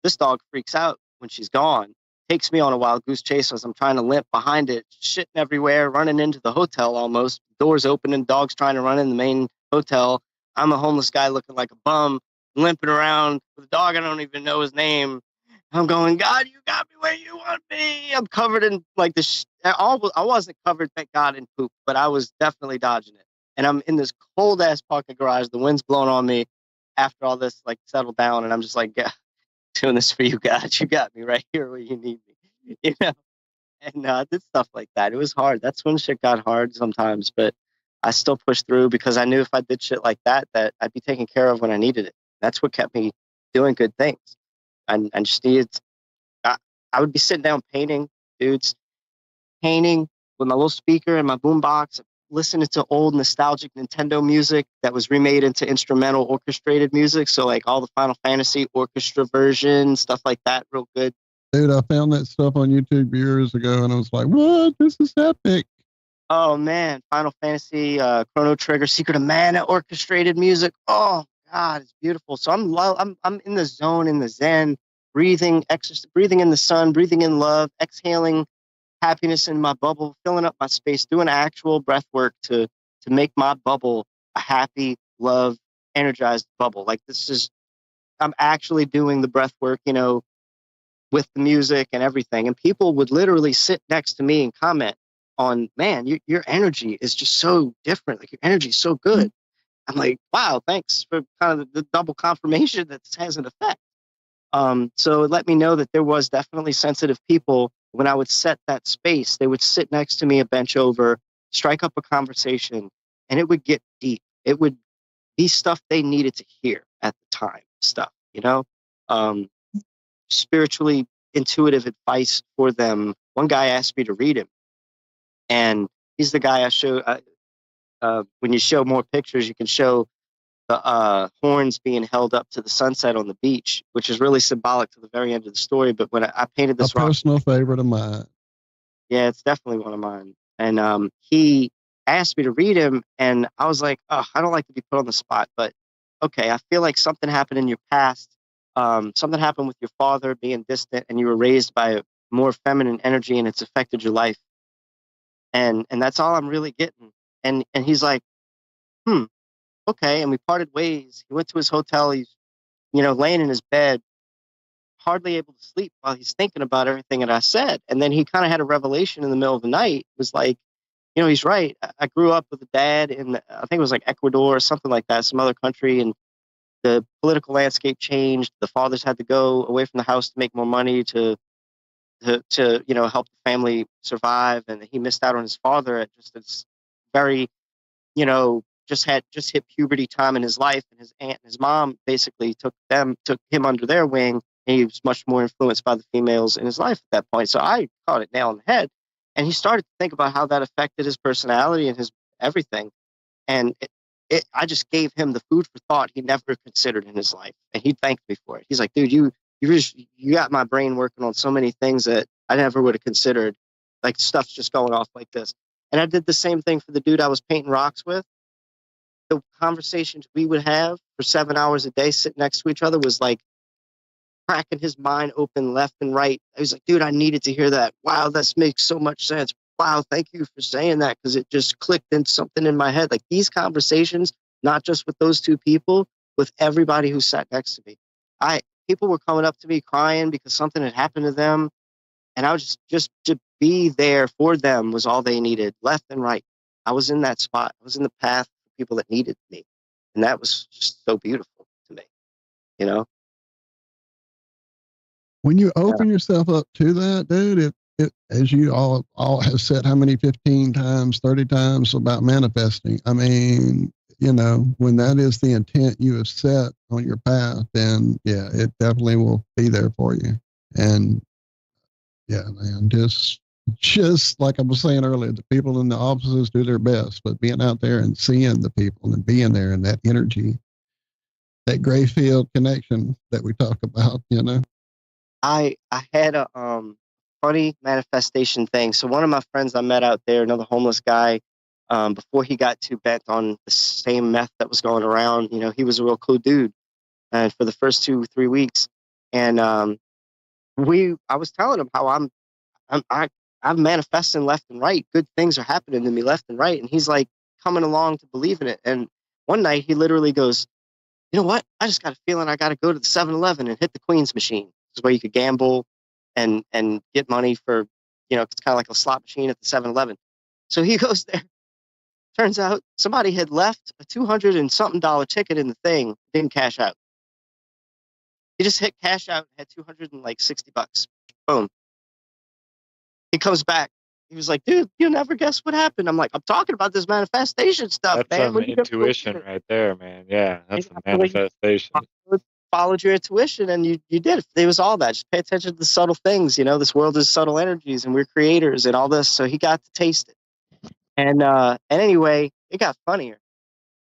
This dog freaks out when she's gone, takes me on a wild goose chase as I'm trying to limp behind it, shitting everywhere, running into the hotel almost, doors opening, dogs trying to run in the main hotel. I'm a homeless guy looking like a bum, limping around with a dog I don't even know his name. I'm going, God, you got me where you want me. I'm covered in I wasn't covered, thank God, in poop, but I was definitely dodging it. And I'm in this cold ass parking garage. The wind's blowing on me after all this settled down. And I'm just like, yeah, doing this for you, God. You got me right here where you need me. And I did stuff like that. It was hard. That's when shit got hard sometimes, but I still pushed through because I knew if I did shit like that I'd be taken care of when I needed it. That's what kept me doing good things. And just needed, I would be sitting down painting with my little speaker and my boombox, listening to old nostalgic Nintendo music that was remade into instrumental orchestrated music. So all the Final Fantasy orchestra version, stuff like that, real good. Dude, I found that stuff on YouTube years ago, and I was like, what? This is epic. Oh, man. Final Fantasy, Chrono Trigger, Secret of Mana orchestrated music. Oh, God, it's beautiful. So I'm in the zone, in the Zen, breathing in the sun, breathing in love, exhaling happiness in my bubble, filling up my space, doing actual breath work to make my bubble a happy, love, energized bubble. Like I'm actually doing the breath work, with the music and everything. And people would literally sit next to me and comment on, man, your energy is just so different. Like your energy is so good. I'm like, wow, thanks for kind of the double confirmation that this has an effect. So it let me know that there was definitely sensitive people. When I would set that space, they would sit next to me a bench over, strike up a conversation, and it would get deep. It would be stuff they needed to hear at the time, um, spiritually intuitive advice for them. One guy asked me to read him, and he's the guy I show. When you show more pictures, you can show the horns being held up to the sunset on the beach, which is really symbolic to the very end of the story. But when I painted this a personal favorite of mine. Yeah, it's definitely one of mine. And he asked me to read him, and I was like, oh, I don't like to be put on the spot, but okay, I feel like something happened in your past. Something happened with your father being distant, and you were raised by a more feminine energy, and it's affected your life. And that's all I'm really getting. And he's like, okay. And we parted ways. He went to his hotel. He's, laying in his bed, hardly able to sleep while he's thinking about everything that I said. And then he kind of had a revelation in the middle of the night. It was like, he's right. I grew up with a dad in, I think it was like Ecuador or something like that, some other country. And the political landscape changed. The fathers had to go away from the house to make more money to help the family survive. And he missed out on his father at just this very, just hit puberty time in his life, and his aunt and his mom basically took him under their wing, and he was much more influenced by the females in his life at that point. So I caught it nail on the head, and he started to think about how that affected his personality and his everything. And I just gave him the food for thought he never considered in his life, and he thanked me for it. He's like, dude, you got my brain working on so many things that I never would have considered, like stuff's just going off like this. And I did the same thing for the dude I was painting rocks with. The conversations we would have for 7 hours a day sitting next to each other was like cracking his mind open left and right. I was like, dude, I needed to hear that. Wow, that makes so much sense. Wow, thank you for saying that, because it just clicked into something in my head. Like these conversations, not just with those two people, with everybody who sat next to me. People were coming up to me crying because something had happened to them. And I was just to be there for them was all they needed, left and right. I was in that spot. I was in the path for people that needed me. And that was just so beautiful to me, When you open yourself up to that, dude, it as you all have said how many 15 times, 30 times about manifesting. I mean, when that is the intent you have set on your path, then yeah, it definitely will be there for you. And yeah, man, just like I was saying earlier, the people in the offices do their best, but being out there and seeing the people and being there and that energy, that gray field connection that we talk about, I had a funny manifestation thing. So one of my friends I met out there, another homeless guy, before he got too bent on the same meth that was going around, he was a real cool dude. And for the first 2-3 weeks, and I was telling him how I'm manifesting left and right. Good things are happening to me left and right. And he's like coming along to believe in it. And one night he literally goes, you know what? I just got a feeling I got to go to the 7-Eleven and hit the Queen's machine. This is where you could gamble and get money for, it's kind of like a slot machine at the 7-Eleven. So he goes there. Turns out somebody had left a $200 and something ticket in the thing, didn't cash out. He just hit cash out, had $260. Boom. He comes back. He was like, dude, you'll never guess what happened. I'm like, I'm talking about this manifestation stuff, That's man. some intuition right there, man. Yeah, that's a manifestation. Followed your intuition, and you did. It was all that. Just pay attention to the subtle things. This world is subtle energies, and we're creators and all this. So he got to taste it. And anyway, it got funnier.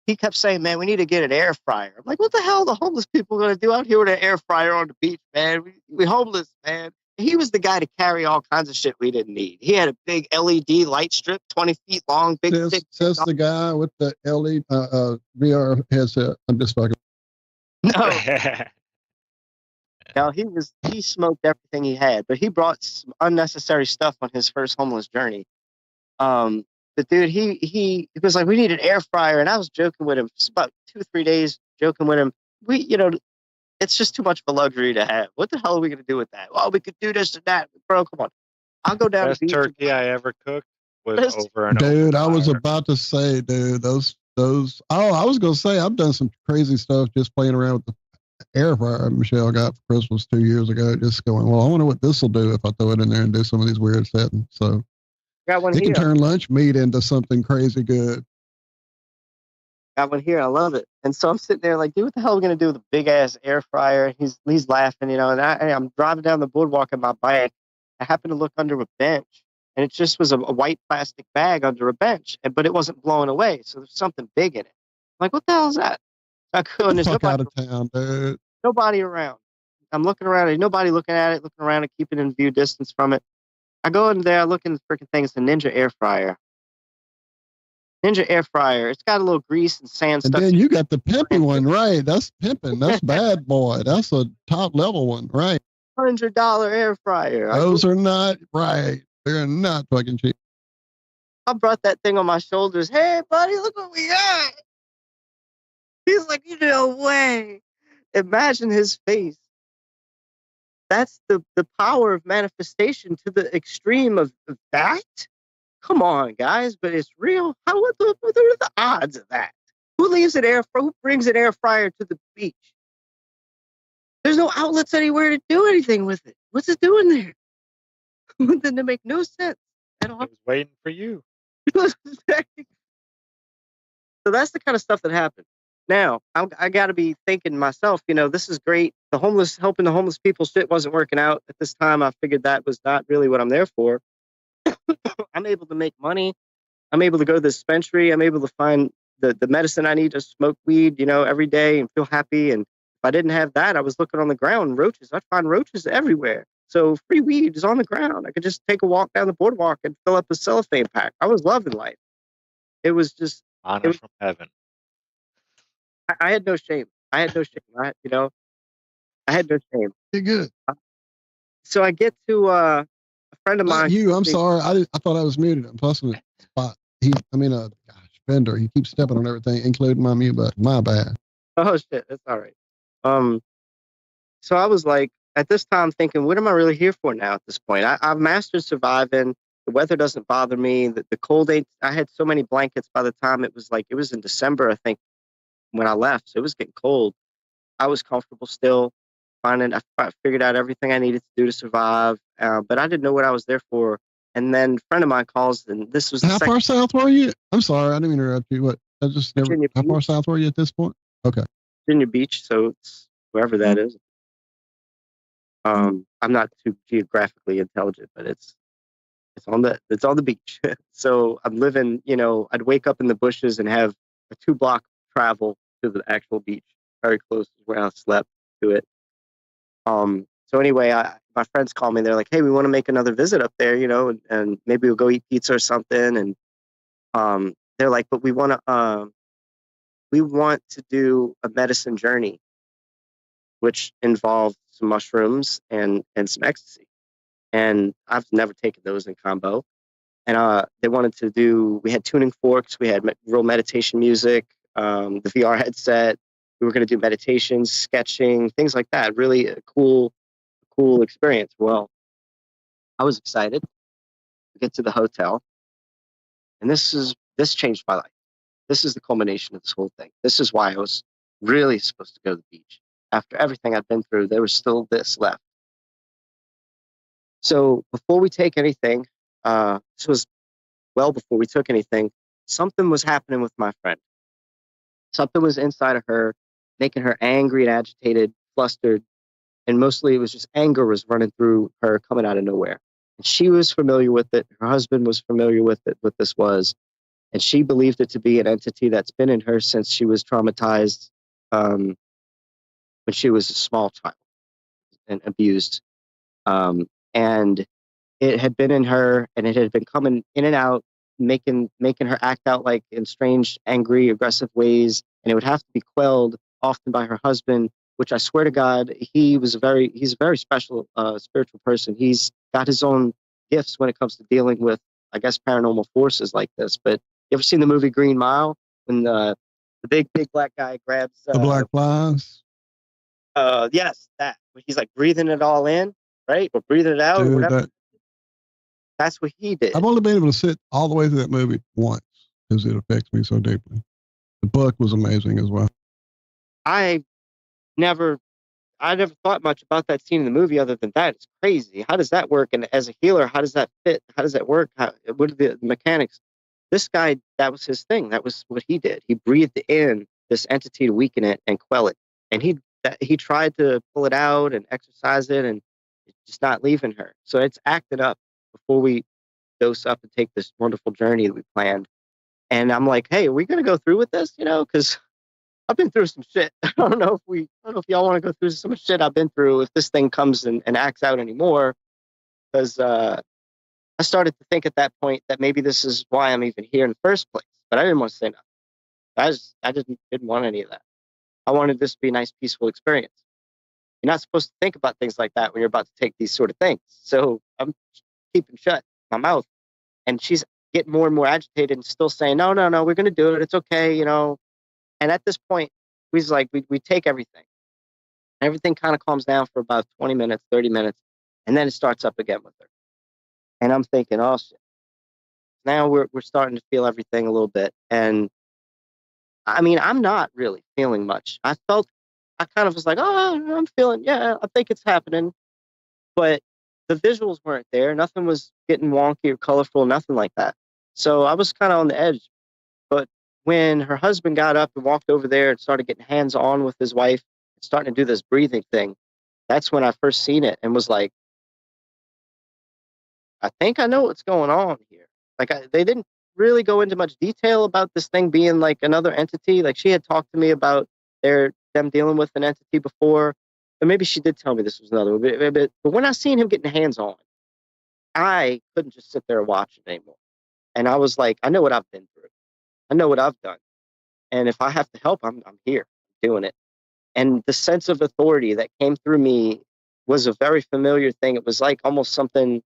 He kept saying, man, we need to get an air fryer. I'm like, what the hell are the homeless people going to do out here with an air fryer on the beach, man? We homeless, man. He was the guy to carry all kinds of shit we didn't need. He had a big LED light strip, 20 feet long, big. Says the guy with the LED VR headset. I'm just fucking. No, no, he smoked everything he had, but he brought some unnecessary stuff on his first homeless journey. But dude, he was like, we need an air fryer, and I was joking with him for about 2 or 3 days, joking with him. It's just too much of a luxury to have. What the hell are we gonna do with that? Well, we could do this and that, bro. Come on, I'll go down to Best the beach. turkey I ever cooked was Best- over and Dude, over. I was fire. about to say, dude, those. Oh, I was gonna say I've done some crazy stuff just playing around with the air fryer Michelle got for Christmas 2 years ago. Just going, well, I wonder what this will do if I throw it in there and do some of these weird settings. So Got one it can here. turn lunch meat into something crazy good. Got one here. I love it. And so I'm sitting there like, dude, what the hell are we gonna do with a big ass air fryer? He's laughing, and I'm driving down the boardwalk on my bike. I happen to look under a bench, and it just was a white plastic bag under a bench, but it wasn't blowing away. So there's something big in it. I'm like, what the hell is that? I go, and there's Fuck out nobody, of town, dude. nobody around. I'm looking around, and nobody looking at it, looking around and keeping in view distance from it. I go in there, I look in the freaking thing. It's a Ninja air fryer. Ninja air fryer. It's got a little grease and sand And stuck. then you got the pimping one, right? That's pimping. That's bad boy. That's a top level one, right? $100 air fryer. Those are not right. They're not fucking cheap. I brought that thing on my shoulders. Hey, buddy, look what we got. He's like, no way. Imagine his face. That's the power of manifestation to the extreme of that. Come on, guys, but it's real. What are the odds of that? Who brings an air fryer to the beach? There's no outlets anywhere to do anything with it. What's it doing there? Then to make no sense at all. I was waiting for you. So that's the kind of stuff that happened. Now, I got to be thinking myself, this is great. Helping the homeless people shit wasn't working out at this time. I figured that was not really what I'm there for. I'm able to make money. I'm able to go to the dispensary. I'm able to find the medicine I need to smoke weed, every day and feel happy. And if I didn't have that, I was looking on the ground, roaches. I'd find roaches everywhere. So free weed is on the ground. I could just take a walk down the boardwalk and fill up a cellophane pack. I was loving life. It was just, Honor from heaven. I had no shame. I had no shame. I had no shame. You're good. So I get to a friend of mine. I'm sorry. I thought I was muted. I'm fussing with spot. Bender. He keeps stepping on everything, including my mute button. My bad. Oh shit, that's all right. So I was like, at this time, thinking, what am I really here for now? At this point, I've mastered surviving. The weather doesn't bother me. The cold ain't. I had so many blankets by the time it was in December, I think, when I left. So it was getting cold. I was comfortable still. I figured out everything I needed to do to survive, but I didn't know what I was there for. And then a friend of mine calls, and this was How far south were you? I'm sorry, I didn't mean to interrupt you. What? How far south were you at this point? Okay. Virginia Beach, so it's wherever that is. I'm not too geographically intelligent, but it's on the beach. So I'm living, I'd wake up in the bushes and have a 2-block travel to the actual beach, very close to where I slept to it. So anyway, my friends call me. They're like, "Hey, we want to make another visit up there, and maybe we'll go eat pizza or something." And they're like, "But we want to do a medicine journey, which involved some mushrooms and some ecstasy." And I've never taken those in combo. And they wanted to do. We had tuning forks. We had real meditation music. The VR headset. We were going to do meditations, sketching, things like that. Really a cool experience. Well, I was excited to get to the hotel. And this changed my life. This is the culmination of this whole thing. This is why I was really supposed to go to the beach. After everything I'd been through, there was still this left. So before we take anything, this was well before we took anything, something was happening with my friend. Something was inside of her, making her angry and agitated, flustered. And mostly it was just anger was running through her, coming out of nowhere. And she was familiar with it. Her husband was familiar with it, what this was. And she believed it to be an entity that's been in her since she was traumatized when she was a small child and abused. And it had been in her, and it had been coming in and out, making her act out like in strange, angry, aggressive ways. And it would have to be quelled often by her husband, which I swear to God, he's a very special spiritual person. He's got his own gifts when it comes to dealing with, I guess, paranormal forces like this. But you ever seen the movie Green Mile when the big black guy grabs The black flies, yes, that. He's like breathing it all in, right? Or breathing it out or dude. whatever. That's what he did. I've only been able to sit all the way through that movie once because it affects me so deeply. The book was amazing as well. I never thought much about that scene in the movie other than that. It's crazy. How does that work? And as a healer, how does that fit? How does that work? What are the mechanics? This guy, that was his thing. That was what he did. He breathed in this entity to weaken it and quell it. And he tried to pull it out and exercise it, and it's just not leaving her. So it's acted up before we dose up and take this wonderful journey that we planned. And I'm like, hey, are we going to go through with this? You know, because I've been through some shit. I don't know if y'all want to go through some shit I've been through if this thing comes and acts out anymore. Because I started to think at that point that maybe this is why I'm even here in the first place. But I didn't want to say nothing. I didn't want any of that. I wanted this to be a nice, peaceful experience. You're not supposed to think about things like that when you're about to take these sort of things. So I'm keeping shut my mouth. And she's getting more and more agitated and still saying, no, we're going to do it. It's okay, you know. And at this point, we take everything. Everything kind of calms down for about 20 minutes, 30 minutes, and then it starts up again with her. And I'm thinking, oh, shit. Now we're starting to feel everything a little bit. And I mean, I'm not really feeling much. I kind of was like, oh, I'm feeling, yeah, I think it's happening. But the visuals weren't there. Nothing was getting wonky or colorful, nothing like that. So I was kind of on the edge. But when her husband got up and walked over there and started getting hands-on with his wife, and starting to do this breathing thing, that's when I first seen it and was like, I think I know what's going on here. Like, they didn't really go into much detail about this thing being like another entity. Like, she had talked to me about them dealing with an entity before, or maybe she did tell me this was another one. But when I seen him getting hands-on, I couldn't just sit there and watch it anymore. And I was like, I know what I've been through. I know what I've done. And if I have to help, I'm here doing it. And the sense of authority that came through me was a very familiar thing. It was like almost something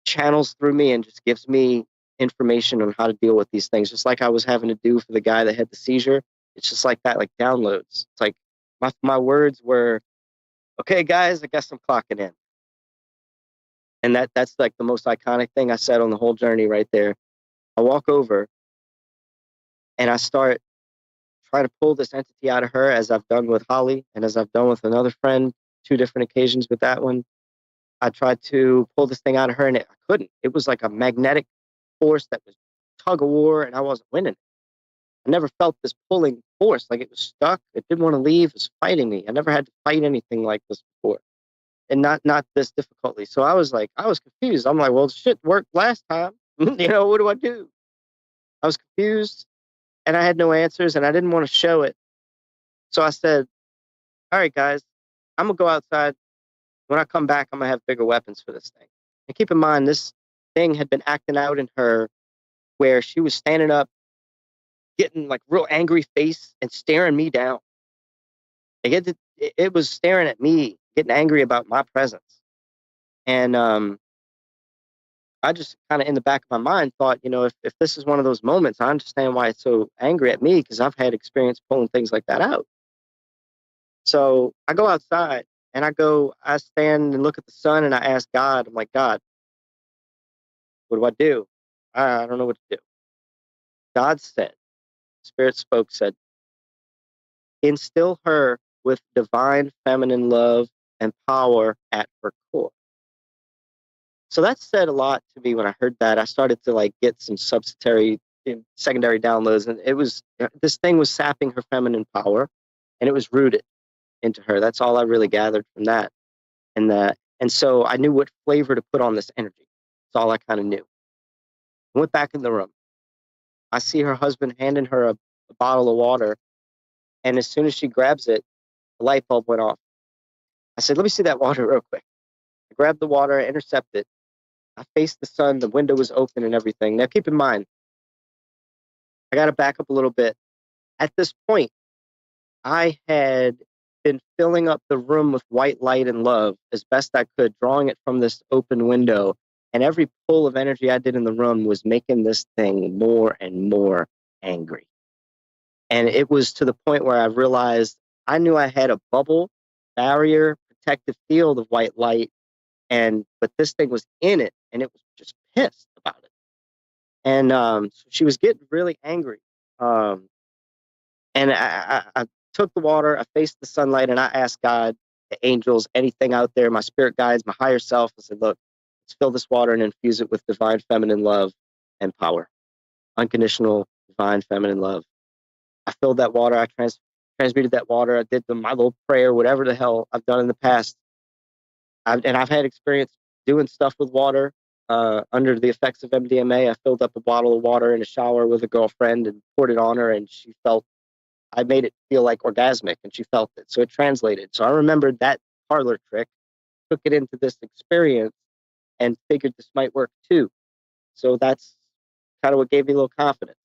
channels through me and just gives me information on how to deal with these things. Just like I was having to do for the guy that had the seizure. It's just like that, like downloads. It's like my words were, okay, guys, I guess I'm clocking in. And that's like the most iconic thing I said on the whole journey right there. I walk over and I start trying to pull this entity out of her, as I've done with Holly and as I've done with another friend, 2 different occasions with that one. I tried to pull this thing out of her and I couldn't. It was like a magnetic force that was tug of war and I wasn't winning. I never felt this pulling force. Like, it was stuck. It didn't want to leave. It was fighting me. I never had to fight anything like this before. And not this difficultly. So I was confused. I'm like, well, shit worked last time. You know, what do I do? I was confused and I had no answers and I didn't want to show it. So I said, all right, guys, I'm going to go outside. When I come back, I'm going to have bigger weapons for this thing. And keep in mind, this thing had been acting out in her where she was standing up, getting like real angry face and staring me down. It was staring at me, getting angry about my presence. And I just kind of in the back of my mind thought, you know, if this is one of those moments, I understand why it's so angry at me, because I've had experience pulling things like that out. So I go outside and I stand and look at the sun and I ask God, I'm like, God, what do I do? I don't know what to do. God said, Spirit spoke, said, instill her with divine feminine love and power at her core. So that said a lot to me when I heard that. I started to like get some secondary downloads, and this thing was sapping her feminine power, and it was rooted into her. That's all I really gathered from that. And so I knew what flavor to put on this energy. That's all I kind of knew. I went back in the room. I see her husband handing her a bottle of water, and as soon as she grabs it, the light bulb went off. I said, let me see that water real quick. I grabbed the water, I intercept it. I faced the sun, the window was open and everything. Now keep in mind, I got to back up a little bit. At this point, I had been filling up the room with white light and love as best I could, drawing it from this open window. And every pull of energy I did in the room was making this thing more and more angry. And it was to the point where I realized I knew I had a bubble, barrier, protective field of white light, but this thing was in it, and it was just pissed about it. And so she was getting really angry. And I took the water, I faced the sunlight, and I asked God, the angels, anything out there, my spirit guides, my higher self. I said, look, let's fill this water and infuse it with divine feminine love and power. Unconditional, divine feminine love. I filled that water. I transmuted that water. I did my little prayer, whatever the hell I've done in the past. I've had experience doing stuff with water under the effects of MDMA. I filled up a bottle of water in a shower with a girlfriend and poured it on her, and I made it feel like orgasmic, and she felt it. So it translated. So I remembered that parlor trick, took it into this experience, and figured this might work too. So that's kind of what gave me a little confidence.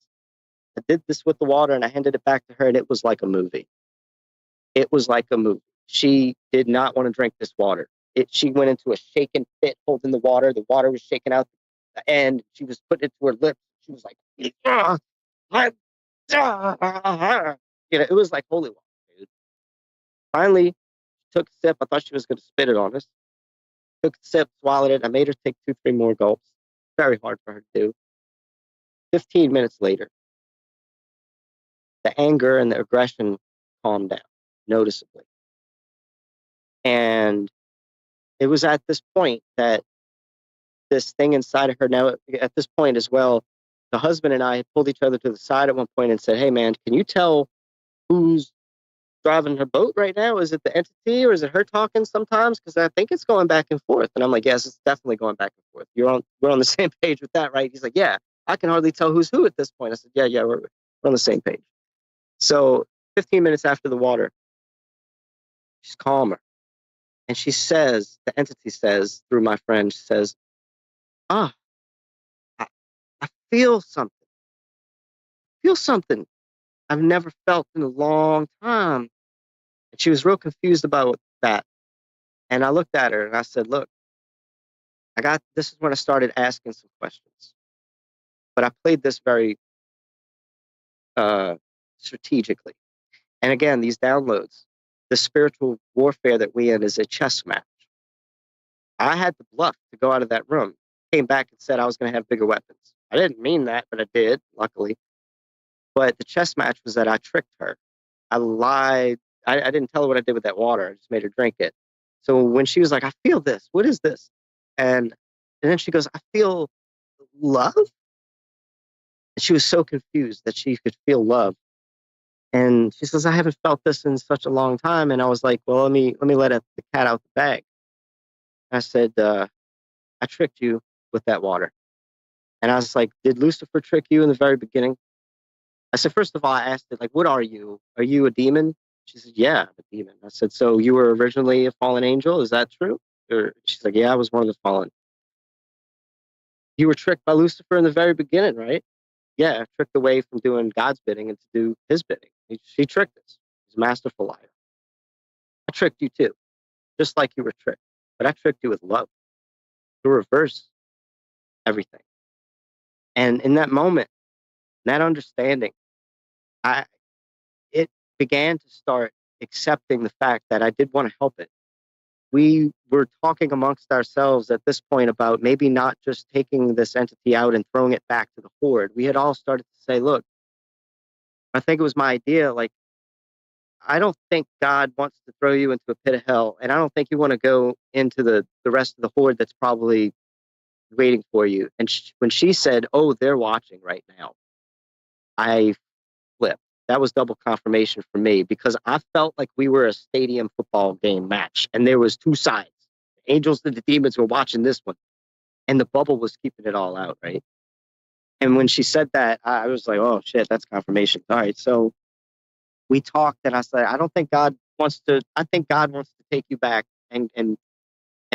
I did this with the water, and I handed it back to her, and it was like a movie. It was like a movie. She did not want to drink this water. She went into a shaken fit holding the water. The water was shaking out the end. She was putting it to her lips. She was like, it was like holy water, dude. Finally, took a sip. I thought she was going to spit it on us. Took a sip, swallowed it. I made her take 2-3 more gulps. Very hard for her to do. 15 minutes later, the anger and the aggression calmed down noticeably. And it was at this point that this thing inside of her, now at this point as well, the husband and I had pulled each other to the side at one point and said, hey man, can you tell who's driving her boat right now? Is it the entity or is it her talking sometimes? Because I think it's going back and forth. And I'm like, yes, it's definitely going back and forth. We're on the same page with that, right? He's like, yeah, I can hardly tell who's who at this point. I said, yeah, we're on the same page. So 15 minutes after the water, she's calmer. And she says, the entity says, through my friend, she says, I feel something. I feel something I've never felt in a long time. And she was real confused about that. And I looked at her and I said, look, this is when I started asking some questions. But I played this very strategically. And again, these downloads, the spiritual warfare that we in is a chess match. I had the bluff to go out of that room, came back and said I was going to have bigger weapons. I didn't mean that, but I did, luckily. But the chess match was that I tricked her. I lied. I didn't tell her what I did with that water. I just made her drink it. So when she was like, I feel this. What is this? And then she goes, I feel love. And she was so confused that she could feel love. And she says, I haven't felt this in such a long time. And I was like, well, let me let the cat out the bag. I said, I tricked you with that water. And I was like, did Lucifer trick you in the very beginning? I said, first of all, I asked it, like, what are you? Are you a demon? She said, yeah, I'm a demon. I said, so you were originally a fallen angel? Is that true? Or she's like, yeah, I was one of the fallen. You were tricked by Lucifer in the very beginning, right? Yeah, tricked away from doing God's bidding and to do his bidding. She tricked us. He's a masterful liar. I tricked you too, just like you were tricked. But I tricked you with love to reverse everything. And in that moment, that understanding, it began to start accepting the fact that I did want to help it. We were talking amongst ourselves at this point about maybe not just taking this entity out and throwing it back to the horde. We had all started to say, look, I think it was my idea, like, I don't think God wants to throw you into a pit of hell, and I don't think you want to go into the rest of the horde that's probably waiting for you. And when she said, oh, they're watching right now, I flipped. That was double confirmation for me because I felt like we were a stadium football game match and there was two sides. The angels and the demons were watching this one and the bubble was keeping it all out, right? And when she said that, I was like, oh shit, that's confirmation. All right. So we talked and I said, I think God wants to take you back and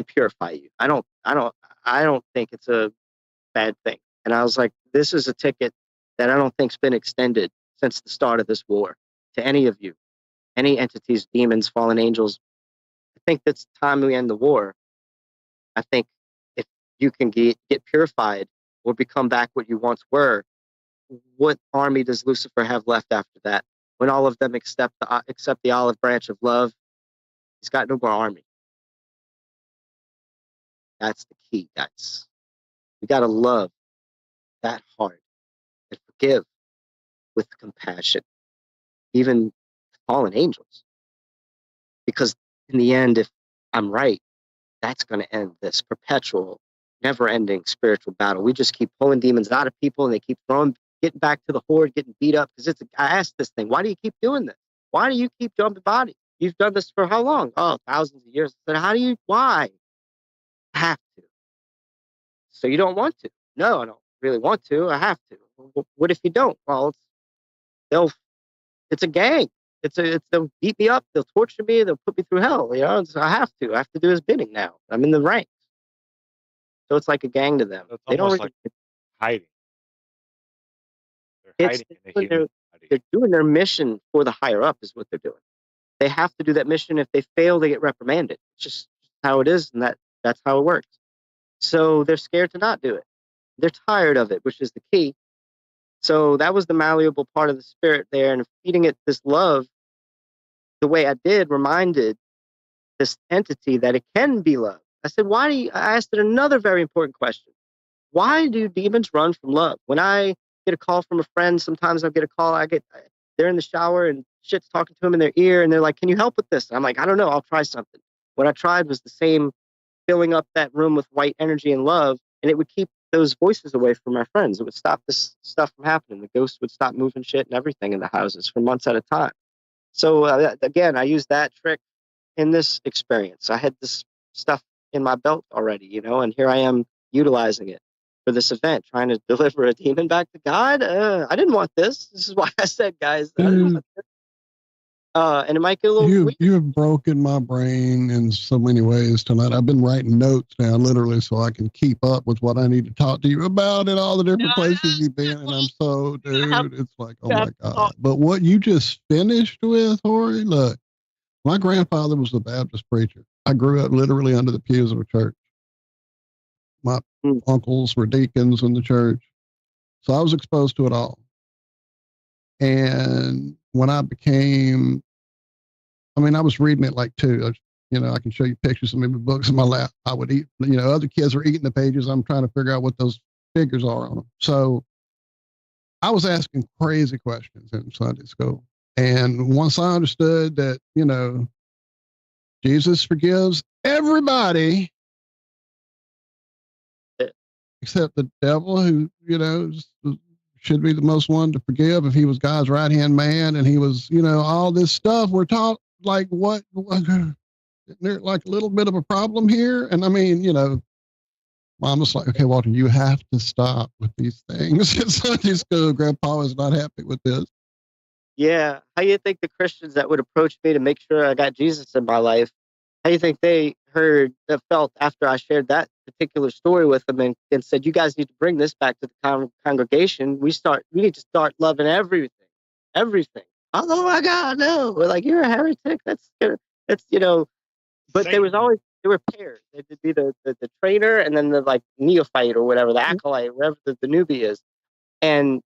purify you. I don't think it's a bad thing. And I was like, this is a ticket that I don't think's been extended since the start of this war to any of you. any entities, demons, fallen angels. I think it's time we end the war. I think if you can get purified or become back what you once were, what army does Lucifer have left after that? When all of them accept the olive branch of love, he's got no more army. That's the key, guys. We got to love that hard and forgive with compassion, even fallen angels. Because in the end, if I'm right, that's going to end this perpetual, never-ending spiritual battle. We just keep pulling demons out of people, and they keep getting back to the horde, getting beat up. Because I asked this thing, why do you keep doing this? Why do you keep jumping bodies? You've done this for how long? Oh, thousands of years. I said, why? I have to. So you don't want to? No, I don't really want to. I have to. What if you don't? Well, it's a gang. They'll beat me up. They'll torture me. They'll put me through hell. I have to. I have to do his bidding now. I'm in the ranks. So it's like a gang to them. It's They don't almost really, like hiding. They're hiding in the human body. they're doing their mission for the higher up is what they're doing. They have to do that mission. If they fail, they get reprimanded. It's just how it is, and that's how it works. So they're scared to not do it. They're tired of it, which is the key. So that was the malleable part of the spirit there, and feeding it this love the way I did reminded this entity that it can be love. I said, I asked it another very important question. Why do demons run from love? When I get a call from a friend, sometimes I'll get a call, they're in the shower and shit's talking to them in their ear, and they're like, can you help with this? And I'm like, I don't know, I'll try something. What I tried was the same, filling up that room with white energy and love, and it would keep those voices away from my friends. It would stop this stuff from happening. The ghosts would stop moving shit and everything in the houses for months at a time. So again, I used that trick in this experience. I had this stuff in my belt already, and here I am utilizing it for this event, trying to deliver a demon back to God. I didn't want this. This is why I said, guys, I didn't want this. And it might get a little weird. You have broken my brain in so many ways tonight. I've been writing notes down literally so I can keep up with what I need to talk to you about and all the different places you've been. And I'm so, dude, it's like, oh my God. But what you just finished with, Horry, look, my grandfather was a Baptist preacher. I grew up literally under the pews of a church. My uncles were deacons in the church. So I was exposed to it all. And when I became, I was reading it like two. I can show you pictures of me with books in my lap. I would eat, other kids are eating the pages. I'm trying to figure out what those figures are on them. So I was asking crazy questions in Sunday school. And once I understood that, Jesus forgives everybody except the devil, who, should be the most one to forgive if he was God's right-hand man and he was, all this stuff we're taught, like what isn't there like a little bit of a problem here? And Mom was like, okay, Walter, you have to stop with these things. At Sunday school, Grandpa was not happy with this. Yeah. How do you think the Christians that would approach me to make sure I got Jesus in my life, how do you think they felt after I shared that particular story with them and said, you guys need to bring this back to the congregation. We need to start loving everything. Oh my God, no. We're like, you're a heretic. That's but there were pairs. There'd be the trainer and then the like neophyte or whatever, the acolyte, whatever the newbie is. And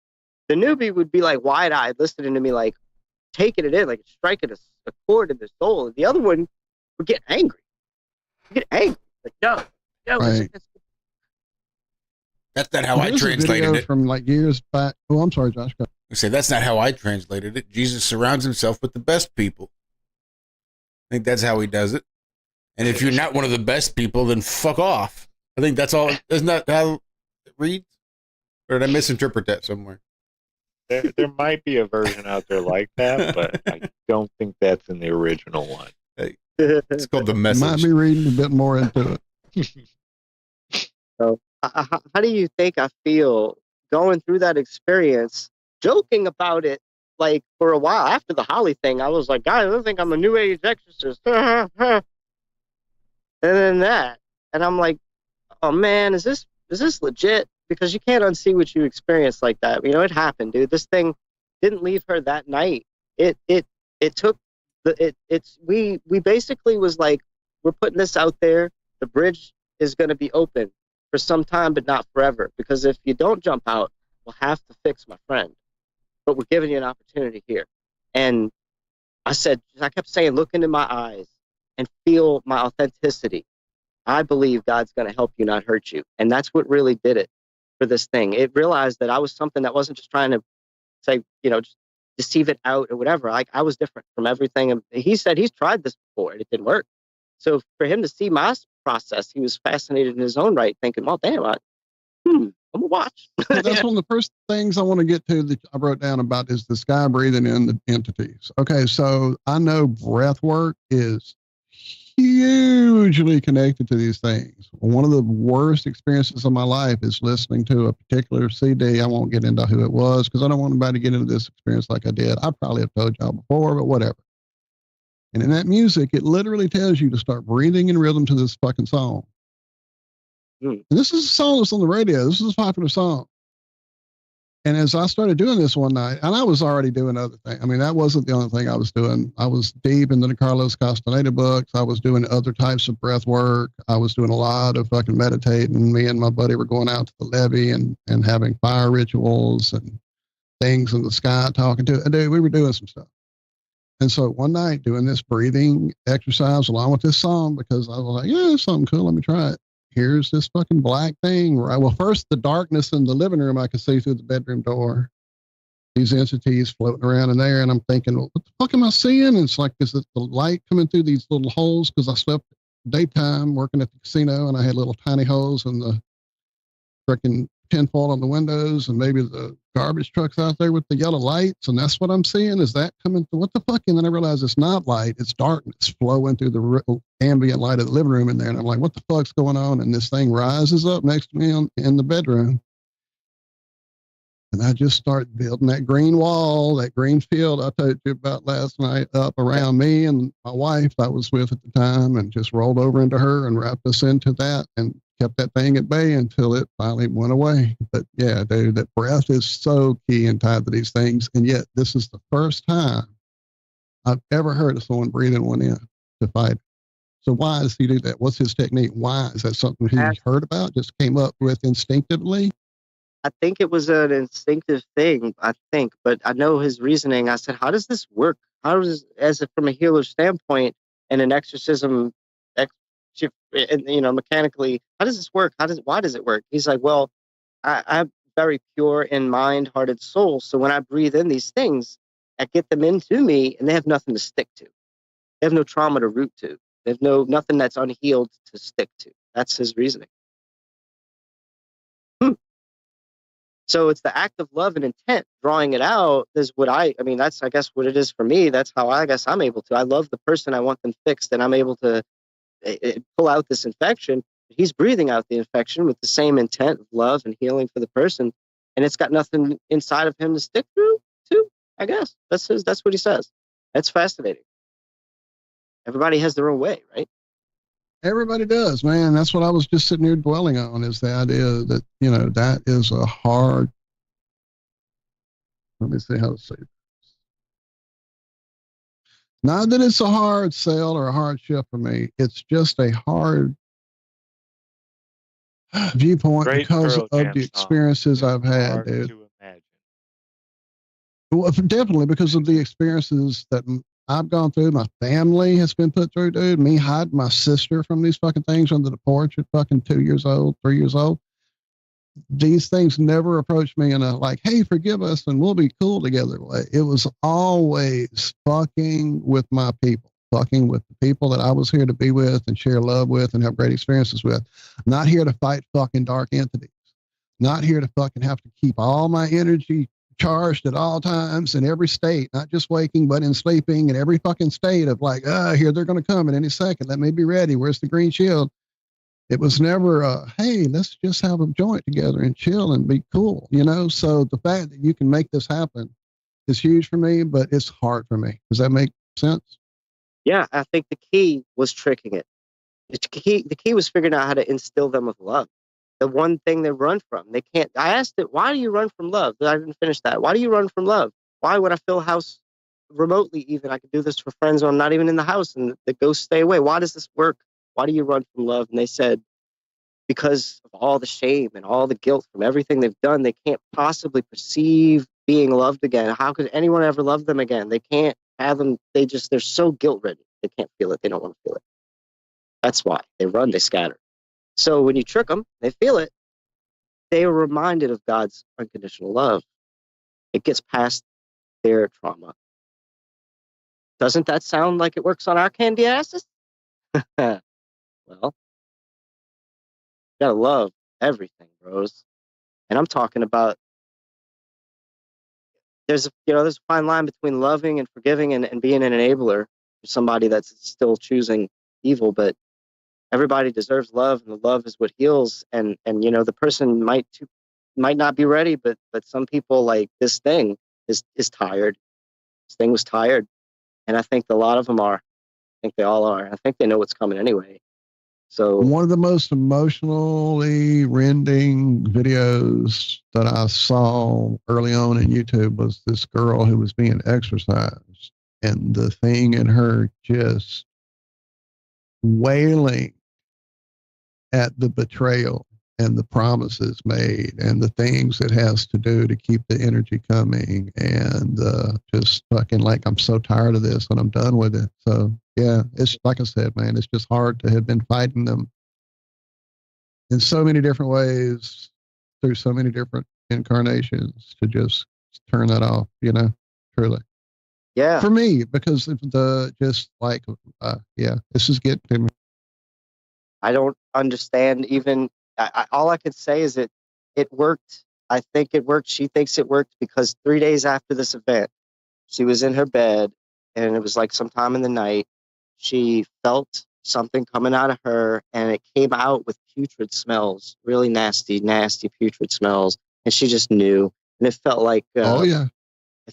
the newbie would be like wide-eyed, listening to me, like taking it in, like striking a chord in the soul. And the other one would get angry. Like, no. Right. That's not how I translated it. From like years back. Oh, I'm sorry, Josh. I say that's not how I translated it. Jesus surrounds himself with the best people. I think that's how he does it. And if you're not one of the best people, then fuck off. I think that's all. Isn't that how it reads? Or did I misinterpret that somewhere? There might be a version out there like that, but I don't think that's in the original one. Hey, it's called The Message. Might be reading a bit more into it. So, how do you think I feel going through that experience, joking about it, like for a while after the Holly thing? I was like, guys, I think I'm a new age exorcist. And then that, and I'm like, oh man, is this legit? Because you can't unsee what you experienced like that. It happened, dude. This thing didn't leave her that night. It took we basically was like, we're putting this out there. The bridge is going to be open for some time, but not forever. Because if you don't jump out, we'll have to fix my friend. But we're giving you an opportunity here. And I kept saying, look into my eyes and feel my authenticity. I believe God's going to help you, not hurt you. And that's what really did it for this thing. It realized that I was something that wasn't just trying to say, just deceive it out or whatever. I was different from everything. And he said he's tried this before and it didn't work. So for him to see my process, he was fascinated in his own right, thinking, well, damn, I'm gonna watch. Well, that's one of the first things I want to get to that I wrote down about is this guy breathing in the entities. Okay, so I know breath work is hugely connected to these things. One of the worst experiences of my life is listening to a particular CD. I won't get into who it was because I don't want anybody to get into this experience like I did. I probably have told y'all before, but whatever. And in that music, it literally tells you to start breathing in rhythm to this fucking song. And this is a song that's on the radio. This is a popular song. And as I started doing this one night, and I was already doing other things. I mean, that wasn't the only thing I was doing. I was deep into the Carlos Castaneda books. I was doing other types of breath work. I was doing a lot of fucking meditating. Me and my buddy were going out to the levee and having fire rituals and things in the sky, talking to it. Dude, we were doing some stuff. And so one night doing this breathing exercise along with this song, because I was like, yeah, it's something cool. Let me try it. Here's this fucking black thing. Right. Well, first the darkness in the living room, I could see through the bedroom door. These entities floating around in there. And I'm thinking, well, what the fuck am I seeing? And it's like, is it the light coming through these little holes? Because I slept daytime working at the casino and I had little tiny holes in the freaking tinfoil on the windows and maybe the garbage trucks out there with the yellow lights. And that's what I'm seeing. Is that coming through? What the fuck? And then I realized it's not light. It's darkness flowing through the ambient light of the living room in there. And I'm like, what the fuck's going on? And this thing rises up next to me in the bedroom. And I just start building that green wall, that green field I told you about last night up around me and my wife I was with at the time, and just rolled over into her and wrapped us into that and kept that thing at bay until it finally went away. But yeah, dude, that breath is so key and tied to these things. And yet this is the first time I've ever heard of someone breathing one in to fight. So why does he do that? What's his technique? Why? Is that something he heard about, just came up with instinctively? I think it was an instinctive thing, but I know his reasoning. I said, how does this work? How does, from a healer standpoint and an exorcism, mechanically, how does this work? Why does it work? He's like, well, I'm very pure in mind, heart, and soul. So when I breathe in these things, I get them into me and they have nothing to stick to. They have no trauma to root to. They have nothing that's unhealed to stick to. That's his reasoning. So it's the act of love and intent, drawing it out is what that's, I guess, what it is for me. That's how I guess I'm able to. I love the person. I want them fixed, and I'm able to pull out this infection. He's breathing out the infection with the same intent of love and healing for the person. And it's got nothing inside of him to stick through to, I guess. That's what he says. That's fascinating. Everybody has their own way, right? Everybody does, man. That's what I was just sitting here dwelling on, is the idea that, that is a hard, let me see how to say this. Not that it's a hard sell or a hard shift for me. It's just a hard viewpoint because of the experiences I've had, dude. Well, definitely because of the experiences that I've gone through, my family has been put through, dude. Me hiding my sister from these fucking things under the porch at fucking 2 years old, 3 years old. These things never approached me in a like, hey, forgive us and we'll be cool together way. It was always fucking with my people, fucking with the people that I was here to be with and share love with and have great experiences with. Not here to fight fucking dark entities. Not here to fucking have to keep all my energy charged at all times in every state, not just waking, but in sleeping, in every fucking state of like, here they're going to come in any second. Let me be ready. Where's the green shield? It was never, hey, let's just have a joint together and chill and be cool, So the fact that you can make this happen is huge for me, but it's hard for me. Does that make sense? Yeah, I think the key was tricking it. The key was figuring out how to instill them with love. The one thing they run from. They can't. I asked it, why do you run from love? I didn't finish that. Why do you run from love? Why would I fill a house remotely even. I could do this for friends when I'm not even in the house, and the ghosts stay away. Why does this work? Why do you run from love? And they said, because of all the shame and all the guilt from everything they've done, they can't possibly perceive being loved again. How could anyone ever love them again? They can't fathom. They're so guilt ridden. They can't feel it. They don't want to feel it. That's why they run, they scatter. So when you trick them, they feel it. They are reminded of God's unconditional love. It gets past their trauma. Doesn't that sound like it works on our candy asses? Well, you gotta love everything, bros. And I'm talking about there's a fine line between loving and forgiving and being an enabler for somebody that's still choosing evil, but everybody deserves love, and the love is what heals. And the person might not be ready, but some people, like this thing is tired. This thing was tired. And I think a lot of them are. I think they all are. I think they know what's coming anyway. So one of the most emotionally rending videos that I saw early on in YouTube was this girl who was being exorcised, and the thing in her just wailing at the betrayal and the promises made and the things it has to do to keep the energy coming, and just fucking like, I'm so tired of this and I'm done with it. So yeah, it's like I said, man, it's just hard to have been fighting them in so many different ways through so many different incarnations to just turn that off, truly. yeah. For me, because of this is getting to me. I don't understand even. All I could say is it worked. I think it worked. She thinks it worked because 3 days after this event, she was in her bed, and it was like sometime in the night. She felt something coming out of her, and it came out with putrid smells, really nasty, nasty putrid smells. And she just knew, and it felt like it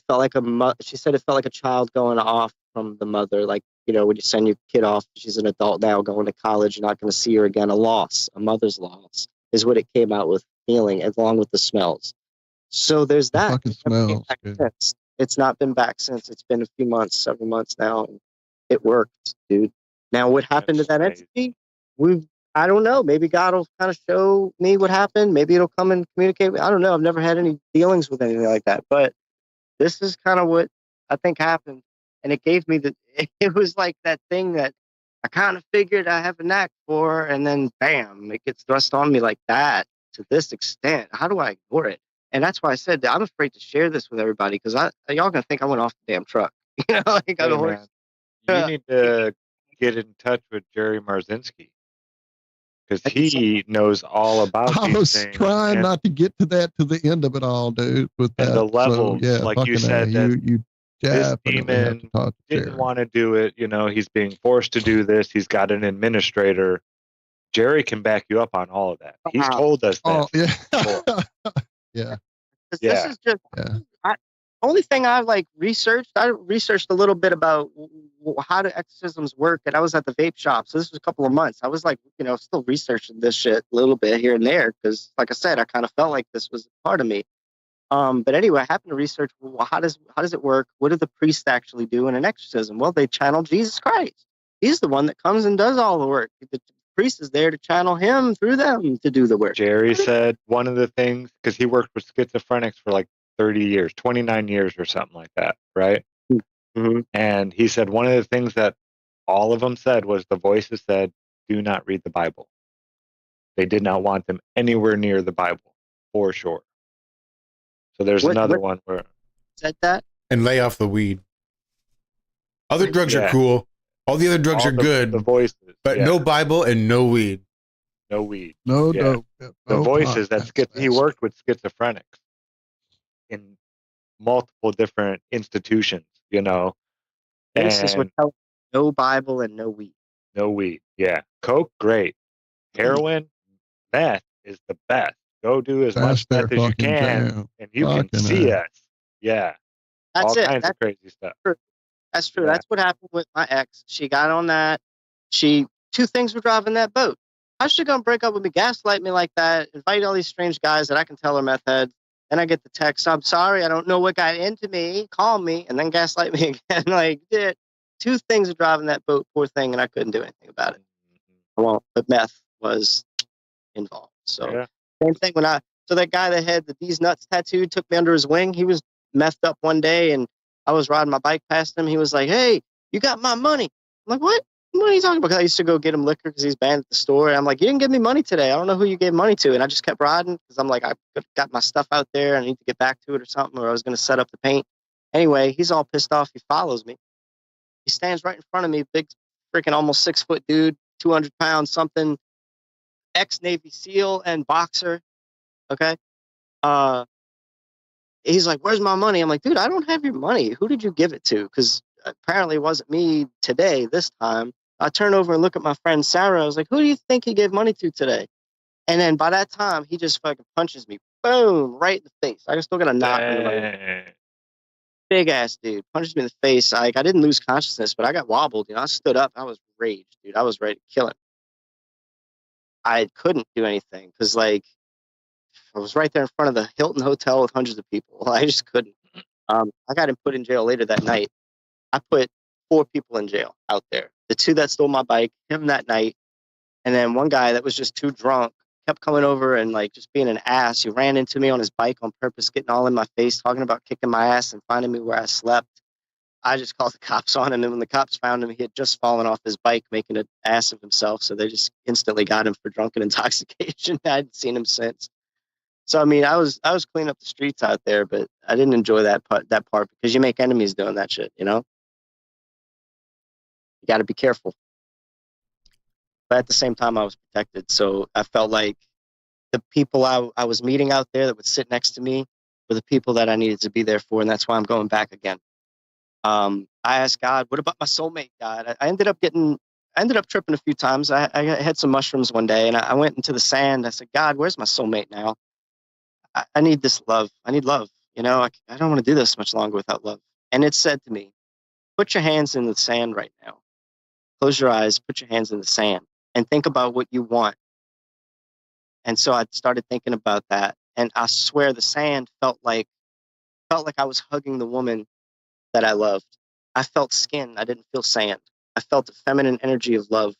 felt like she said it felt like a child going off from the mother, like, when you send your kid off, she's an adult now going to college, you're not going to see her again. A mother's loss is what it came out with feeling, along with the smells. So there's that. Fucking smells, dude. It's not been back since. It's been a few months, several months now. And it worked, dude. Now, what happened to that entity? I don't know. Maybe God will kind of show me what happened. Maybe it'll come and communicate with me. I don't know. I've never had any dealings with anything like that. But this is kind of what I think happened. And it gave me it was like that thing that I kind of figured I have a knack for. And then, bam, it gets thrust on me like that to this extent. How do I ignore it? And that's why I said that I'm afraid to share this with everybody, because y'all going to think I went off the damn truck. Like Hey, man, you need to get in touch with Jerry Marzinski, because he knows all about I these was things. trying not to get to the end of it all, dude. With that, and the levels, so, yeah, like you said, that you this definitely have to demon talk to didn't Jerry. want to do it. He's being forced to do this. He's got an administrator. Jerry can back you up on all of that. He's told us that. Oh yeah, before. yeah. This is just Yeah. only thing I researched. I researched a little bit about how do exorcisms work, and I was at the vape shop. So this was a couple of months. I was still researching this shit a little bit here and there, because, like I said, I kind of felt like this was a part of me. But anyway, I happened to research, well, how does it work? What do the priests actually do in an exorcism? Well, they channel Jesus Christ. He's the one that comes and does all the work. The priest is there to channel him through them to do the work. Jerry said one of the things, because he worked with schizophrenics for like 30 years, 29 years or something like that, right? Mm-hmm. And he said one of the things that all of them said was the voices said, do not read the Bible. They did not want them anywhere near the Bible, for sure. So there's another one where said that. And lay off the weed. Other drugs are cool. All the other drugs are good. The voices, but no Bible and no weed. No weed. No, the voices he worked with schizophrenics in multiple different institutions, Voices would tell no Bible and no weed. No weed. Yeah. Coke, great. Heroin, meth is the best. Go do as much meth as you can, and you can see us. Yeah. That's all it. kinds of crazy stuff. True. That's true. Yeah. That's what happened with my ex. She got on that. Two things were driving that boat. How's she gonna break up with me, gaslight me like that, invite all these strange guys that I can tell are meth heads, Then I get the text, I'm sorry, I don't know what got into me. Call me, and then gaslight me again. Like, dude, two things are driving that boat, poor thing, and I couldn't do anything about it. Well, but meth was involved. So Yeah. same thing so that guy that had the These Nuts tattooed took me under his wing. He was messed up one day, and I was riding my bike past him. He was like, "Hey, you got my money." I'm like, "What? What are you talking about?" Because I used to go get him liquor because he's banned at the store. And I'm like, "You didn't give me money today. I don't know who you gave money to." And I just kept riding because I'm like, I got my stuff out there. I need to get back to it or something, or I was going to set up the paint. Anyway, he's all pissed off. He follows me. He stands right in front of me, big, freaking almost 6 foot dude, 200 pounds, something, ex-Navy SEAL and boxer. Okay. He's like, "Where's my money?" I'm like, "Dude, I don't have your money. Who did you give it to?" Because apparently it wasn't me today, this time. I turn over and look at my friend Sarah. I was like, "Who do you think he gave money to today?" And then by that time, he just fucking punches me, boom, right in the face. I still got a knock under my Dang. big ass dude. Punches me in the face. I didn't lose consciousness, but I got wobbled. I stood up. I was raged, dude. I was ready to kill him. I couldn't do anything because, like, I was right there in front of the Hilton Hotel with hundreds of people. I just couldn't. I got him put in jail later that night. I put 4 people in jail out there. The 2 that stole my bike, him that night, and then one guy that was just too drunk, kept coming over and like just being an ass. He ran into me on his bike on purpose, getting all in my face, talking about kicking my ass and finding me where I slept. I just called the cops on him, and when the cops found him, he had just fallen off his bike, making an ass of himself. So they just instantly got him for drunken intoxication. I hadn't seen him since. So I mean, I was cleaning up the streets out there, but I didn't enjoy that part because you make enemies doing that shit. You know, you got to be careful. But at the same time, I was protected, so I felt like the people I was meeting out there that would sit next to me were the people that I needed to be there for, and that's why I'm going back again. I asked God, "What about my soulmate, God?" I ended up tripping a few times. I had some mushrooms one day, and I went into the sand. I said, "God, where's my soulmate now? I need this love. I need love. You know, I don't want to do this much longer without love." And it said to me, "Put your hands in the sand right now. Close your eyes, put your hands in the sand, and think about what you want." And so I started thinking about that. And I swear the sand felt like I was hugging the woman that I loved. I felt skin. I didn't feel sand. I felt the feminine energy of love,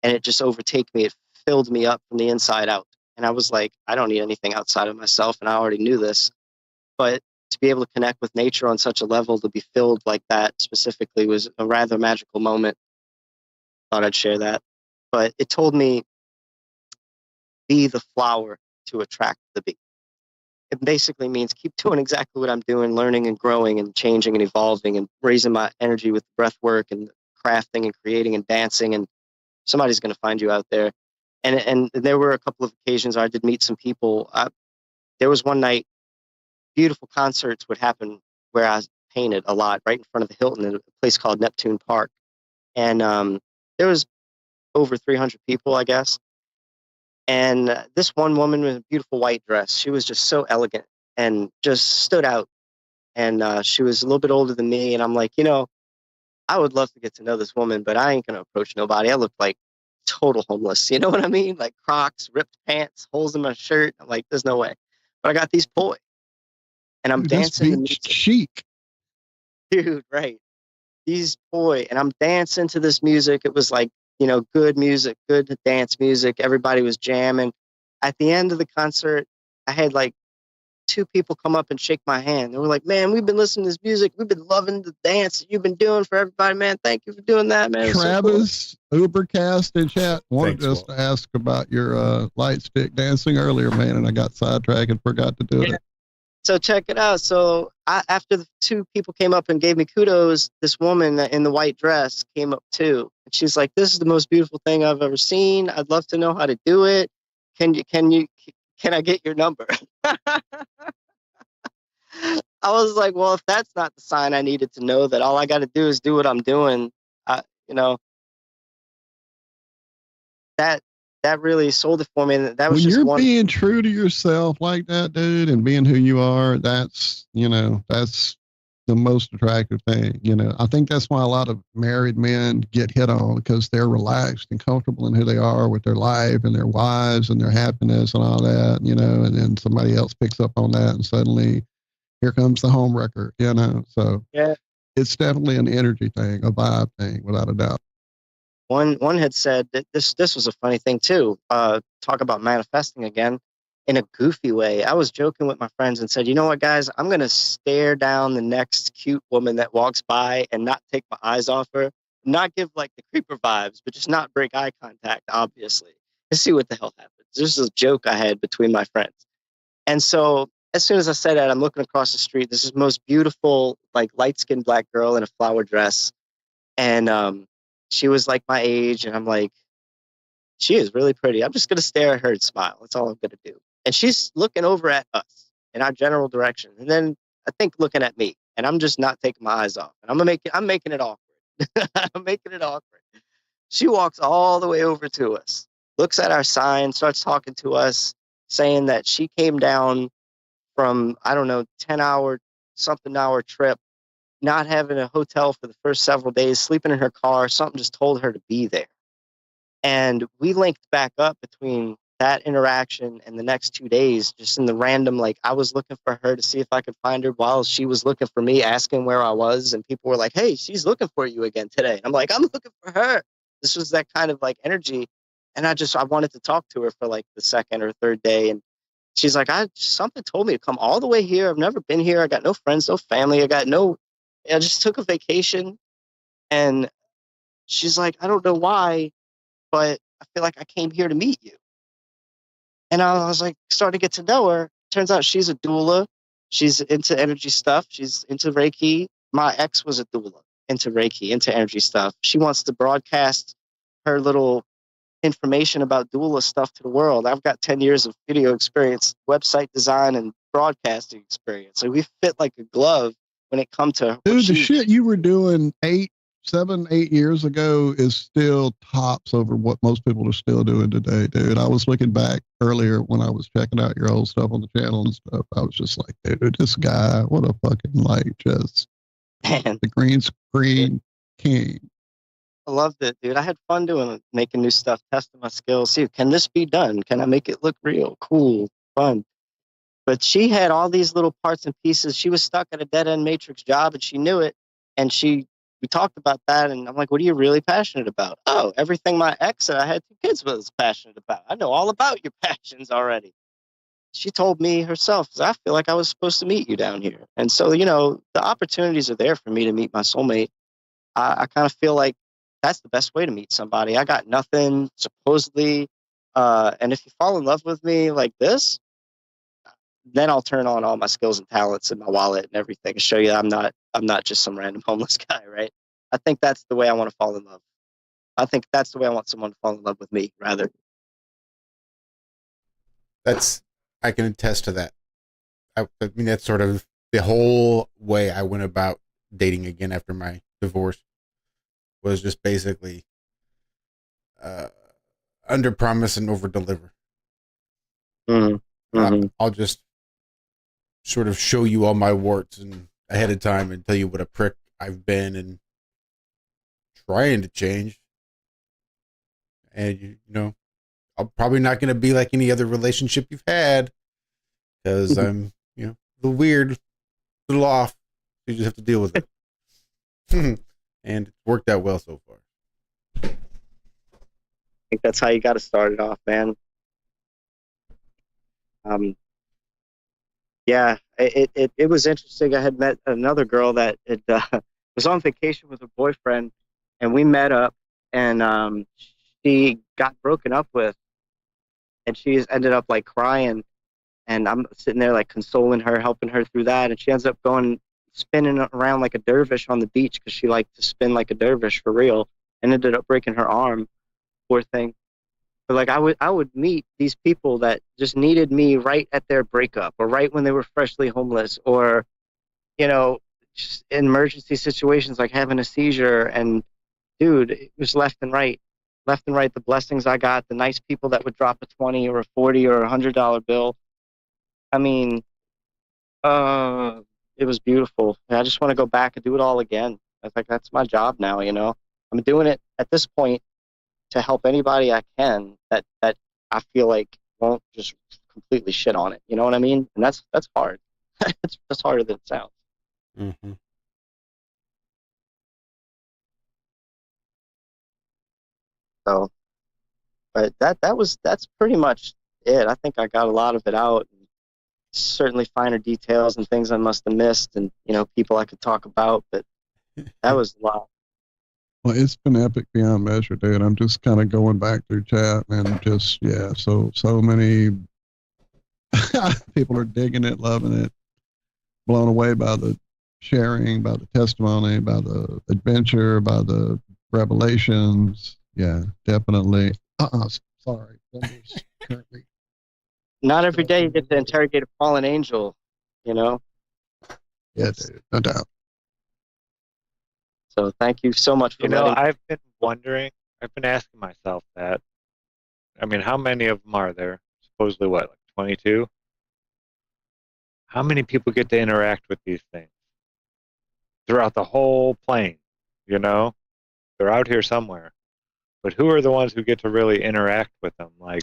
and it just overtake me. It filled me up from the inside out. And I was like, I don't need anything outside of myself. And I already knew this. But to be able to connect with nature on such a level, to be filled like that specifically, was a rather magical moment. Thought I'd share that. But it told me, be the flower to attract the bee. It basically means keep doing exactly what I'm doing, learning and growing and changing and evolving and raising my energy with breath work and crafting and creating and dancing. And somebody's going to find you out there. And there were a couple of occasions I did meet some people. There was one night, beautiful concerts would happen where I painted a lot right in front of the Hilton in a place called Neptune Park. And there was over 300 people, I guess. And this one woman with a beautiful white dress, she was just so elegant and just stood out. And she was a little bit older than me. And I'm like, you know, I would love to get to know this woman, but I ain't going to approach nobody. I look like total homeless. You know what I mean? Like Crocs, ripped pants, holes in my shirt. I'm like, there's no way. But I got these poi. And I'm dancing. That's beach chic. Dude, right. These poi. And I'm dancing to this music. It was like, you know, good music, good dance music. Everybody was jamming. At the end of the concert, I had like 2 people come up and shake my hand. They were like, "Man, we've been listening to this music. We've been loving the dance that you've been doing for everybody, man. Thank you for doing that, man." Travis, so cool. Ubercast in chat wanted Thanks, us to ask about your light stick dancing earlier, man, and I got sidetracked and forgot to do it. So check it out. So after the 2 people came up and gave me kudos, this woman in the white dress came up too. And she's like, "This is the most beautiful thing I've ever seen. I'd love to know how to do it. Can I get your number?" I was like, well, if that's not the sign I needed to know that all I got to do is do what I'm doing, you know, that really sold it for me. And that was when just you're one. being true to yourself like that, dude, and being who you are, that's, you know, that's the most attractive thing. You know, I think that's why a lot of married men get hit on, because they're relaxed and comfortable in who they are with their life and their wives and their happiness and all that, you know, and then somebody else picks up on that and suddenly here comes the home wrecker, you know. So Yeah. it's definitely an energy thing, a vibe thing, without a doubt. One had said that this was a funny thing too. Talk about manifesting again in a goofy way. I was joking with my friends and said, you know what, guys, I'm gonna stare down the next cute woman that walks by and not take my eyes off her, not give like the creeper vibes, but just not break eye contact, obviously. Let's see what the hell happens. This is a joke I had between my friends. And so as soon as I said that, I'm looking across the street. This is the most beautiful, like light-skinned black girl in a flower dress. And she was like my age, and I'm like, she is really pretty. I'm just going to stare at her and smile. That's all I'm going to do. And she's looking over at us in our general direction. And then I think looking at me, and I'm just not taking my eyes off. And I'm making it awkward. I'm making it awkward. She walks all the way over to us, looks at our sign, starts talking to us, saying that she came down from, I don't know, 10-hour, something hour trip, not having a hotel for the first several days, sleeping in her car. Something just told her to be there. And we linked back up between that interaction and the next 2 days, just in the random, like I was looking for her to see if I could find her while she was looking for me, asking where I was. And people were like, hey, she's looking for you again today. And I'm like, I'm looking for her. This was that kind of like energy. And I wanted to talk to her for like the second or third day. And she's like, something told me to come all the way here. I've never been here. I got no friends, no family. I just took a vacation. And she's like, I don't know why, but I feel like I came here to meet you. And I was like, starting to get to know her. Turns out she's a doula. She's into energy stuff. She's into Reiki. My ex was a doula, into Reiki, into energy stuff. She wants to broadcast her little information about doula stuff to the world. I've got 10 years of video experience, website design, and broadcasting experience. So we fit like a glove when it comes to... Dude, the shit you were doing 7, 8 years ago is still tops over what most people are still doing today, dude. I was looking back earlier when I was checking out your old stuff on the channel and stuff. I was just like, dude, this guy, what a fucking just Man. The green screen king. I loved it, dude. I had fun doing it, making new stuff, testing my skills. See, can this be done? Can I make it look real? Cool, fun. But she had all these little parts and pieces. She was stuck at a dead-end matrix job, and she knew it. And we talked about that, and I'm like, what are you really passionate about? Oh, everything my ex that I had 2 kids with was passionate about. I know all about your passions already. She told me herself, I feel like I was supposed to meet you down here. And so, you know, the opportunities are there for me to meet my soulmate. I kind of feel like that's the best way to meet somebody. I got nothing, supposedly. And if you fall in love with me like this, then I'll turn on all my skills and talents in my wallet and everything and show you I'm not just some random homeless guy, right? I think that's the way I want to fall in love. I think that's the way I want someone to fall in love with me, rather. I can attest to that. I mean, that's sort of the whole way I went about dating again after my divorce, was just basically under promise and over deliver. Mm-hmm. Mm-hmm. I'll just sort of show you all my warts and ahead of time and tell you what a prick I've been and trying to change. And you know, I'm probably not going to be like any other relationship you've had, because I'm, you know, a little weird, a little off. You just have to deal with it. And it's worked out well so far. I think that's how you got to start it off, man. Yeah, it was interesting. I had met another girl that was on vacation with her boyfriend, and we met up, and she got broken up with, and she ended up like crying, and I'm sitting there like consoling her, helping her through that, and she ends up spinning around like a dervish on the beach, because she liked to spin like a dervish for real, and ended up breaking her arm, poor thing. But like I would meet these people that just needed me right at their breakup, or right when they were freshly homeless, or, you know, just in emergency situations like having a seizure. And dude, it was left and right. The blessings I got, the nice people that would drop a 20 or a 40 or $100 bill. I mean, it was beautiful. And I just want to go back and do it all again. I think that's my job now. You know, I'm doing it at this point to help anybody I can that I feel like won't just completely shit on it. You know what I mean? And that's hard. That's harder than it sounds. Mm-hmm. So, but that's pretty much it. I think I got a lot of it out. Certainly finer details and things I must have missed, and people I could talk about, but that was a lot. Well, it's been epic beyond measure, dude. I'm just kind of going back through chat and just, so many people are digging it, loving it, blown away by the sharing, by the testimony, by the adventure, by the revelations. Yeah, definitely. Sorry. Currently. Not every day you get to interrogate a fallen angel, Yeah, dude, no doubt. So thank you so much for I've been wondering, I've been asking myself that. I mean, how many of them are there? Supposedly what, like 22? How many people get to interact with these things throughout the whole plane? They're out here somewhere. But who are the ones who get to really interact with them? Like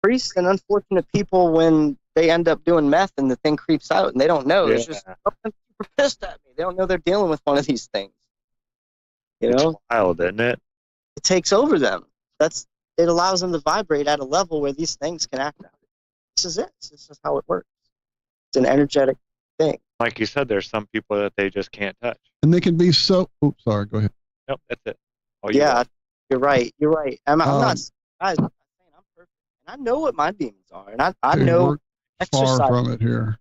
priests and unfortunate people when they end up doing meth and the thing creeps out and they don't know. Yeah. It's just super pissed at me. They don't know they're dealing with one of these things. It's wild, isn't it? It takes over them. It allows them to vibrate at a level where these things can act out. This is it. This is how it works. It's an energetic thing. Like you said, there's some people that they just can't touch. And they can be so. Oops, sorry. Go ahead. Nope, that's it. You're right. You're right. I'm not surprised. I'm saying I'm perfect, and I know what my demons are, and I dude, know we're exercise. far from it here.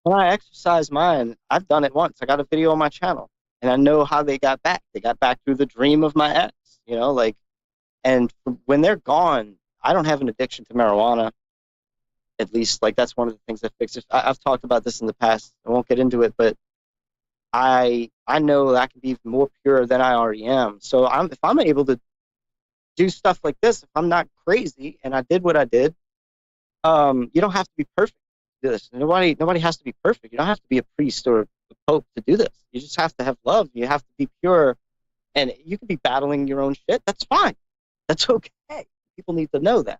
When I exercise mine, I've done it once. I got a video on my channel, and I know how they got back. They got back through the dream of my ex. And when they're gone, I don't have an addiction to marijuana. At least, that's one of the things that fixes. I've talked about this in the past. I won't get into it, but I know that I can be more pure than I already am. So if I'm able to do stuff like this, if I'm not crazy and I did what I did, you don't have to be perfect to do this. Nobody has to be perfect. You don't have to be a priest or a pope to do this. You just have to have love. You have to be pure, and you can be battling your own shit. That's fine. That's okay. People need to know that.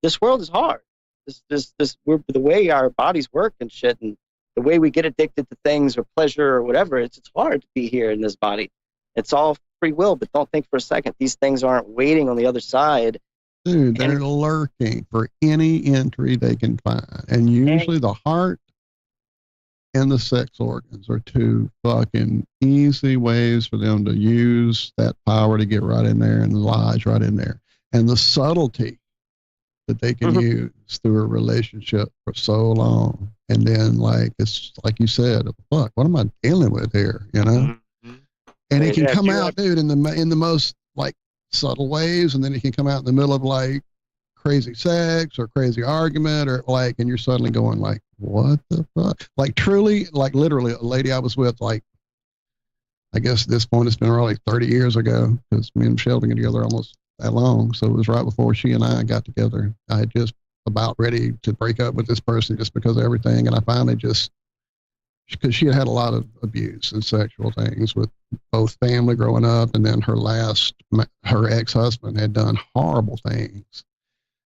This world is hard. The way our bodies work and shit, and the way we get addicted to things or pleasure or whatever, it's hard to be here in this body. It's all free will, but don't think for a second. These things aren't waiting on the other side. Dude, they're lurking for any entry they can find. And usually the heart and the sex organs are two fucking easy ways for them to use that power to get right in there and lodge right in there. And the subtlety that they can use through a relationship for so long. And then it's like you said, fuck, what am I dealing with here? Mm-hmm. And it can come out, dude, in the most subtle ways. And then it can come out in the middle of crazy sex or crazy argument or and you're suddenly going what the fuck? Truly, literally a lady I was with, I guess at this point it's been really 30 years ago because me and Michelle been together almost that long. So it was right before she and I got together. I had just about ready to break up with this person just because of everything. And I finally because she had a lot of abuse and sexual things with both family growing up. And then her ex-husband had done horrible things.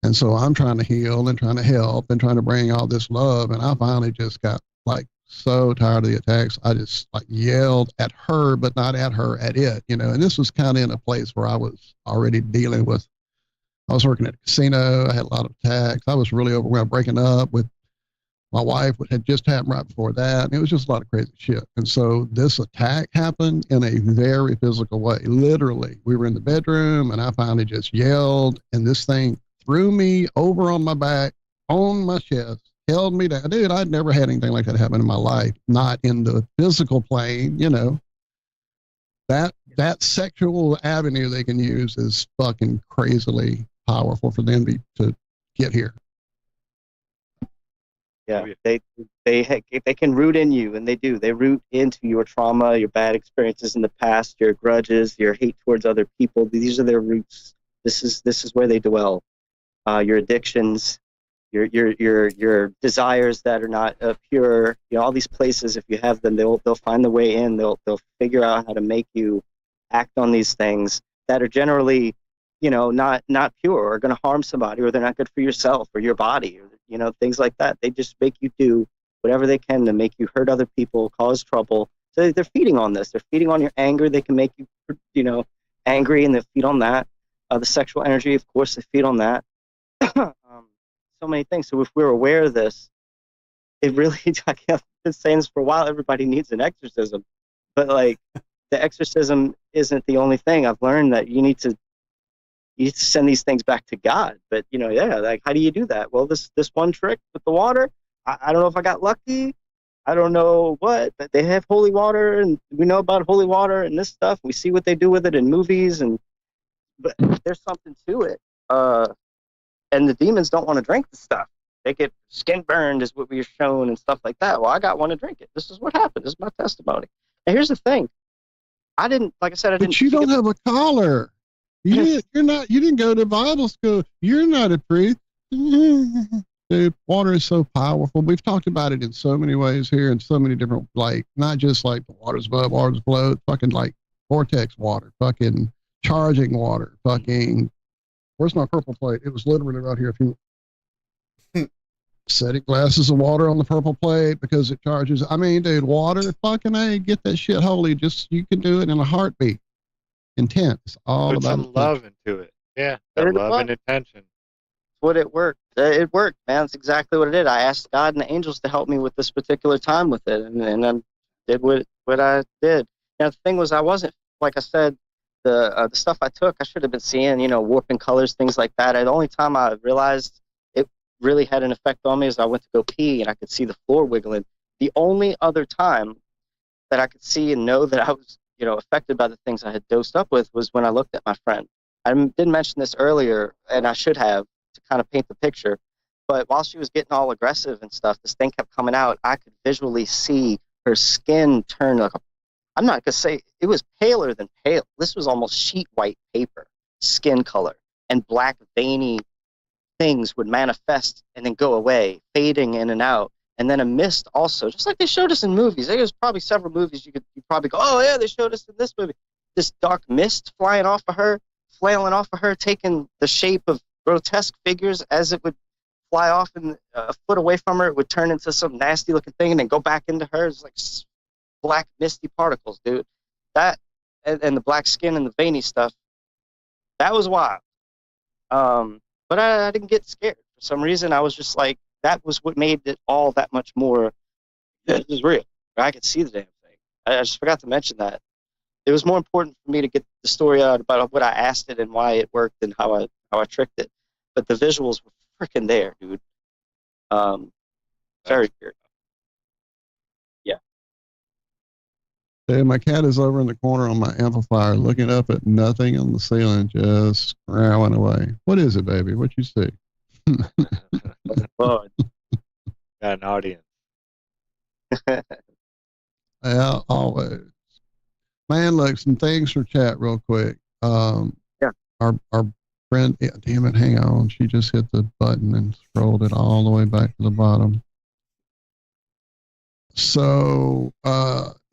And so I'm trying to heal and trying to help and trying to bring all this love. And I finally just got so tired of the attacks. I just yelled at her, but not at her, at it, and this was kind of in a place where I was already dealing with, I was working at a casino. I had a lot of attacks. I was really overwhelmed, breaking up with my wife, which had just happened right before that. And it was just a lot of crazy shit. And so this attack happened in a very physical way. Literally, we were in the bedroom and I finally just yelled and this thing threw me over on my back, on my chest, held me down. Dude, I'd never had anything like that happen in my life. Not in the physical plane, That sexual avenue they can use is fucking crazily powerful for them to get here. Yeah, they can root in you, and they do. They root into your trauma, your bad experiences in the past, your grudges, your hate towards other people. These are their roots. This is where they dwell. Your addictions, your desires that are not pure. All these places, if you have them, they'll find the way in. They'll figure out how to make you act on these things that are generally, not pure, or going to harm somebody, or they're not good for yourself or your body, or things like that. They just make you do whatever they can to make you hurt other people, cause trouble. So they're feeding on this. They're feeding on your anger. They can make you, angry, and they feed on that. The sexual energy, of course, they feed on that. So many things. So if we're aware of this, it really, I've been saying this for a while, everybody needs an exorcism. But like, the exorcism isn't the only thing. I've learned that you need to send these things back to God. But, like, how do you do that? Well, this one trick with the water, I don't know if I got lucky. I don't know what, but they have holy water, and we know about holy water and this stuff. We see what they do with it in movies, but there's something to it. And the demons don't want to drink the stuff. They get skin burned, is what we are shown, and stuff like that. Well, I got one to drink it. This is what happened. This is my testimony. And here's the thing. Like I said, I didn't. But you don't have a collar. You're not. You didn't go to Bible school. You're not a priest. Dude, water is so powerful. We've talked about it in so many ways here, in so many different, like, not just like the water's above, water's below, fucking like vortex water, fucking charging water, fucking. Where's my purple plate? It was literally right here. If you setting glasses of water on the purple plate because it charges. I mean, dude, water, fucking A, get that shit holy. You can do it in a heartbeat. Intent. It's all Put about some love into it. Yeah, that love and intention. What it worked. It worked, man. It's exactly what it did. I asked God and the angels to help me with this particular time with it, and I did what I did. Now the thing was, I wasn't, like I said, the stuff I took, I should have been seeing, warping colors, things like that. And the only time I realized it really had an effect on me is I went to go pee and I could see the floor wiggling. The only other time that I could see and know that I was, affected by the things I had dosed up with was when I looked at my friend. I didn't mention this earlier, and I should have, to kind of paint the picture. But while she was getting all aggressive and stuff, this thing kept coming out. I could visually see her skin turn like I'm not going to say it was paler than pale. This was almost sheet white paper, skin color, and black veiny things would manifest and then go away, fading in and out. And then a mist also, just like they showed us in movies. There was probably several movies you probably go, oh yeah, they showed us in this movie. This dark mist flying off of her, flailing off of her, taking the shape of grotesque figures as it would fly off and a foot away from her. It would turn into some nasty looking thing and then go back into her. It's like black misty particles, dude. That and the black skin and the veiny stuff, that was wild. But I didn't get scared. For some reason, I was just like, that was what made it all that much more, this is real. I could see the damn thing. I just forgot to mention that. It was more important for me to get the story out about what I asked it and why it worked and how I tricked it. But the visuals were freaking there, dude. Very curious. Yeah, my cat is over in the corner on my amplifier looking up at nothing on the ceiling, just growling away. What is it, baby? What you see? Well, got an audience. Yeah, always. Man, look, some things for chat real quick. Yeah. Our friend, yeah, damn it, hang on. She just hit the button and scrolled it all the way back to the bottom. So,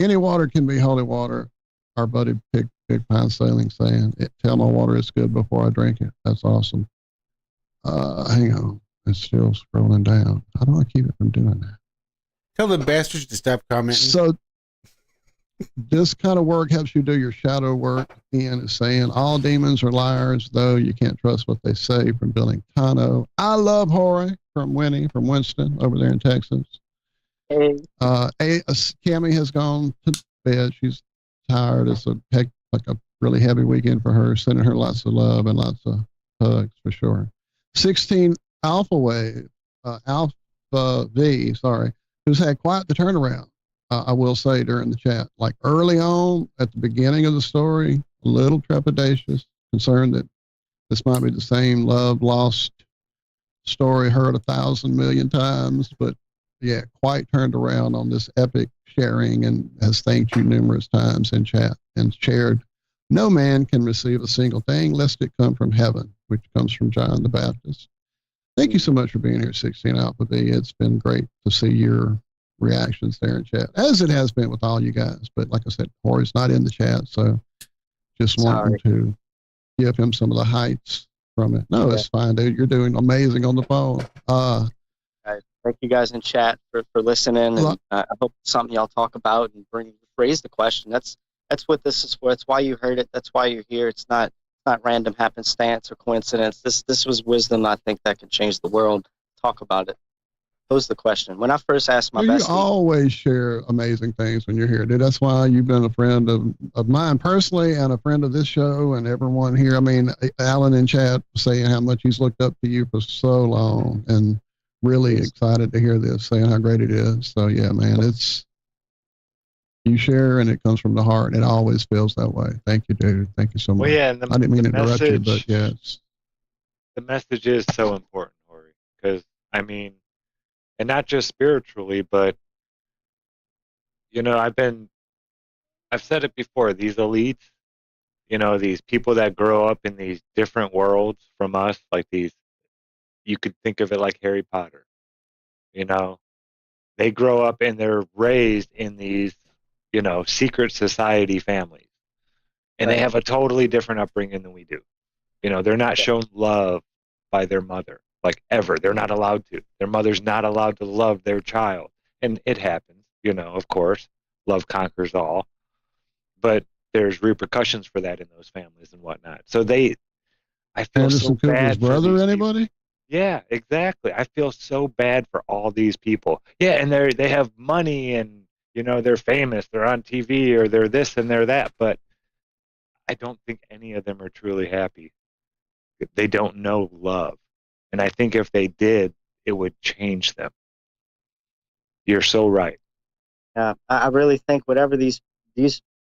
any water can be holy water. Our buddy Big Pine Sailing saying, tell my water is good before I drink it. That's awesome. Hang on. It's still scrolling down. How do I keep it from doing that? Tell the bastards to stop commenting. So, this kind of work helps you do your shadow work. Ian is saying, all demons are liars, though you can't trust what they say, from Billy Tano. I love Horry from Winnie, from Winston, over there in Texas. Hey. Cami has gone to bed. She's tired. It's like a really heavy weekend for her. Sending her lots of love and lots of hugs for sure. 16 Alpha Wave, Alpha V, sorry, who's had quite the turnaround. I will say during the chat, like early on at the beginning of the story, a little trepidatious, concerned that this might be the same love lost story heard 1,000 million times, but yeah, quite turned around on this epic sharing and has thanked you numerous times in chat and shared. No man can receive a single thing lest it come from heaven, which comes from John the Baptist. Thank you so much for being here, 16 Alpha B. It's been great to see your reactions there in chat, as it has been with all you guys. But like I said, Hory's not in the chat, so just wanting to give him some of the heights from it. No, it's fine, dude. You're doing amazing on the phone. Thank you guys in chat for listening, and I hope it's something y'all talk about and raise the question. That's what this is for. That's why you heard it. That's why you're here. It's not random happenstance or coincidence. This was wisdom. I think that can change the world. Talk about it. Pose the question. When I first asked my bestie, you always share amazing things when you're here, dude. That's why you've been a friend of mine personally and a friend of this show and everyone here. I mean, Alan in chat saying how much he's looked up to you for so long, and really excited to hear this, saying how great it is. So yeah, man, you share and it comes from the heart. And it always feels that way. Thank you, dude. Thank you so much. Well, yeah, and I didn't mean to interrupt you, but yes. The message is so important, Horry, because I mean, and not just spiritually, but you know, I've said it before, these elites, you know, these people that grow up in these different worlds from us, like these, you could think of it like Harry Potter, you know, they grow up and they're raised in these, you know, secret society families, and they have a totally different upbringing than we do. You know, they're not shown love by their mother, like ever. They're not allowed to. Their mother's not allowed to love their child. And it happens, you know, of course, love conquers all, but there's repercussions for that in those families and whatnot. So I feel so bad. His brother, anybody? People. Yeah, exactly. I feel so bad for all these people. Yeah, and they have money, and you know, they're famous, they're on TV, or they're this and they're that, but I don't think any of them are truly happy. They don't know love. And I think if they did, it would change them. You're so right. Yeah, I really think whatever these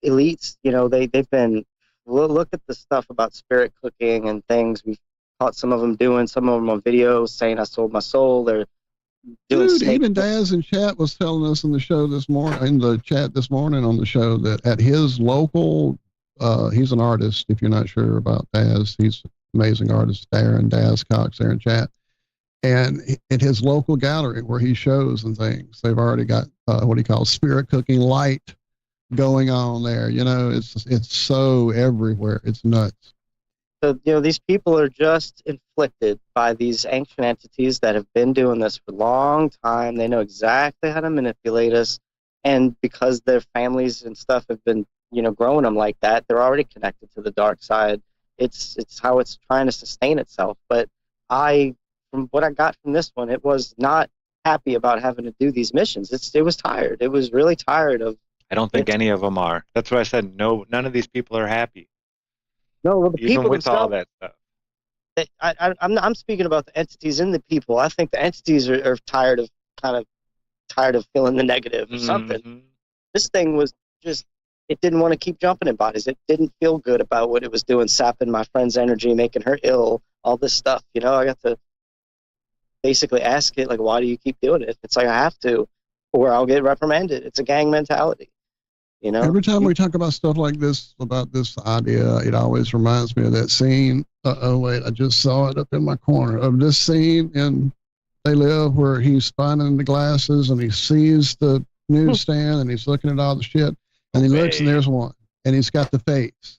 elites, you know, they've been, look at the stuff about spirit cooking and things. We've caught some of them doing, some of them on videos saying I sold my soul. They're doing Dude, even Daz in chat was telling us in the show this morning, in the chat this morning on the show, that at his local, he's an artist, if you're not sure about Daz, he's an amazing artist, Darren Daz Cox there in chat. And at his local gallery where he shows and things, they've already got what he calls spirit cooking light going on there. You know, it's so everywhere. It's nuts. So, you know, these people are just inflicted by these ancient entities that have been doing this for a long time. They know exactly how to manipulate us. And because their families and stuff have been, you know, growing them like that, they're already connected to the dark side. It's how it's trying to sustain itself. But from what I got from this one, it was not happy about having to do these missions. It was tired. It was really tired of. I don't think any of them are. That's what I said. No, none of these people are happy. No, well, the even people with all that stuff. I'm speaking about the entities in the people. I think the entities are tired of feeling the negative or something. This thing was just, it didn't want to keep jumping in bodies. It didn't feel good about what it was doing, sapping my friend's energy, making her ill, all this stuff. You know, I got to basically ask it, like, why do you keep doing it? It's like, I have to, or I'll get reprimanded. It's a gang mentality. You know, every time we talk about stuff like this, about this idea, it always reminds me of that scene. Wait, I just saw it up in my corner of this scene in They Live, where he's finding the glasses and he sees the newsstand and he's looking at all the shit, and he looks and there's one, and he's got the face,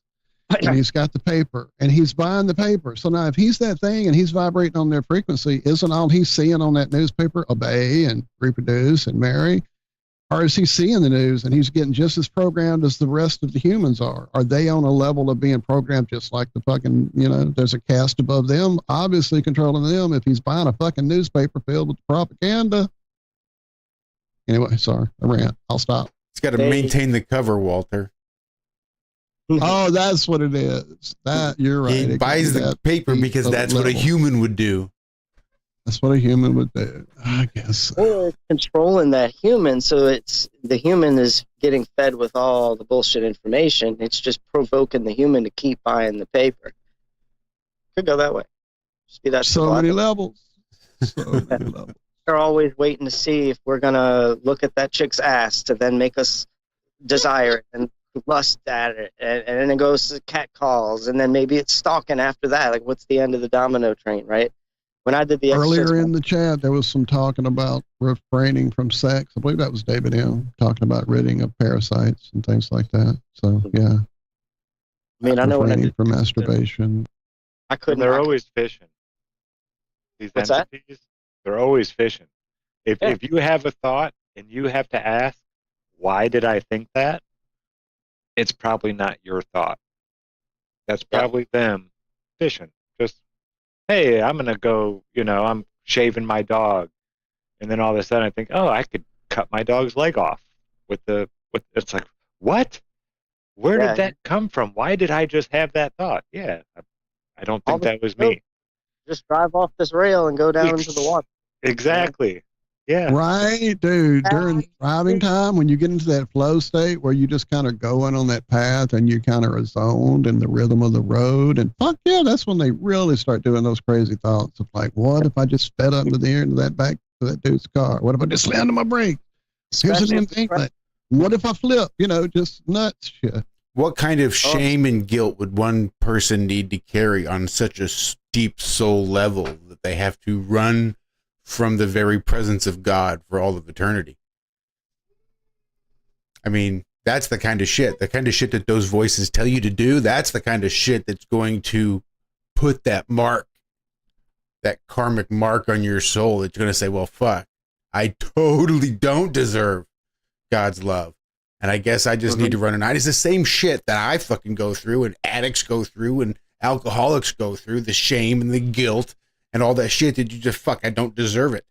and he's got the paper, and he's buying the paper. So now, if he's that thing and he's vibrating on their frequency, isn't all he's seeing on that newspaper obey and reproduce and marry? Or is he seeing the news and he's getting just as programmed as the rest of the humans are? Are they on a level of being programmed just like the fucking, you know, there's a caste above them, obviously controlling them if he's buying a fucking newspaper filled with propaganda? Anyway, sorry, I ran. I'll stop. He's got to maintain the cover, Walter. Oh, that's what it is. That, you're right. He buys the paper because that's what a human would do. That's what a human would do, I guess. Or controlling that human, so it's the human is getting fed with all the bullshit information. It's just provoking the human to keep buying the paper. Could go that way. Just be that so many levels. So many levels. They're always waiting to see if we're gonna look at that chick's ass to then make us desire it and lust at it, and then it goes to cat calls, and then maybe it's stalking after that. Like, what's the end of the domino train, right? when I did the Earlier exorcism, in the chat, there was some talking about refraining from sex. I believe that was David M. talking about ridding of parasites and things like that. So, yeah. I mean, I know when I refraining did, from masturbation. I And couldn't. they're I, always fishing. These What's that? entities, they're always fishing. If Yeah. if you have a thought and you have to ask, why did I think that? It's probably not your thought. That's Yeah. probably them fishing. Just, hey, I'm gonna go, I'm shaving my dog. And then all of a sudden I think, oh, I could cut my dog's leg off with it's like, what? Where Yeah. did that come from? Why did I just have that thought? Yeah, I don't All think the- that was me. just drive off this rail and go down into the water. Exactly. Yeah. Right, dude. During driving time, when you get into that flow state where you just kind of going on that path and you kind of are zoned in the rhythm of the road, and fuck yeah, that's when they really start doing those crazy thoughts of like, what if I just sped up to the end of that back to that dude's car? What if I just slammed on my brakes? Here's Especially an if it's inklet. What if I flip? Just nuts shit. What kind of shame and guilt would one person need to carry on such a deep soul level that they have to run from the very presence of God for all of eternity? I mean, that's the kind of shit that those voices tell you to do. That's the kind of shit that's going to put that mark, that karmic mark on your soul. That's going to say, well, fuck, I totally don't deserve God's love. And I guess I just need to run a night. It's the same shit that I fucking go through and addicts go through and alcoholics go through, the shame and the guilt and all that shit that you just, fuck, I don't deserve it.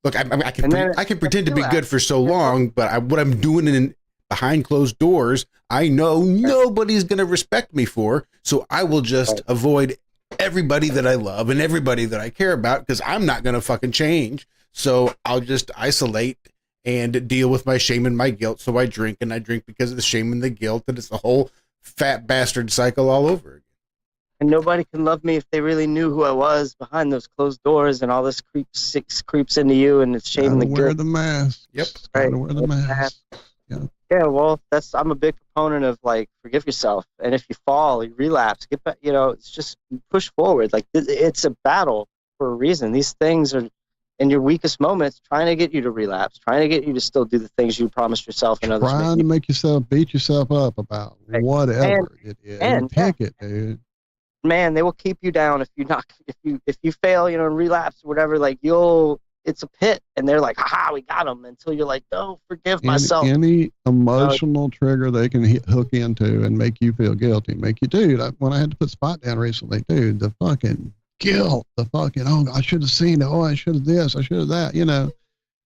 Look, I can pretend to be good for so long, but what I'm doing in behind closed doors, I know nobody's going to respect me for. So I will just avoid everybody that I love and everybody that I care about because I'm not going to fucking change. So I'll just isolate and deal with my shame and my guilt. So I drink, and I drink because of the shame and the guilt, and it's the whole fat bastard cycle all over again. And nobody can love me if they really knew who I was behind those closed doors, and all this creeps into you, and it's shame and the Wear guilt. the mask. Yep. Gotta wear the mask. Yeah, well, I'm a big proponent of like forgive yourself, and if you fall, you relapse, get back. It's just push forward. Like it's a battle for a reason. These things are in your weakest moments, trying to get you to relapse, trying to get you to still do the things you promised yourself and others. Trying to make yourself beat yourself up about whatever it is. And pick it, dude. Man, they will keep you down if you fail, and relapse or whatever. Like it's a pit, and they're like, "Ha, we got them." Until you're like, "No, forgive myself." Any emotional trigger they can hook into and make you feel guilty, make you, dude. When I had to put Spot down recently, dude, the fucking guilt, the fucking, oh, I should have seen it. Oh, I should have this, I should have that.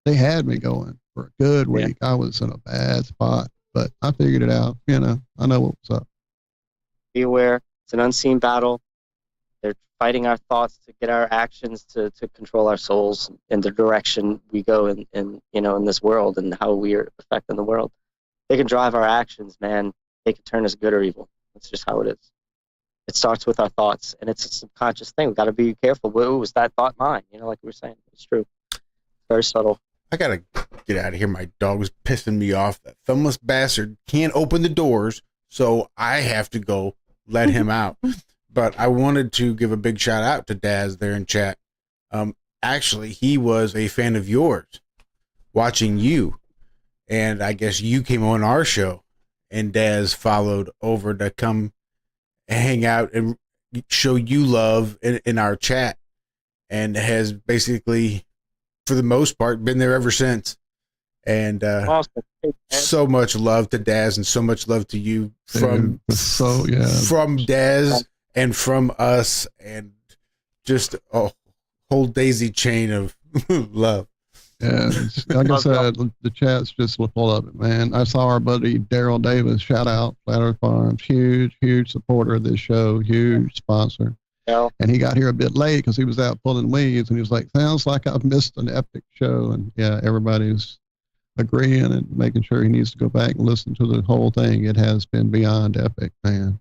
They had me going for a good week. I was in a bad spot, but I figured it out. I know what was up. Be aware. It's an unseen battle. They're fighting our thoughts to get our actions to control our souls in the direction we go in this world and how we are affecting the world. They can drive our actions, man. They can turn us good or evil. That's just how it is. It starts with our thoughts, and it's a subconscious thing. We've got to be careful. Was that thought mine? Like we were saying. It's true. It's very subtle. I gotta get out of here. My dog was pissing me off. That thumbless bastard can't open the doors, so I have to go let him out. But I wanted to give a big shout out to Daz there in chat. Actually, he was a fan of yours, watching you, and I guess you came on our show, and Daz followed over to come hang out and show you love in our chat, and has basically, for the most part, been there ever since. And Awesome. so much love to Daz and so much love to you from Daz and from us, and just a whole daisy chain of love. Yeah, like I said, the chat's just full of it, man. I saw our buddy Daryl Davis, shout out, Flat Earth Farms, huge supporter of this show, huge sponsor. Yeah. And he got here a bit late because he was out pulling weeds, and he was like, sounds like I've missed an epic show. And yeah, everybody's agreeing and making sure he needs to go back and listen to the whole thing. It has been beyond epic, man.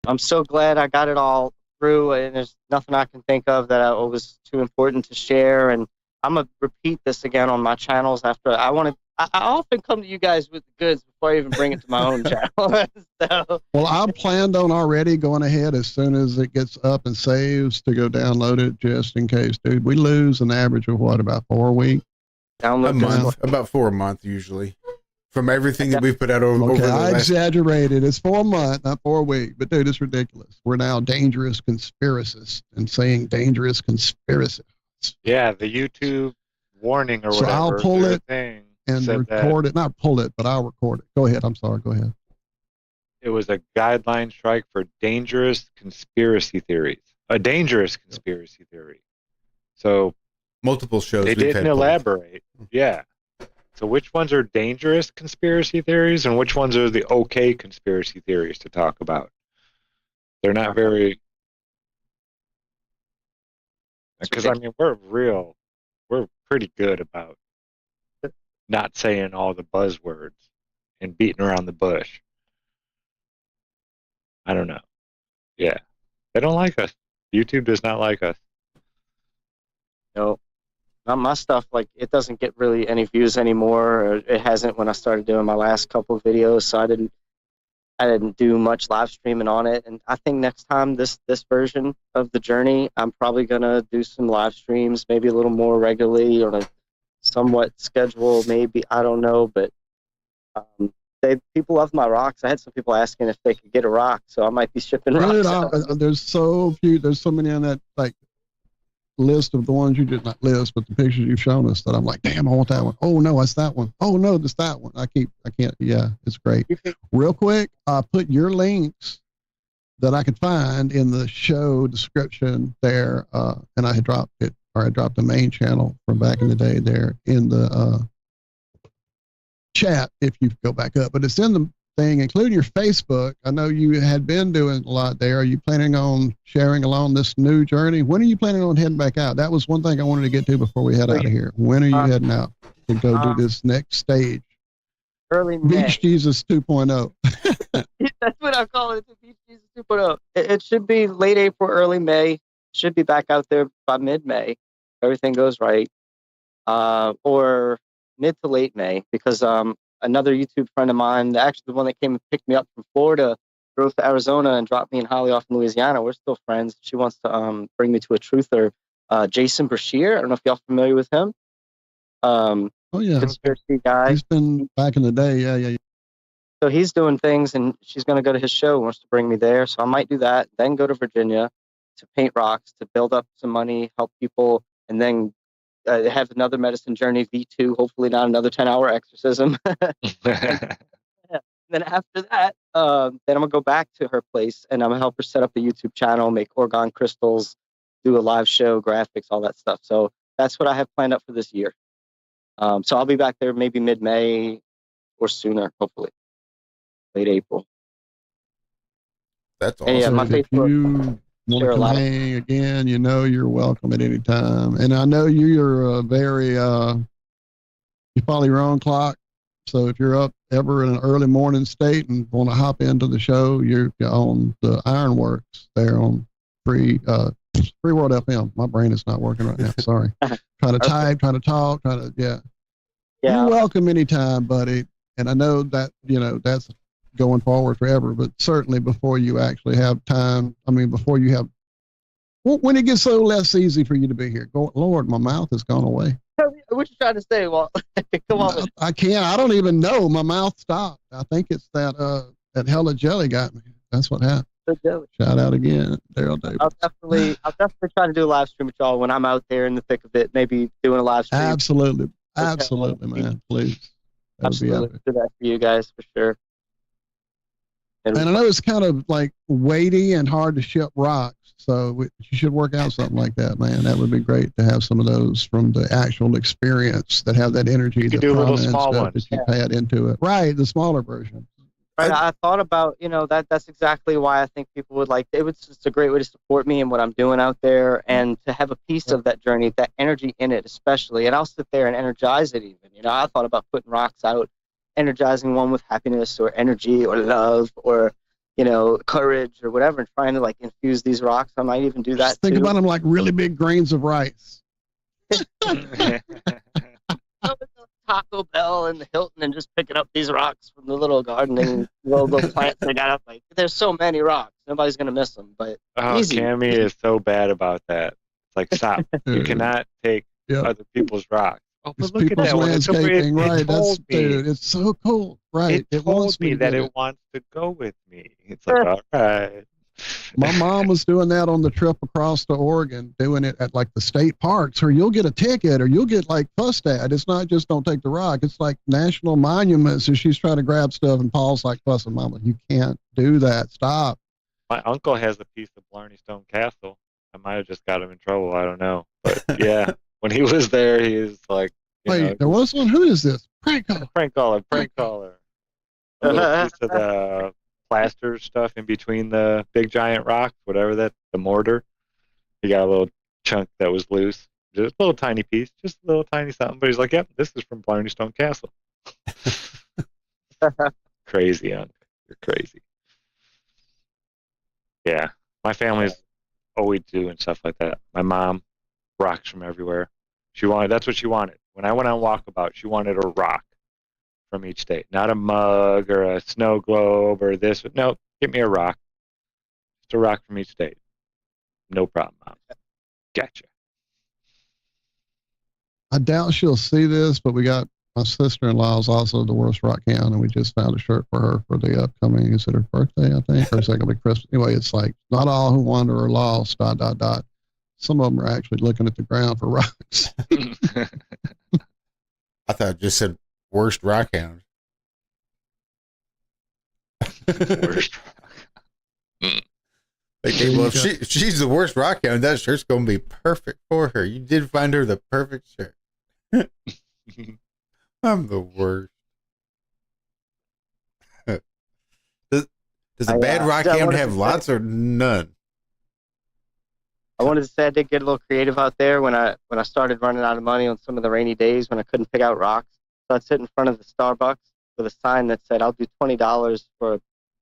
I'm so glad I got it all through, and there's nothing I can think of that was too important to share. And I'm going to repeat this again on my channels after. I want to I often come to you guys with the goods before I even bring it to my own channel. So, Well, I planned on already going ahead as soon as it gets up and saves to go download it just in case, dude. We lose an average of what, about 4 a week? download A this one. month, about 4 a month usually. From everything that we've put out over Okay, the I last. exaggerated. It's 4 a month, not 4 a week. But dude, it's ridiculous. We're now dangerous conspiracists and saying dangerous conspiracies. Yeah, the YouTube warning or So whatever. I'll pull their it thing and said that record it. Not pull it, but I'll record it. Go ahead. I'm sorry. Go ahead. it was a guideline strike for dangerous conspiracy theories. A dangerous conspiracy theory. So Multiple shows. they we've didn't had both. elaborate. Yeah. So which ones are dangerous conspiracy theories and which ones are the okay conspiracy theories to talk about? They're not very... Because, I mean, we're pretty good about not saying all the buzzwords and beating around the bush. I don't know. Yeah. They don't like us. YouTube does not like us. No, not my stuff. Like, it doesn't get really any views anymore. Or it hasn't when I started doing my last couple of videos. So I didn't do much live streaming on it. And I think next time this version of the journey, I'm probably gonna do some live streams, maybe a little more regularly on a somewhat schedule. Maybe, I don't know, but people love my rocks. I had some people asking if they could get a rock, so I might be shipping Dude, rocks. there's so few. There's so many on that like list of the ones you did not list, but the pictures you've shown us that I'm like, damn, I want that one. Oh no, it's that one. Oh no, it's that one. I can't. Yeah, it's great. Real quick, I put your links that I could find in the show description there, and I had dropped it, or I dropped the main channel from back in the day there in the chat if you go back up, but it's in the thing, including your Facebook. I know you had been doing a lot there. Are you planning on sharing along this new journey? When are you planning on heading back out? That was one thing I wanted to get to before we head out of here. When are you heading out to go do this next stage? Early May. Beach Jesus 2.0. That's what I call it. The Beach Jesus 2.0. It should be late April, early May. Should be back out there by mid-May. Everything goes right. Or mid to late May, because another YouTube friend of mine, actually the one that came and picked me up from Florida, drove to Arizona and dropped me in Holly off in Louisiana. We're still friends. She wants to bring me to a truther, Jason Brashear. I don't know if y'all familiar with him. Oh yeah, Conspiracy guy. he's been back in the day. Yeah. So he's doing things, and she's going to go to his show. Wants to bring me there, so I might do that. Then go to Virginia to paint rocks, to build up some money, help people, and then have another medicine journey, V2. Hopefully not another 10-hour exorcism. Then after that, then I'm gonna go back to her place, and I'm gonna help her set up a YouTube channel, make orgone crystals, do a live show, graphics, all that stuff. So that's what I have planned up for this year. So I'll be back there maybe mid-May or sooner, hopefully late April. That's awesome. Yeah, my if Facebook. you want to come hang again, you know you're welcome at any time. And I know you're very you follow your own clock. So if you're up ever in an early morning state and want to hop into the show, you're on the Ironworks there on Free World FM. My brain is not working right now. Sorry. Trying to type, trying to talk, yeah. You're welcome anytime, buddy. And I know that, that's going forward forever, but certainly before you actually have time, before you have, when it gets so less easy for you to be here, Lord, my mouth has gone away. What you trying to say, Walt? Come on. I can't, I don't even know. My mouth stopped. I think it's that hella jelly got me. That's what happened. Shout out again, Daryl Davis. I'll definitely try to do a live stream with y'all when I'm out there in the thick of it. Maybe doing a live stream. Absolutely, man. Please, that would be epic. Do that for you guys for sure. And I know it's kind of like weighty and hard to ship rocks, so you should work out something like that, man. That would be great to have some of those from the actual experience that have that energy, the do little small stuff ones. that you've had into it. Right, the smaller version. Right, I thought about, that's exactly why I think people would like it. It's just a great way to support me and what I'm doing out there, and to have a piece of that journey, that energy in it especially. And I'll sit there and energize it even. I thought about putting rocks out, energizing one with happiness or energy or love or, courage or whatever, and trying to like infuse these rocks. I might even do that. Just think about them like really big grains of rice. Taco Bell and the Hilton and just picking up these rocks from the little gardening little plants they got up. Like, there's so many rocks, nobody's gonna miss them. But easy. Cami is so bad about that. It's like, stop. You cannot take other people's rocks. Oh, but It's look at people's that one. It's landscaping, right? That's told me. dude. It's so cool, right? It told wants me to that get it wants to go with me. It's like, all right. My mom was doing that on the trip across to Oregon, doing it at like the state parks, or you'll get a ticket, or you'll get like fussed at. It's not just don't take the rock. It's like national monuments, and she's trying to grab stuff, and Paul's like fussing, Mama, you can't do that. Stop. My uncle has a piece of Blarney Stone Castle. I might have just got him in trouble. I don't know. But yeah, when he was there, he was like, Wait, there was one? Who is this? Prank caller. Prank caller. A little piece of the plaster stuff in between the big giant rocks, whatever that, the mortar. He got a little chunk that was loose. Just a little tiny piece, just a little tiny something. But he's like, yep, this is from Blarney Stone Castle. Crazy, Unc. You're crazy. Yeah, my family's always doing stuff like that. My mom, rocks from everywhere. That's what she wanted. When I went on walkabout, she wanted a rock from each state, not a mug or a snow globe or this. No, give me a rock. Just a rock from each state. No problem, Mom. Gotcha. I doubt she'll see this, but we got my sister-in-law is also the worst rock hound, and we just found a shirt for her for the upcoming, is it her birthday, I think, or is that going to be Christmas? Anyway, it's like, not all who wander are lost, ... Some of them are actually looking at the ground for rocks. I thought it just said worst rock hound. Worst. Okay, well, if she's the worst rock hound, that shirt's going to be perfect for her. You did find her the perfect shirt. I'm the worst. Does a bad rock hound have lots or none? I wanted to say I did get a little creative out there when I started running out of money on some of the rainy days when I couldn't pick out rocks. So I'd sit in front of the Starbucks with a sign that said, I'll do $20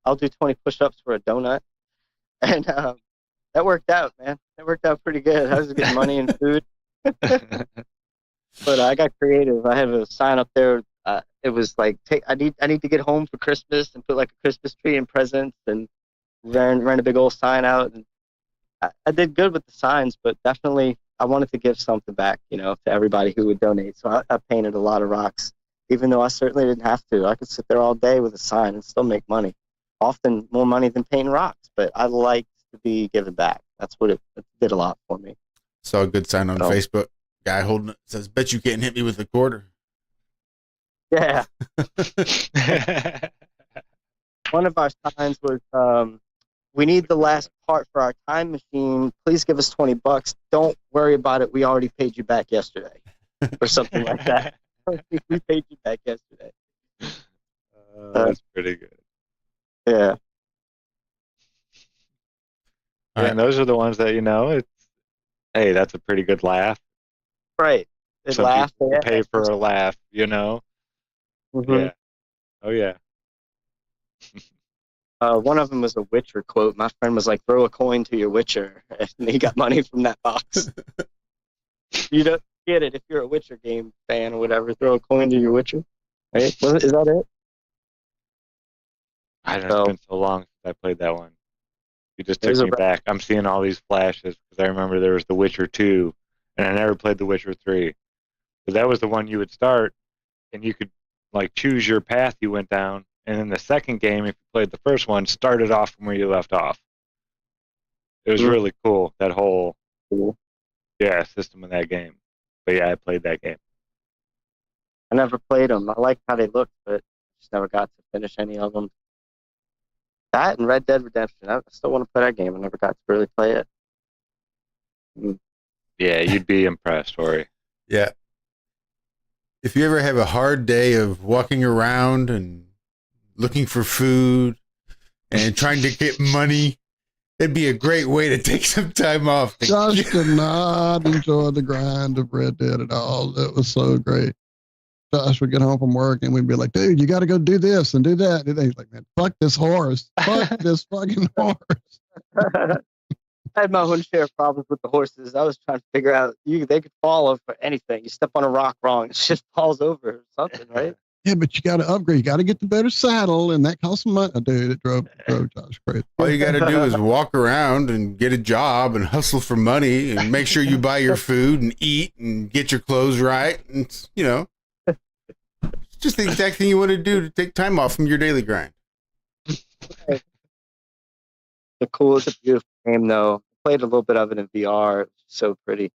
I'll do 20 push-ups for a donut. And that worked out, man. That worked out pretty good. I was getting money and food. But I got creative. I had a sign up there. It was like, I need to get home for Christmas and put like a Christmas tree and presents and ran a big old sign out. And I did good with the signs, but definitely I wanted to give something back, to everybody who would donate. So I painted a lot of rocks, even though I certainly didn't have to. I could sit there all day with a sign and still make money. Often more money than painting rocks, but I like to be given back. That's what it did a lot for me. Saw a good sign on Facebook. Guy holding it says, bet you can't hit me with a quarter. Yeah. One of our signs was, we need the last part for our time machine. Please give us $20. Don't worry about it. We already paid you back yesterday, or something like that. We paid you back yesterday. That's pretty good. Yeah. Yeah, and those are the ones that, hey, that's a pretty good laugh. Right. They Some laugh. people pay for a laugh, Mm-hmm. Yeah. Oh, yeah. One of them was a Witcher quote. My friend was like, throw a coin to your Witcher. And he got money from that box. You don't get it if you're a Witcher game fan or whatever. Throw a coin to your Witcher. Right? Is that it? I don't know. It's been so long since I played that one. You just took me back. I'm seeing all these flashes because I remember there was The Witcher 2, and I never played The Witcher 3. So that was the one you would start, and you could choose your path you went down. And in the second game, if you played the first one, started off from where you left off. It was really cool, that whole system of that game. But yeah, I played that game. I never played them. I liked how they looked, but just never got to finish any of them. That and Red Dead Redemption. I still want to play that game. I never got to really play it. Yeah, you'd be impressed, Horry. Yeah. If you ever have a hard day of walking around and looking for food and trying to get money, it'd be a great way to take some time off. Josh did not enjoy the grind of Red Dead at all. It was so great. Josh would get home from work and we'd be like, dude, you got to go do this and do that. And he's like, man, fuck this horse. Fuck this fucking horse. I had my own share of problems with the horses. I was trying to figure out they could fall over anything. You step on a rock wrong, it just falls over or something, right? Yeah, but you got to upgrade. You got to get the better saddle, and that costs some money. Dude, it drove Josh crazy. All you got to do is walk around and get a job and hustle for money and make sure you buy your food and eat and get your clothes right. And, it's just the exact thing you want to do to take time off from your daily grind. The coolest, a beautiful game, though. Played a little bit of it in VR. It was so pretty.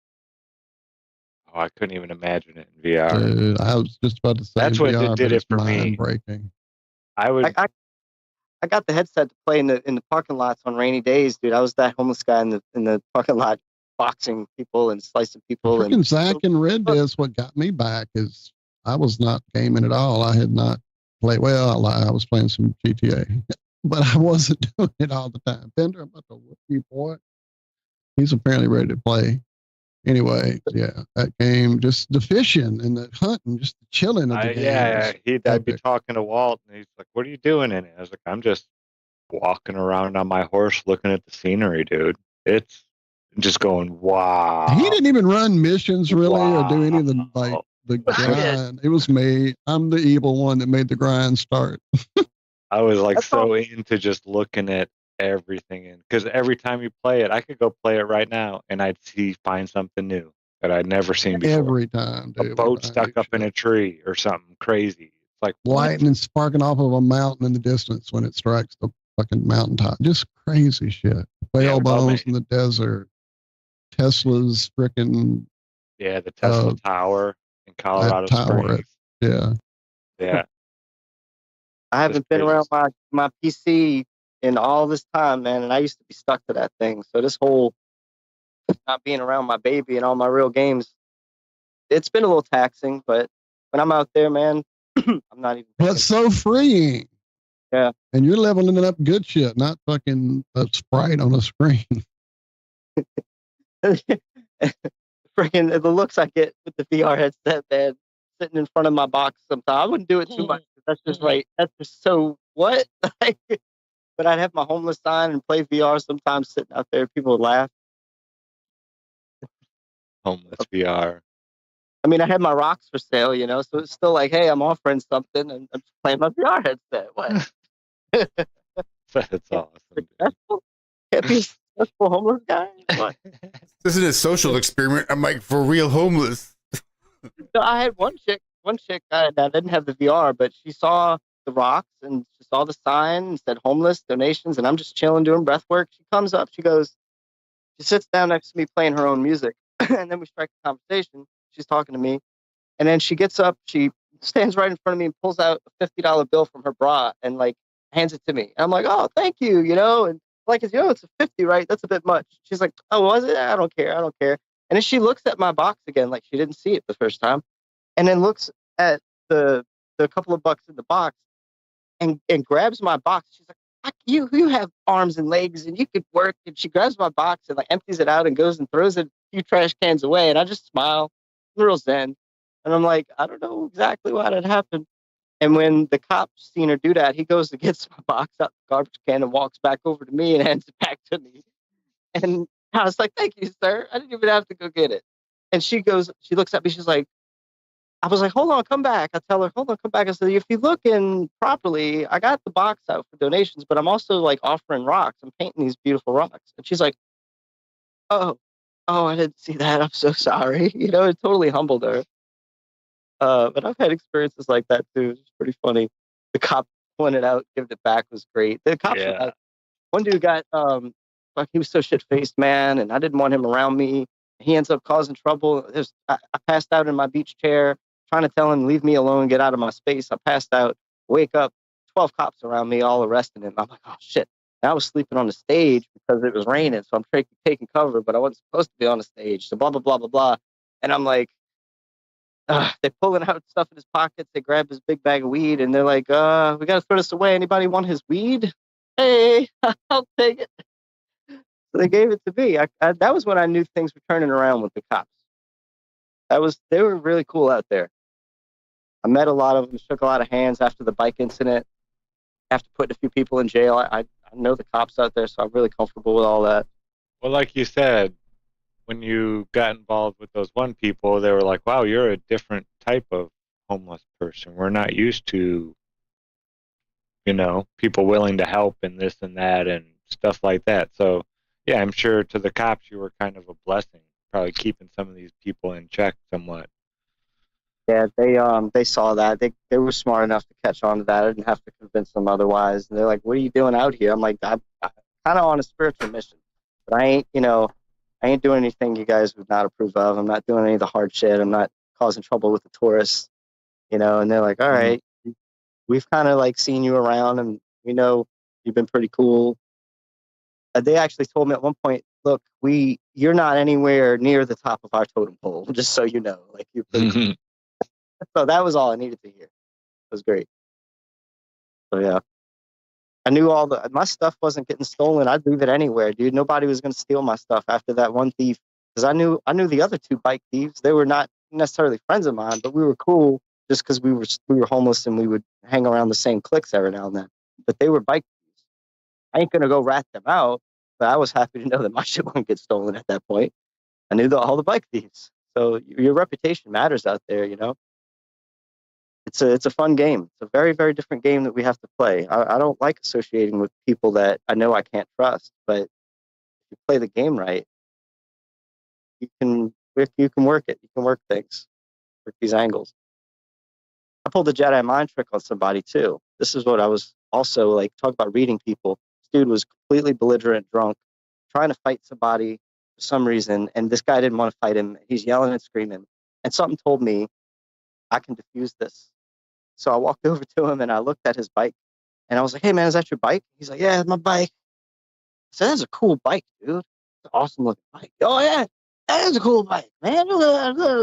Oh, I couldn't even imagine it in VR. Dude, I was just about to say That's what VR, did but it it's for me. mind-breaking. I would. I got the headset to play in the parking lots on rainy days, dude. I was that homeless guy in the parking lot, boxing people and slicing people. Freaking And Zack and Red Dead's what got me back. Is I was not gaming at all. I had not played. Well, I was playing some GTA, but I wasn't doing it all the time. Bender, I'm about to whoop you, boy. He's apparently ready to play. Anyway, yeah, that game, just the fishing and the hunting, just the chilling of the game. I'd be talking to Walt, and he's like, "What are you doing in it?" I was like, "I'm just walking around on my horse, looking at the scenery, dude. It's just going wow." He didn't even run missions really or do any of the grind. It was me. I'm the evil one that made the grind start. I was like so into just looking at everything in, because every time you play it, I could go play it right now and I'd find something new that I'd never seen before. Every time, dude. A boat stuck up in a tree or something crazy. It's like lightning sparking off of a mountain in the distance when it strikes the fucking mountaintop. Just crazy shit. Whale bones in the desert. Tesla's freaking the Tesla Tower in Colorado Springs. Yeah. I haven't been around my PC in all this time, man, and I used to be stuck to that thing. So this whole not being around my baby and all my real games, it's been a little taxing, but when I'm out there, man, I'm not even. But so freeing. Yeah. And you're leveling up good shit, not fucking a sprite on a screen. Freaking the looks I get with the VR headset, man, sitting in front of my box sometimes. I wouldn't do it too much. That's just right. That's just so what? But I'd have my homeless sign and play VR sometimes sitting out there. People would laugh. Homeless VR. I mean, I had my rocks for sale, so it's still like, hey, I'm offering something and I'm playing my VR headset. What? That's awesome. Successful? Can't be a successful homeless guy? What? This isn't a social experiment. I'm like, for real homeless. So I had one chick that didn't have the VR, but she saw the rocks and she saw the sign and said homeless donations, and I'm just chilling doing breath work. She comes up, she sits down next to me playing her own music, and then we strike a conversation. She's talking to me, and then she gets up, she stands right in front of me and pulls out a $50 bill from her bra and like hands it to me. And I'm like, oh, thank you, and like, it's a 50, right? That's a bit much. She's like, oh, was it? I don't care. And then she looks at my box again, like she didn't see it the first time, and then looks at the couple of bucks in the box and grabs my box. She's like, you have arms and legs and you could work. And she grabs my box and like empties it out and goes and throws a few trash cans away. And I just smile, I'm real zen. And I'm like, I don't know exactly why that happened. And when the cop's seen her do that, he goes and gets my box out the garbage can and walks back over to me and hands it back to me. And I was like, thank you, sir. I didn't even have to go get it. And she looks at me, she's like, I was like, hold on, come back. I tell her, hold on, come back. I said, if you look in properly, I got the box out for donations, but I'm also like offering rocks. I'm painting these beautiful rocks. And she's like, oh, I didn't see that. I'm so sorry. It totally humbled her. But I've had experiences like that too. It's pretty funny. The cop pointed out, giving it back was great. The cops, one dude got, he was so shit-faced, man, and I didn't want him around me. He ends up causing trouble. I passed out in my beach chair, trying to tell him, leave me alone, get out of my space. I passed out, wake up, 12 cops around me, all arresting him. I'm like, oh, shit. And I was sleeping on the stage because it was raining, so I'm taking cover, but I wasn't supposed to be on the stage, so blah, blah, blah, blah, blah. And I'm like, they're pulling out stuff in his pockets. They grab his big bag of weed, and they're like, we got to throw this away. Anybody want his weed? Hey, I'll take it. So they gave it to me. That was when I knew things were turning around with the cops. They were really cool out there. I met a lot of them, shook a lot of hands after the bike incident, after putting a few people in jail. I know the cops out there, so I'm really comfortable with all that. Well, like you said, when you got involved with those one people, they were like, wow, you're a different type of homeless person. We're not used to, people willing to help and this and that and stuff like that. So, yeah, I'm sure to the cops you were kind of a blessing, probably keeping some of these people in check somewhat. Yeah, they saw that. They were smart enough to catch on to that. I didn't have to convince them otherwise. And they're like, "What are you doing out here?" I'm like, I'm kind of on a spiritual mission, but I ain't doing anything you guys would not approve of. I'm not doing any of the hard shit. I'm not causing trouble with the tourists, And they're like, "All right, we've kind of like seen you around, and we know you've been pretty cool." They actually told me at one point, "Look, you're not anywhere near the top of our totem pole, just so you know. Like you're pretty." So that was all I needed to hear. It was great. So yeah, I knew my stuff wasn't getting stolen. I'd leave it anywhere, dude. Nobody was going to steal my stuff after that one thief, because I knew the other two bike thieves. They were not necessarily friends of mine, but we were cool just because we were homeless and we would hang around the same cliques every now and then. But they were bike thieves. I ain't gonna go rat them out, but I was happy to know that my shit wouldn't get stolen at that point. I knew all the bike thieves, so your reputation matters out there, It's a fun game. It's a very, very different game that we have to play. I don't like associating with people that I know I can't trust, but if you play the game right, you can work it. You can work things, work these angles. I pulled a Jedi mind trick on somebody too. This is what I was also like, talk about reading people. This dude was completely belligerent, drunk, trying to fight somebody for some reason, and this guy didn't want to fight him. He's yelling and screaming, and something told me I can diffuse this. So I walked over to him and I looked at his bike and I was like, "Hey man, is that your bike?" He's like, "Yeah, it's my bike." I said, "That's a cool bike, dude. It's an awesome looking bike." "Oh yeah, that is a cool bike, man."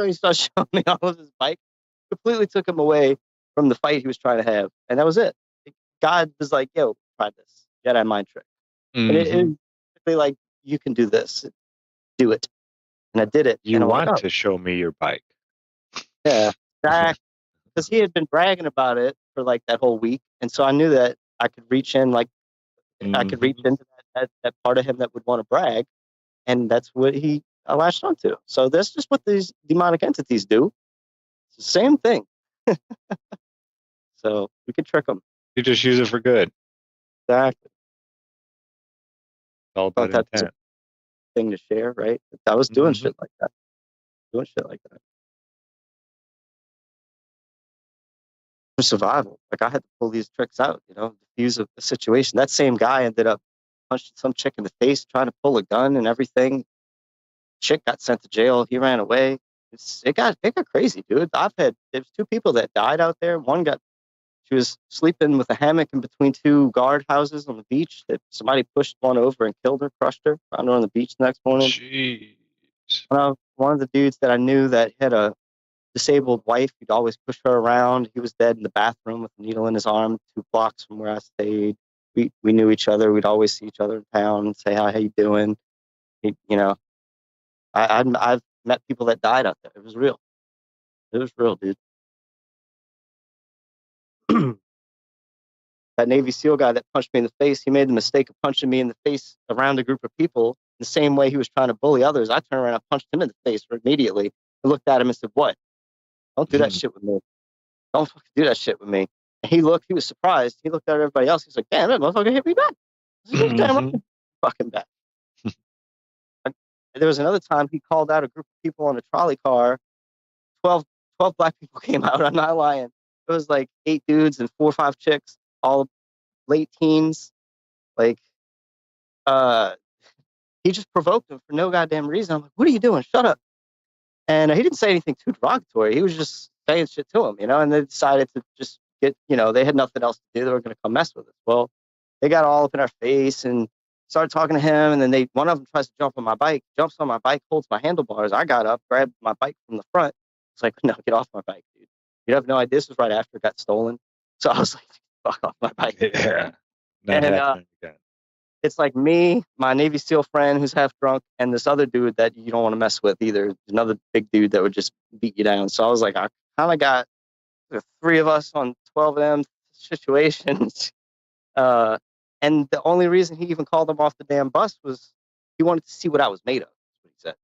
He started showing me all of his bike. Completely took him away from the fight he was trying to have. And that was it. God was like, "Yo, try this Jedi mind trick." And it is basically like, you can do this. Do it. And I did it. You and I was want like, to show me your bike. yeah, Zack, because he had been bragging about it for like that whole week. And so I knew that I could reach in, like, I could reach into that part of him that would want to brag. And that's what I latched onto. So that's just what these demonic entities do. It's the same thing. So we could trick them. You just use it for good. Exactly. It's all Thought about that was a intent. thing to share, right? I was doing shit like that. Doing shit like that. For survival. Like I had to pull these tricks out, diffuse a situation. That same guy ended up punching some chick in the face, trying to pull a gun and everything. Chick got sent to jail. He ran away. It got crazy, dude. There's two people that died out there. She was sleeping with a hammock in between two guard houses on the beach. That somebody pushed one over and killed her, crushed her, found her on the beach the next morning. Jeez. One of the dudes that I knew that had a disabled wife, he'd always push her around. He was dead in the bathroom with a needle in his arm, 2 blocks from where I stayed. We knew each other. We'd always see each other in town and say, "Hi, how you doing?" I've met people that died out there. It was real. It was real, dude. That Navy SEAL guy that punched me in the face, he made the mistake of punching me in the face around a group of people the same way he was trying to bully others. I turned around and punched him in the face immediately. I looked at him and said, "What? Don't do that shit with me. Don't fucking do that shit with me." And he was surprised. He looked at everybody else. He's like, "Damn, that motherfucker hit me back." I said, "Damn, right. Fucking back." There was another time he called out a group of people on a trolley car. 12 black people came out. I'm not lying. It was like 8 dudes and 4 or 5 chicks, all late teens. Like, he just provoked them for no goddamn reason. I'm like, "What are you doing? Shut up." And he didn't say anything too derogatory. He was just saying shit to him, And they decided to just they had nothing else to do. They were going to come mess with us. Well, they got all up in our face and started talking to him. And then one of them tries to jump on my bike, jumps on my bike, holds my handlebars. I got up, grabbed my bike from the front. It's like, "No, get off my bike, dude. You have no idea." This was right after it got stolen. So I was like, "Fuck off my bike." Yeah. Not And happening again. it's like me, my Navy SEAL friend who's half drunk, and this other dude that you don't want to mess with either. Another big dude that would just beat you down. So I was like, I kind of got the 3 of us on 12 of them situations. And the only reason he even called them off the damn bus was He wanted to see what I was made of. That's what he said.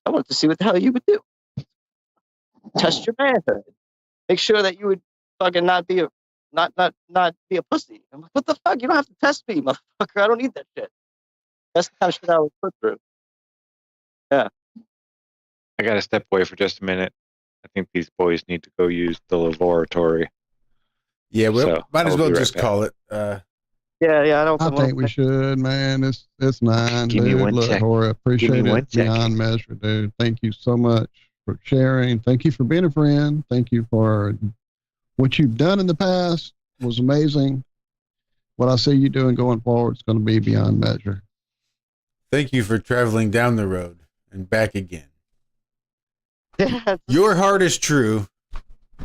I wanted to see what the hell you would do. Test your manhood. Make sure that you would fucking not be a pussy. I'm like, what the fuck? You don't have to test me, motherfucker. I don't need that shit. That's the kind of shit I would put through. Yeah. I got to step away for just a minute. I think these boys need to go use the laboratory. Yeah, we So, might as I'll well be right just back. call it. Yeah, I don't I think we should, man. It's 9, Give me dude. one Look, second. Horry, Give me appreciate one it beyond measure, dude. Thank you so much for sharing. Thank you for being a friend. Thank you for what you've done in the past. Was amazing. What I see you doing going forward is going to be beyond measure. Thank you for traveling down the road and back again. Yeah. Your heart is true.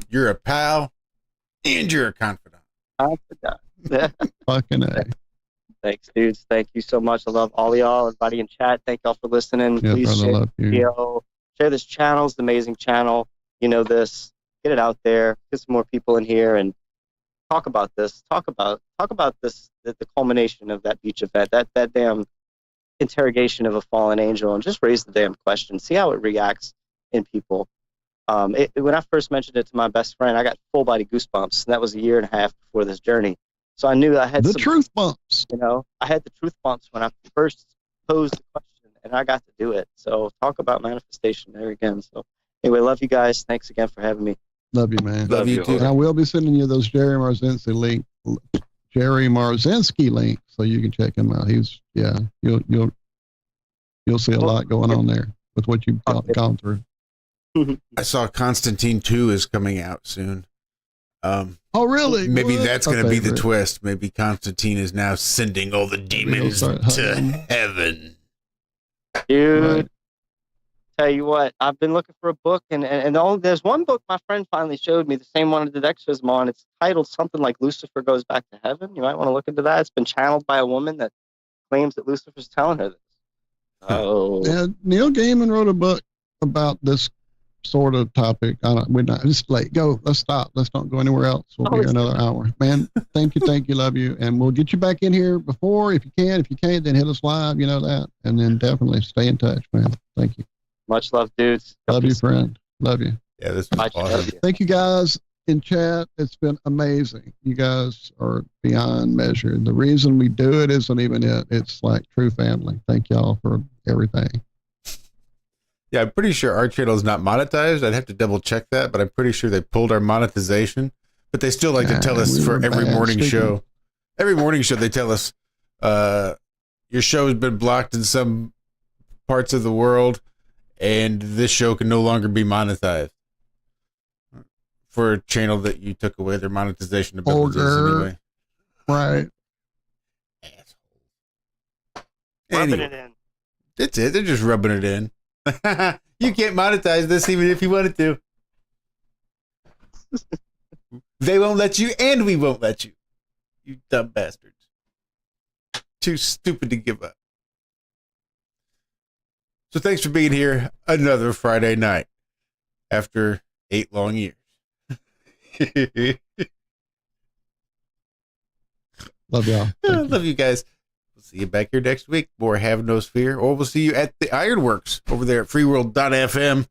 You're a pal, and you're a confidant. I forgot. Yeah. Fucking A. Thanks, dudes. Thank you so much. I love all y'all. Everybody in chat. Thank y'all for listening. Yeah, Please brother, share love the you. video. Share this channel. It's an amazing channel. You know this. Get it out there. Get some more people in here and talk about this. Talk about this. The culmination of that beach event. That damn interrogation of a fallen angel, and just raise the damn question. See how it reacts in people. When I first mentioned it to my best friend, I got full body goosebumps, and that was a year and a half before this journey. So I knew I had The some truth bumps. You know, I had the truth bumps when I first posed the question, and I got to do it. So talk about manifestation there again. So anyway, love you guys. Thanks again for having me. Love you, man. Love you too. And I will be sending you those Jerry Marzinski links so you can check him out. You'll see a lot going on there with what you've gone through. I saw Constantine 2 is coming out soon. Oh, really? Maybe What? that's going to My be the favorite. twist. Maybe Constantine is now sending all the demons start to hunting. heaven. Dude, Right. tell you what, I've been looking for a book, and there's one book my friend finally showed me, the same one I did exorcism on. It's titled something like Lucifer Goes Back to Heaven. You might want to look into that. It's been channeled by a woman that claims that Lucifer's telling her this. Oh, Yeah, Neil Gaiman wrote a book about this sort of topic. We're not just like go. Let's stop. Let's not go anywhere else. We'll be here another hour, man. Thank you, love you, and we'll get you back in here before if you can. If you can't, then hit us live. You know that, and then definitely stay in touch, man. Thank you. much love, dudes. Love you, friend. Love you. Yeah, this was Much love awesome. you. Thank you guys in chat. It's been amazing. You guys are beyond measure. The reason we do it isn't even it. It's like true family. Thank y'all for everything. Yeah, I'm pretty sure our channel is not monetized. I'd have to double check that, but I'm pretty sure they pulled our monetization. But they still like to tell us we for were every bad morning speaking. show. Every morning show, they tell us your show has been blocked in some parts of the world, and this show can no longer be monetized. For a channel that you took away their monetization abilities Ogre. anyway. Right. Rubbing Anyway, it in. that's it. They're just rubbing it in. You can't monetize this even if you wanted to. They won't let you, and we won't let you. You dumb bastards. Too stupid to give up. So thanks for being here another Friday night after 8 long years. Love y'all. Thank you. Love you guys. We'll see you back here next week. More Have No Fear, or we'll see you at the Ironworks over there at freeworld.fm.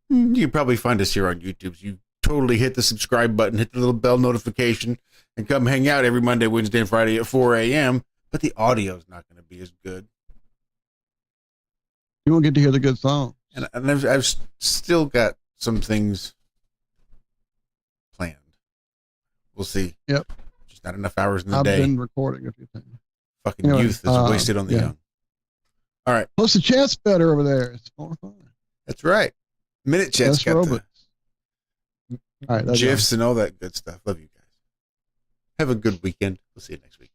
You can probably find us here on YouTube. So you totally hit the subscribe button, hit the little bell notification, and come hang out every Monday, Wednesday, and Friday at 4 a.m. But the audio is not going to be as good. You won't get to hear the good song. And I've still got some things planned. We'll see. Yep. Just not enough hours in the I've day. been recording a few things. Fucking Anyway, youth is wasted on the yeah. young. All right. Plus the chat's better over there. It's more fun. That's right. Minute Chat's Less got robots. All right. the love y'all. GIFs and all that good stuff. Love you guys. Have a good weekend. We'll see you next week.